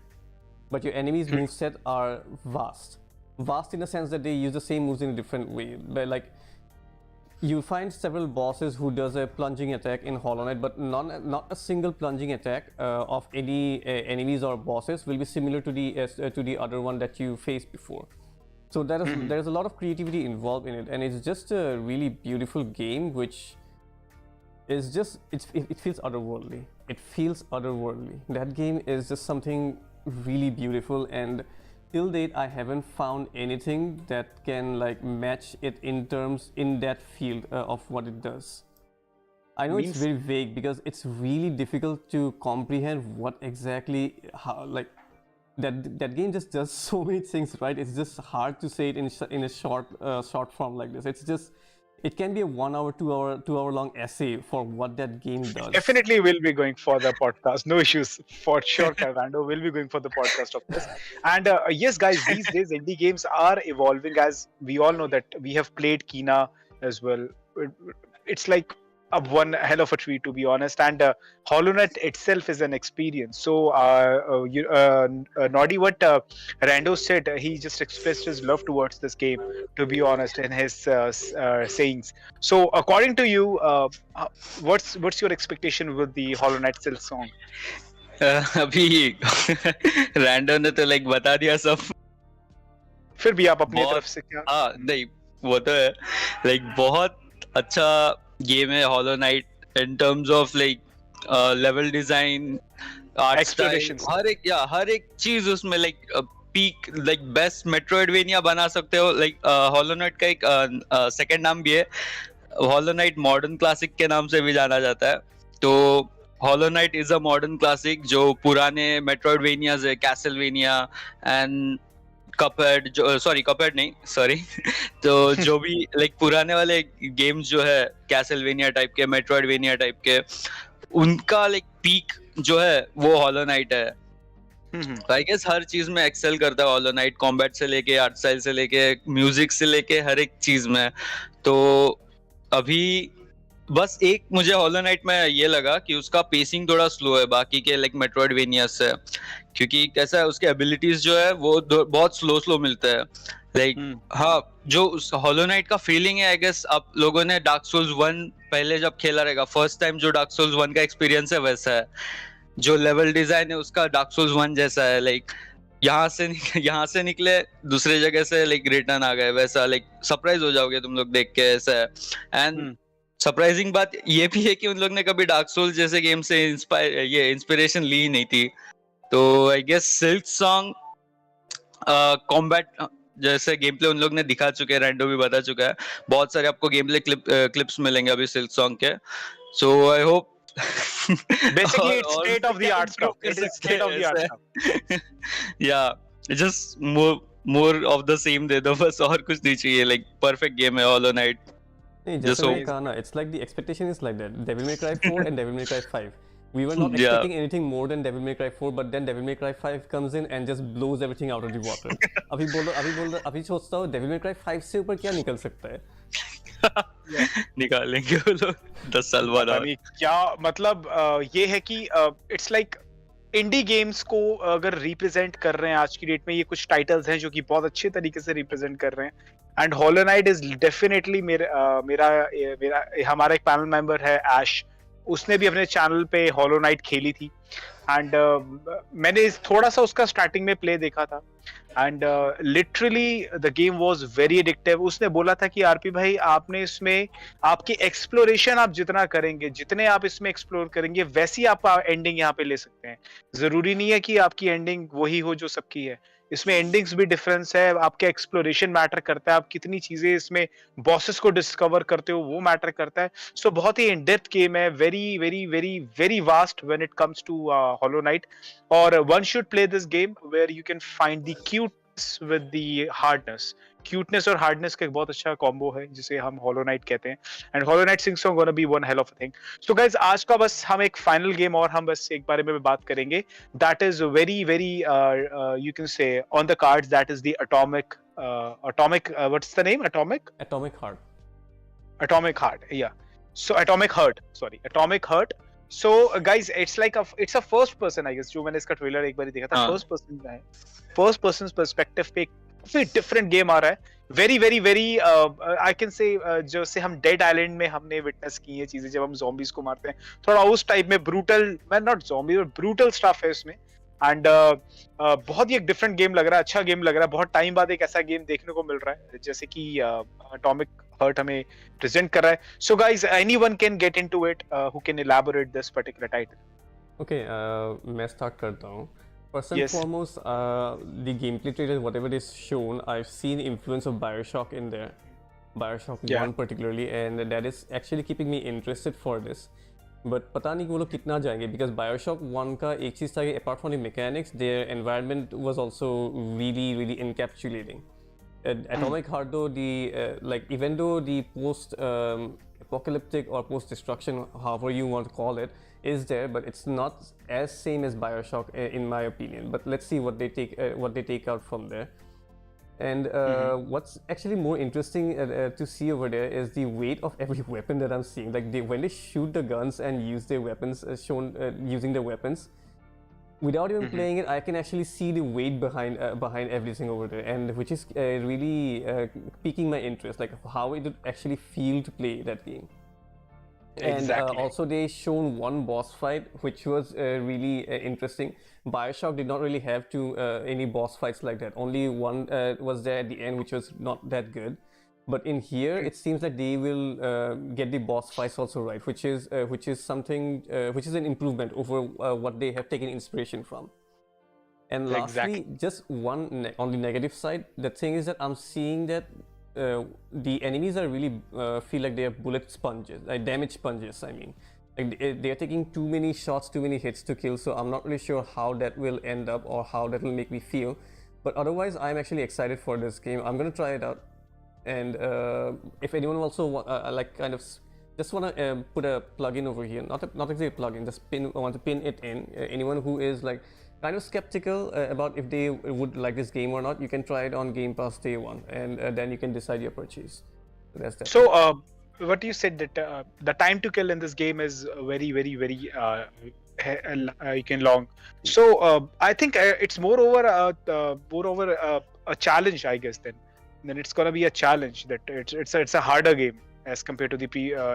but your enemies' movesets are vast in the sense that they use the same moves in a different way. But like, you find several bosses who does a plunging attack in Hollow Knight, but not a single plunging attack of any enemies or bosses will be similar to the other one that you faced before. So there's a lot of creativity involved in it, and it's just a really beautiful game, which is just it feels otherworldly. It feels otherworldly. That game is just something really beautiful, and till date I haven't found anything that can like match it in that field of what it does. I know it's very vague because it's really difficult to comprehend what exactly that game just does so many things right. It's just hard to say it in a short form like this. It can be a 1 hour, 2 hour long essay for what that game does. Definitely will be going for the podcast. No issues for sure. Carvando will be going for the podcast of this. And yes, guys, these days indie games are evolving. As we all know that we have played Kena as well. It's like one hell of a treat, to be honest, and Hollow Knight itself is an experience. So Noddy, what Rando said, he just expressed his love towards this game, to be honest, in his sayings. So according to you, what's your expectation with the Hollow Knight Silk Song? अभी रैंडो ने तो लाइक बता दिया सब, फिर भी आप अपनी तरफ से क्या? हाँ नहीं, वो तो है लाइक बहुत अच्छा गेम है Hollow Knight in terms of like level design, art style, हर एक चीज उसमें like peak, like best Metroidvania बना सकते हो. like Hollow Knight का एक second नाम भी है, Hollow Knight Modern Classic के नाम से भी जाना जाता है. तो Hollow Knight is a modern classic जो पुराने Metroidvanias है, Castlevania and Cuphead Cuphead नहीं sorry तो जो भी like पुराने वाले games जो है Castlevania टाइप के Metroidvania टाइप के उनका like peak जो है वो Hollow Knight है. आई गेस हर चीज में एक्सेल करता है Hollow Knight, कॉम्बैट से लेके आर्ट स्टाइल से लेके म्यूजिक से लेके हर एक चीज में. तो अभी बस एक मुझे Hollow Knight में ये लगा कि उसका पेसिंग थोड़ा स्लो है बाकी के लाइक मेट्रोइडवेनिया से, क्योंकि कैसा है उसके एबिलिटीज जो है वो बहुत स्लो मिलते हैं लाइक. हाँ जो उस Hollow Knight का फीलिंग है आई गेस आप लोगों ने Dark Souls 1 पहले जब खेला रहेगा फर्स्ट टाइम, जो Dark Souls 1 का एक्सपीरियंस है वैसा है. जो लेवल डिजाइन है उसका Dark Souls 1 जैसा है, लाइक यहाँ से निकले दूसरे जगह से लाइक रिटर्न आ गए वैसा, लाइक सरप्राइज हो जाओगे तुम लोग देख के ऐसा है. एंड सरप्राइजिंग बात ये भी है कि उन लोग ने कभी Dark Souls जैसे गेम से इंस्पिरेशन ली ही नहीं थी. तो I guess Silksong combat जैसे गेम प्ले उन लोग ने दिखा चुके हैं, रैंडो भी बता चुका है, बहुत सारे आपको गेम प्ले क्लिप्स मिलेंगे अभी सिल्क सॉन्ग के. So I hope basically it's state of the art stuff. It is state of the art stuff. Yeah, just more of the same दे दो बस, और कुछ नहीं चाहिए. like perfect game है Hollow Knight. नहीं, जैसे मैंने कहा ना, it's like the expectation is like that. Devil May Cry 4 and Devil May Cry 5. We were not expecting anything more than Devil May Cry 4, but then Devil May Cry 5 comes in and just blows everything out of the water. अभी सोचता हूँ Devil May Cry 5 से ऊपर क्या निकल सकता है. निकालेंगे वो लोग 10 साल बाद. क्या मतलब ये है कि इट्स लाइक इंडी गेम्स को अगर रिप्रेजेंट कर रहे हैं आज की डेट में, ये कुछ टाइटल्स हैं जो कि बहुत अच्छे तरीके से रिप्रेजेंट कर रहे हैं. And Hollow Knight is definitely मेरा हमारा एक पैनल मेंबर है ऐश, उसने भी अपने चैनल पे Hollow Knight खेली थी. एंड मैंने थोड़ा सा उसका स्टार्टिंग में प्ले देखा था and literally the game was very addictive. उसने बोला था कि आरपी भाई आपने इसमें आपकी एक्सप्लोरेशन आप जितना करेंगे, जितने आप इसमें एक्सप्लोर करेंगे वैसी आप एंडिंग यहाँ पे ले सकते हैं. जरूरी नहीं है कि आपकी एंडिंग वही हो जो सबकी है, इसमें एंडिंग्स भी डिफरेंस है. आपके एक्सप्लोरेशन मैटर करता है, आप कितनी चीजें इसमें बॉसेस को डिस्कवर करते हो वो मैटर करता है. सो बहुत ही इन डेप्थ गेम है, very very very very vast when it comes to Hollow Knight. और one should play this game where you can find the cuteness with the hardness. Cuteness और हार्डनेस का एक बहुत अच्छा कॉम्बो है जिसे हम Hollow Knight कहते हैं. And Hollow Knight sing song gonna be one hell of a thing. So guys आज का बस हम एक फाइनल गेम और हम बस एक बारे में बात करेंगे. That is very very you can से on the cards, that is the atomic what's the name? Atomic Heart. Yeah. So Atomic Heart. So guys, it's like it's a first person I guess. जो मैंने इसका ट्रेलर एक बार देखा था, first person perspective पे काफी डिफरेंट गेम आ रहा है. Very very very I can say जैसे हम डेड आइलैंड में हमने विटनेस की है चीजें, जब हम zombies को मारते हैं, थोड़ा उस टाइप में brutal, not zombie but brutal stuff है इसमें. एंड बहुत ही एक डिफरेंट गेम लग रहा है, अच्छा गेम लग रहा है. बहुत टाइम बाद एक ऐसा गेम देखने को मिल रहा है जैसे कि Atomic Heart हमें प्रेजेंट कर रहा है. So guys anyone can get into it who can elaborate this particular title. Okay, मैं स्टार्ट करता हूँ. First and foremost, the gameplay trailer, whatever is shown, I've seen influence of Bioshock in there. Bioshock 1 particularly, and that is actually keeping me interested for this. But पता नहीं कि वो लोग कितना जाएंगे, because Bioshock 1 का एक चीज़ था कि apart from the mechanics, their environment was also really really encapsulating. Atomic Heart though, even though the post apocalyptic or post destruction, however you want to call it, is there, but it's not as same as Bioshock in my opinion. But let's see what they take out from there. And what's actually more interesting to see over there is the weight of every weapon that I'm seeing. Like when they shoot the guns and use their weapons, using their weapons, without even playing it, I can actually see the weight behind everything over there, and which is really piquing my interest, like how it would actually feel to play that game. And also they shown one boss fight which was really interesting. Bioshock did not really have any boss fights like that. Only one was there at the end, which was not that good. But in here, it seems like they will get the boss fights also right, which is something which is an improvement over what they have taken inspiration from. And lastly, just one on the negative side, the thing is that I'm seeing that the enemies are really feel like they are bullet sponges, like damage sponges. I mean, Like they're taking too many shots, too many hits to kill. So I'm not really sure how that will end up or how that will make me feel. But otherwise, I'm actually excited for this game. I'm gonna try it out. And if anyone also like kind of just want to put a plugin over here, not exactly a plugin, just want to pin it in. Anyone who is like kind of skeptical about if they would like this game or not, you can try it on Game Pass day one, and then you can decide your purchase. So that's that. So, what you said that the time to kill in this game is very you can long. So I think it's moreover a challenge, I guess. Then it's gonna be a challenge that it's a harder game as compared to the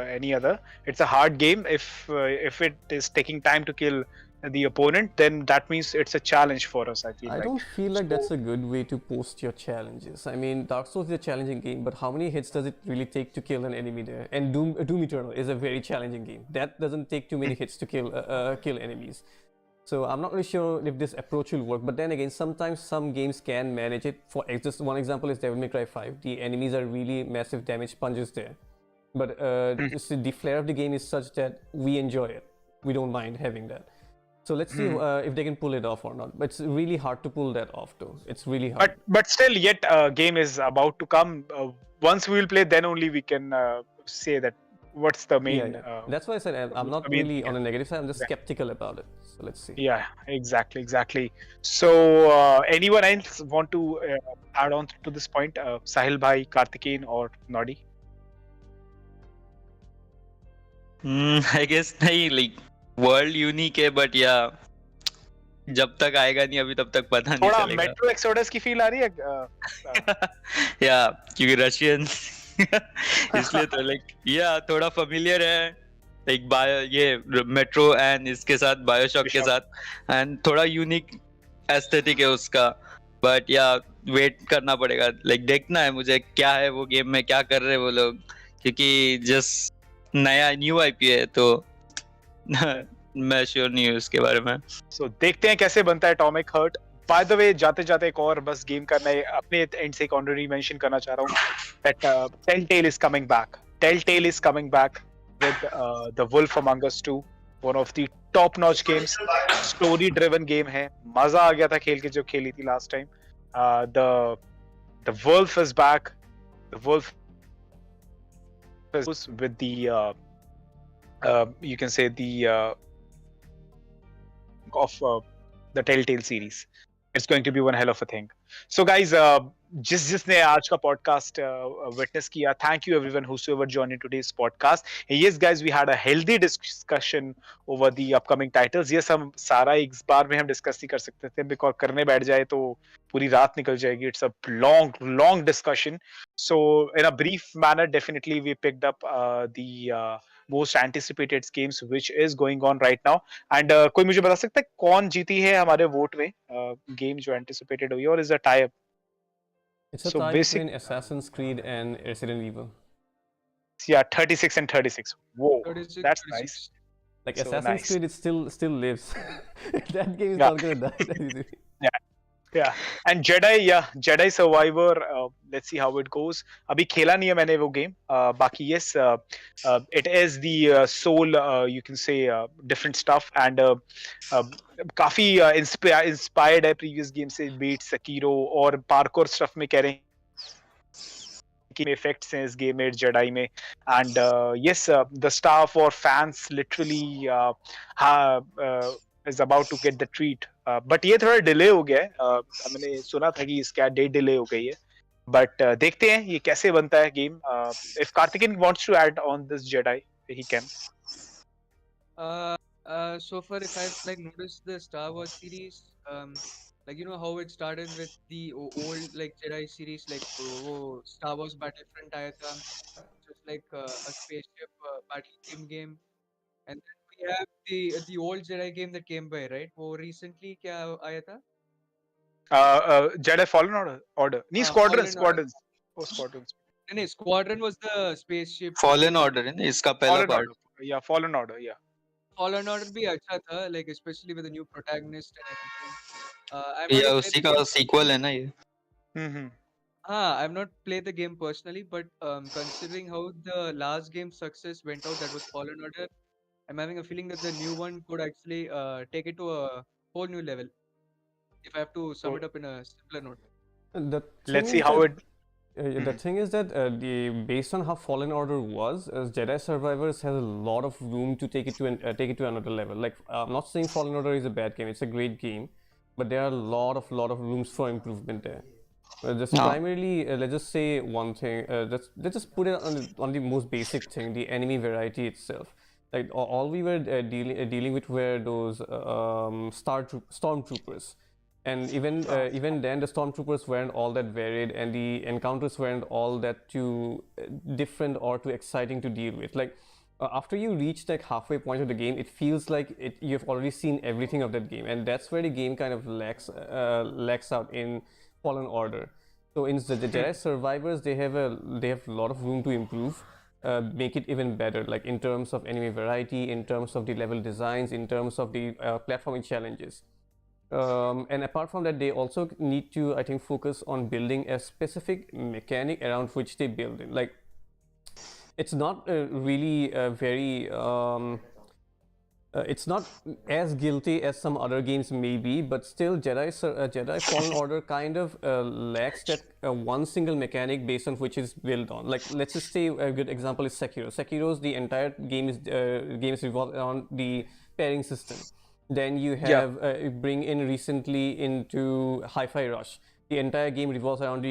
any other. It's a hard game if it is taking time to kill the opponent, then that means it's a challenge for us. I don't feel like that's a good way to post your challenges. I mean, Dark Souls is a challenging game, but how many hits does it really take to kill an enemy there? And Doom Eternal is a very challenging game. That doesn't take too many hits to kill enemies. So I'm not really sure if this approach will work. But then again, sometimes some games can manage it. For just one example is Devil May Cry 5. The enemies are really massive damage sponges there. But the flair of the game is such that we enjoy it. We don't mind having that. So let's see if they can pull it off or not. But it's really hard to pull that off, though. It's really hard. But still, yet game is about to come. Once we will play, then only we can say that what's the main. Yeah. That's why I said I'm not really on the negative side. I'm just skeptical about it. So let's see. Yeah, exactly. So anyone else want to add on to this point? Sahil bhai, Kaarthekeyan, or Nodi? I guess नहीं, like वर्ल्ड यूनिक है, बट या जब तक आएगा नहीं अभी तब तक पता नहीं थोड़ा चलेगा. मेट्रो एक्सोडस की फील आ रही है या क्योंकि रशियन इसलिए तो लाइक या थोड़ा फेमिलियर है, लाइक ये मेट्रो एंड इसके साथ बायोशॉक के साथ, एंड थोड़ा यूनिक एस्थेटिक है उसका. बट या वेट करना पड़ेगा, लाइक देखना है मुझे क्या है वो गेम में, क्या कर रहे हैं वो लोग, क्योंकि जस्ट नया न्यू आईपी है तो मैं श्योर नहीं हूँ उसके बारे में. सो देखते हैं कैसे बनता है atomic heart. By the way, जाते जाते एक और बस गेम का मैं अपने एंड से एक ऑनररी मेंशन करना चाह रहा हूँ that Telltale is coming back. Telltale is coming back with the wolf among us 2, one of the top notch games. Story driven game है, मजा आ गया था खेल के जो खेली थी last time. The wolf is back. The wolf with the you can say the of the Telltale series. It's going to be one hell of a thing. So guys, जिसने आज का podcast witness किया, thank you everyone whosoever joined in today's podcast. And yes guys, we had a healthy discussion over the upcoming titles. Yes, हम सारा एक बार में हम discuss नहीं कर सकते थे, because करने बैठ जाए तो पूरी रात निकल जाएगी. It's a long discussion. So in a brief manner, definitely we picked up the most anticipated games which is going on right now. And कोई मुझे बता सकता है कौन जीती है हमारे वोट में गेम जो anticipated हुई है, और is a tie up? It's a tie between Assassin's Creed and Resident Evil. Yeah, 36 and 36. Whoa, 36, that's 36. nice. Like So Assassin's nice. Creed, it still lives. That game is Yeah. not gonna die. Yeah, and Jedi Survivor. Let's see how it goes. अभी खेला नहीं है मैंने वो game. बाकी yes, it is the soul. You can say different stuff, and काफी inspired है previous game से, beat Sekiro और parkour stuff में कह रहे हैं कि effects हैं इस game में Jedi में. And yes, the star for fans literally is about to get the treat. But ये थोड़ा डिले हो गया है. मैंने सुना था कि इसका डेट डिले हो गई है, बट देखते हैं ये कैसे बनता है game. If Kaarthekeyan wants to add on this Jedi, he can. So far, if I've like noticed the Star Wars series, like you know how it started with the old like Jedi series, like Star Wars Battlefront आया था, just like a spaceship battle team game, and then we have the old Jedi game that came by, right? वो recently क्या आया था? Jedi Fallen Order. नहीं, Squadrons. Oh, Squadrons. नहीं, Squadron was the spaceship. Fallen order है ना इसका पहला Fallen part. Order. Yeah, Fallen Order. Yeah. Fallen Order भी अच्छा था, like especially with the new protagonist and everything. I've या not played उसी the का game. सीक्वल है ना ये. I've not played the game personally, but considering how the last game's success went out, that was Fallen Order, I'm having a feeling that the new one could actually take it to a whole new level. If I have to sum it up in a simpler note. The Let's thing see is how that it. the thing is that the based on how Fallen Order was, Jedi Survivors has a lot of room to take it to take it to another level. Like I'm not saying Fallen Order is a bad game; it's a great game, but there are a lot of rooms for improvement there. Just primarily, let's just say one thing. Let's just put it on the most basic thing: the enemy variety itself. Like all we were dealing with were those stormtroopers, and even then the stormtroopers weren't all that varied, and the encounters weren't all that too different or too exciting to deal with. Like after you reach like halfway point of the game, it feels like you've already seen everything of that game, and that's where the game kind of lacks out in Fallen Order. So in the Jedi Survivors, they have a lot of room to improve, make it even better, like in terms of enemy variety, in terms of the level designs, in terms of the platforming challenges. And apart from that, they also need to, I think, focus on building a specific mechanic around which they build in. Like, it's not really very. It's not as guilty as some other games may be, but still, Jedi Fallen Order kind of lacks that one single mechanic based on which it's built on. Like, let's just say a good example is Sekiro. Sekiro's the entire game is revolved around the pairing system. Then you have bring in recently into Hi-Fi Rush. The entire game revolves around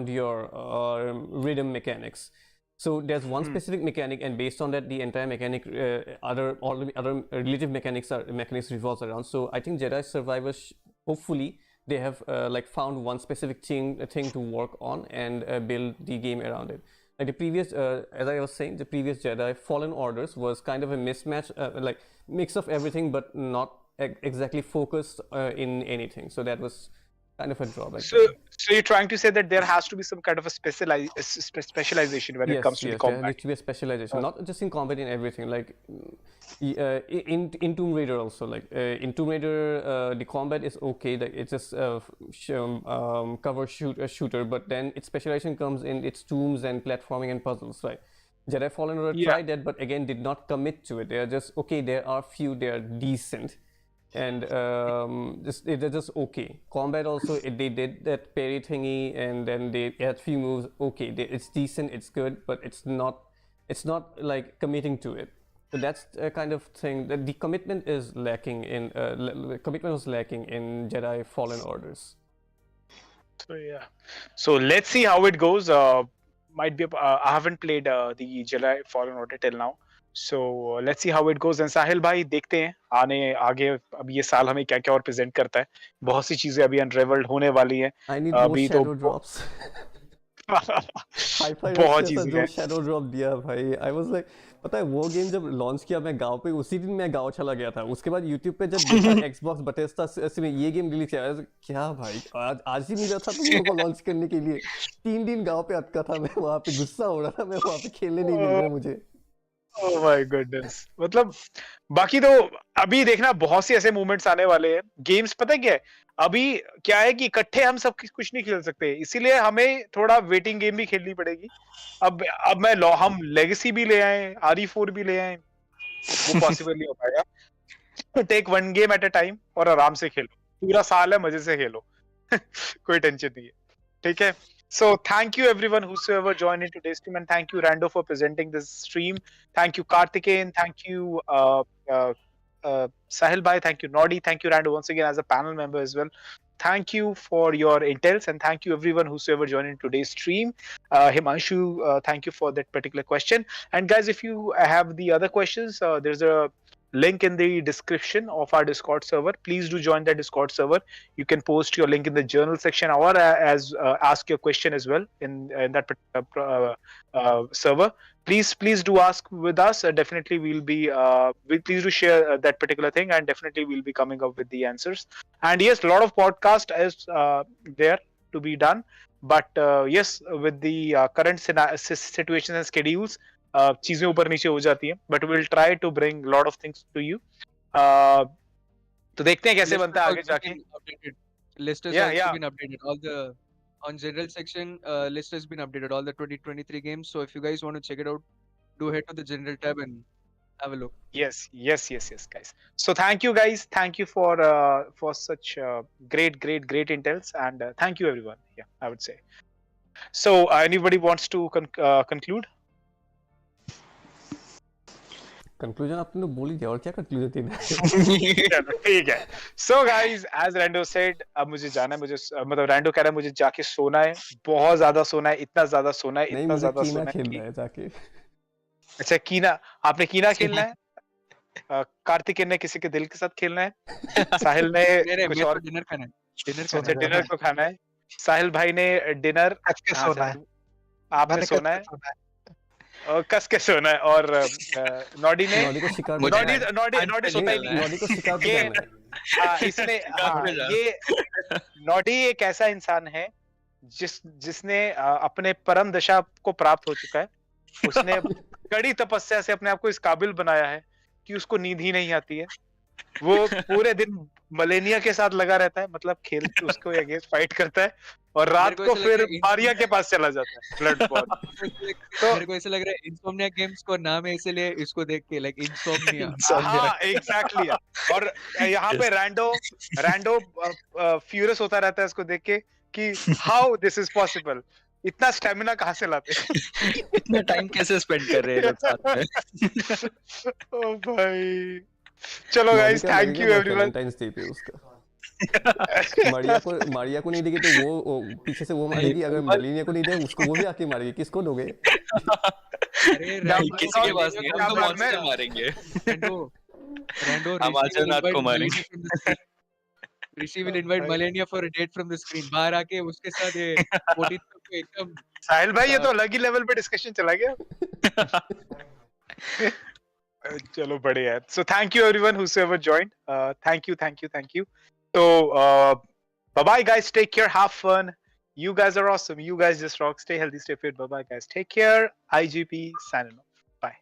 your rhythm mechanics. So there's one specific mechanic, and based on that, the entire mechanic, all the other relative mechanics revolves around. So I think Jedi Survivors, hopefully, they have like found one specific thing to work on and build the game around it. Like the previous, as I was saying, the previous Jedi Fallen Orders was kind of a mismatch, like mix of everything, but not exactly focused in anything. So that was kind of a drawback. So you're trying to say that there has to be some kind of a specialization when it comes to the combat. There needs to be a specialization, not just in combat, in everything. Like in Tomb Raider also, like in Tomb Raider, the combat is okay. Like it's just cover shooter, but then its specialization comes in its tombs and platforming and puzzles, right? Jedi Fallen Order tried that, but again did not commit to it. They are just okay. There are few. They are decent. And they're just okay. Combat also, they did that parry thingy, and then they had few moves. Okay, it's decent, it's good, but it's not like committing to it. So that's a kind of thing that the commitment is lacking in. Commitment was lacking in Jedi Fallen Orders. So yeah, so let's see how it goes. Might be I haven't played the Jedi Fallen Order till now. So let's see how it goes. And साहिल भाई देखते हैं आगे अब ये साल हमें क्या क्या और प्रेजेंट करता है. बहुत सी चीजें अभी अनरेवल्ड होने वाली हैं. I need more shadow drops. बहुत चीजें जो shadow drop दिया भाई. I was like, पता है वो गेम जब लॉन्च किया मैं गांव पे उसी दिन मैं गांव चला गया था. उसके बाद YouTube पे जब देखा Xbox Bethesda में ये गेम रिलीज किया, क्या भाई आज ही मिला था तुम लोगों को लॉन्च करने के लिए. 3 दिन गांव पे अटका था मैं, वहाँ पे गुस्सा हो रहा था, मैं वहाँ पे खेलने नहीं मिल रहा मुझे. Oh my goodness. मतलब बाकी तो अभी देखना बहुत से ऐसे मूवमेंट्स आने वाले हैं. गेम्स पता है क्या है, अभी क्या है कि इकट्ठे हम सब कुछ नहीं खेल सकते, इसीलिए हमें थोड़ा वेटिंग गेम भी खेलनी पड़ेगी. अब हम लेगेसी भी ले आए, RE4 भी ले आए, वो पॉसिबल नहीं हो पाएगा. Take one game at a time और आराम से खेलो. पूरा साल है, मजे से खेलो. कोई टेंशन नहीं है. ठीक है. So thank you everyone whosoever joined in today's stream, and thank you Rando for presenting this stream. Thank you Kaarthekeyan, thank you Sahil bhai, thank you Nodi, thank you Rando once again as a panel member as well. Thank you for your intels, and thank you everyone whosoever joined in today's stream. Himanshu, thank you for that particular question. And guys, if you have the other questions, there's a link in the description of our Discord server. Please do join the Discord server. You can post your link in the journal section or ask your question as well in that server. Please do ask with us. Definitely we'll be please do share that particular thing, and definitely we'll be coming up with the answers. And yes, a lot of podcast is there to be done, but yes, with the current situations and schedules, चीजें ऊपर नीचे हो जाती हैं, but we'll try to bring a lot of things to you. तो देखते हैं कैसे बनता है आगे जाके. List has also been updated. All the on general section list has been updated. All the 2023 games. So if you guys want to check it out, do head to the general tab and have a look. Yes, guys. So thank you, guys. Thank you for such great intels, and thank you, everyone. Yeah, I would say. So anybody wants to conclude? Conclusion आपने तो बोल ही दिया, और क्या कंक्लूजन देना है? चलो ठीक है. So guys, as Rando said, अब मुझे जाना है, मुझे मतलब Rando कह रहा है मुझे जाके सोना है, बहुत ज्यादा सोना है, इतना ज्यादा सोना है, नहीं, इतना मुझे ज्यादा कीना सोना है खेलना कि है जाके. अच्छा कीना, आपने कीना खेलना है. कार्तिकेयन ने किसी के दिल के साथ खेलना है. साहिल ने कुछ और डिनर खाना है. सोचा डिनर को खाना है. साहिल भाई ने डिनर कस के सोना है. आपने मैंने सोना है कस के सोना है. और कस के सोना है. और नॉडी ने नॉडी को शिकार पे नॉडी जाना है. नॉडी सोता ही नहीं. नॉडी को शिकार पे ये जाना है. इसने ये नॉडी एक ऐसा इंसान है जिसने अपने परम दशा को प्राप्त हो चुका है. उसने कड़ी तपस्या से अपने आप को इस काबिल बनाया है कि उसको नींद ही नहीं आती है. वो पूरे दिन मलेनिया के साथ लगा रहता है, मतलब खेल उसको अगेंस्ट फाइट करता है, और रात को फिर मारिया के पास चला जाता है ब्लड बॉल. तो मेरे को ऐसा लग रहा है इंसोम्निया गेम्स को नाम है इसलिए इसको देख के लाइक इंसोम्निया. हाँ एग्जैक्टली. और यहाँ पे रैंडो फ्यूरियस होता रहता है इसको देख के कि हाउ दिस इज पॉसिबल. इतना स्टेमिना कहाँ से लाते हैं, इतना टाइम कैसे स्पेंड कर रहे हैं लोग साथ में. ओ भाई. चलो guys, thank you everyone. Valentine's day पे उसका मारिया को नहीं देगी तो वो पीछे से वो मारेगी. अगर मलेनिया को नहीं दे उसको वो भी आके मारेगी. किसको दोगे? अरे किसी के पास नहीं, हम तो मॉन्स्टर मारेंगे. रैंडो हम आजनाथ को मारेंगे. ऋषि will invite Malenia for a date from the screen. बाहर आके उसके साथ ये 14 को एकदम. साहिल भाई ये तो अलग ही लेवल पे डिस्कशन चला गया. चलो बढ़िया है. So thank you everyone whoever joined. Thank you. So bye bye guys. Take care. Have fun. You guys are awesome. You guys just rock. Stay healthy. Stay fit. Bye bye guys. Take care. IGP signing off. Bye.